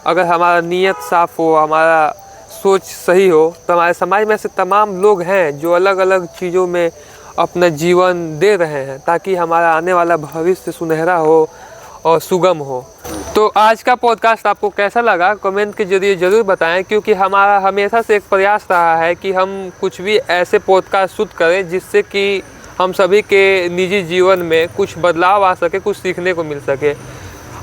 अगर हमारा नीयत साफ़ हो, हमारा सोच सही हो, तो हमारे समाज में ऐसे तमाम लोग हैं जो अलग अलग चीज़ों में अपना जीवन दे रहे हैं ताकि हमारा आने वाला भविष्य सुनहरा हो और सुगम हो। तो आज का पॉडकास्ट आपको कैसा लगा कमेंट के जरिए ज़रूर बताएं, क्योंकि हमारा हमेशा से एक प्रयास रहा है कि हम कुछ भी ऐसे पॉडकास्ट शूट करें जिससे कि हम सभी के निजी जीवन में कुछ बदलाव आ सके, कुछ सीखने को मिल सके।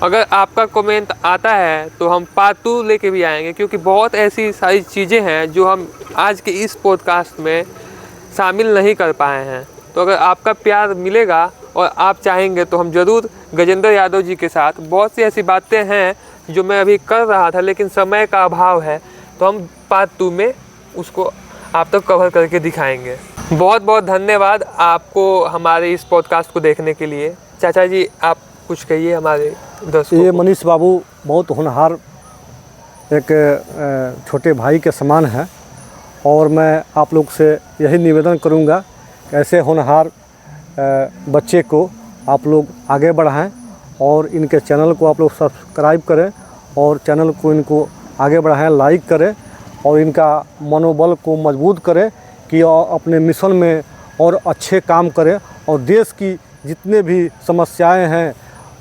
अगर आपका कमेंट आता है तो हम पार्ट 2 लेके भी आएंगे, क्योंकि बहुत ऐसी सारी चीज़ें हैं जो हम आज के इस पॉडकास्ट में शामिल नहीं कर पाए हैं। तो अगर आपका प्यार मिलेगा और आप चाहेंगे तो हम ज़रूर गजेंद्र यादव जी के साथ बहुत सी ऐसी बातें हैं जो मैं अभी कर रहा था लेकिन समय का अभाव है, तो हम पार्ट 2 में उसको आप तक कवर करके दिखाएंगे। बहुत बहुत धन्यवाद आपको हमारे इस पॉडकास्ट को देखने के लिए। चाचा जी आप कुछ कहिए हमारे दर्शकों ये को। मनीष बाबू बहुत होनहार एक छोटे भाई के समान है और मैं आप लोग से यही निवेदन करूंगा कि ऐसे होनहार बच्चे को आप लोग आगे बढ़ाएं और इनके चैनल को आप लोग सब्सक्राइब करें और चैनल को इनको आगे बढ़ाएं, लाइक करें और इनका मनोबल को मजबूत करें कि अपने मिशन में और अच्छे काम करें और देश की जितने भी समस्याएं हैं,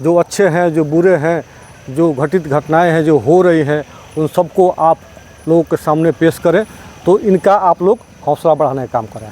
जो अच्छे हैं, जो बुरे हैं, जो घटित घटनाएं हैं जो हो रही हैं, उन सबको आप लोगों के सामने पेश करें। तो इनका आप लोग हौसला बढ़ाने का काम करें।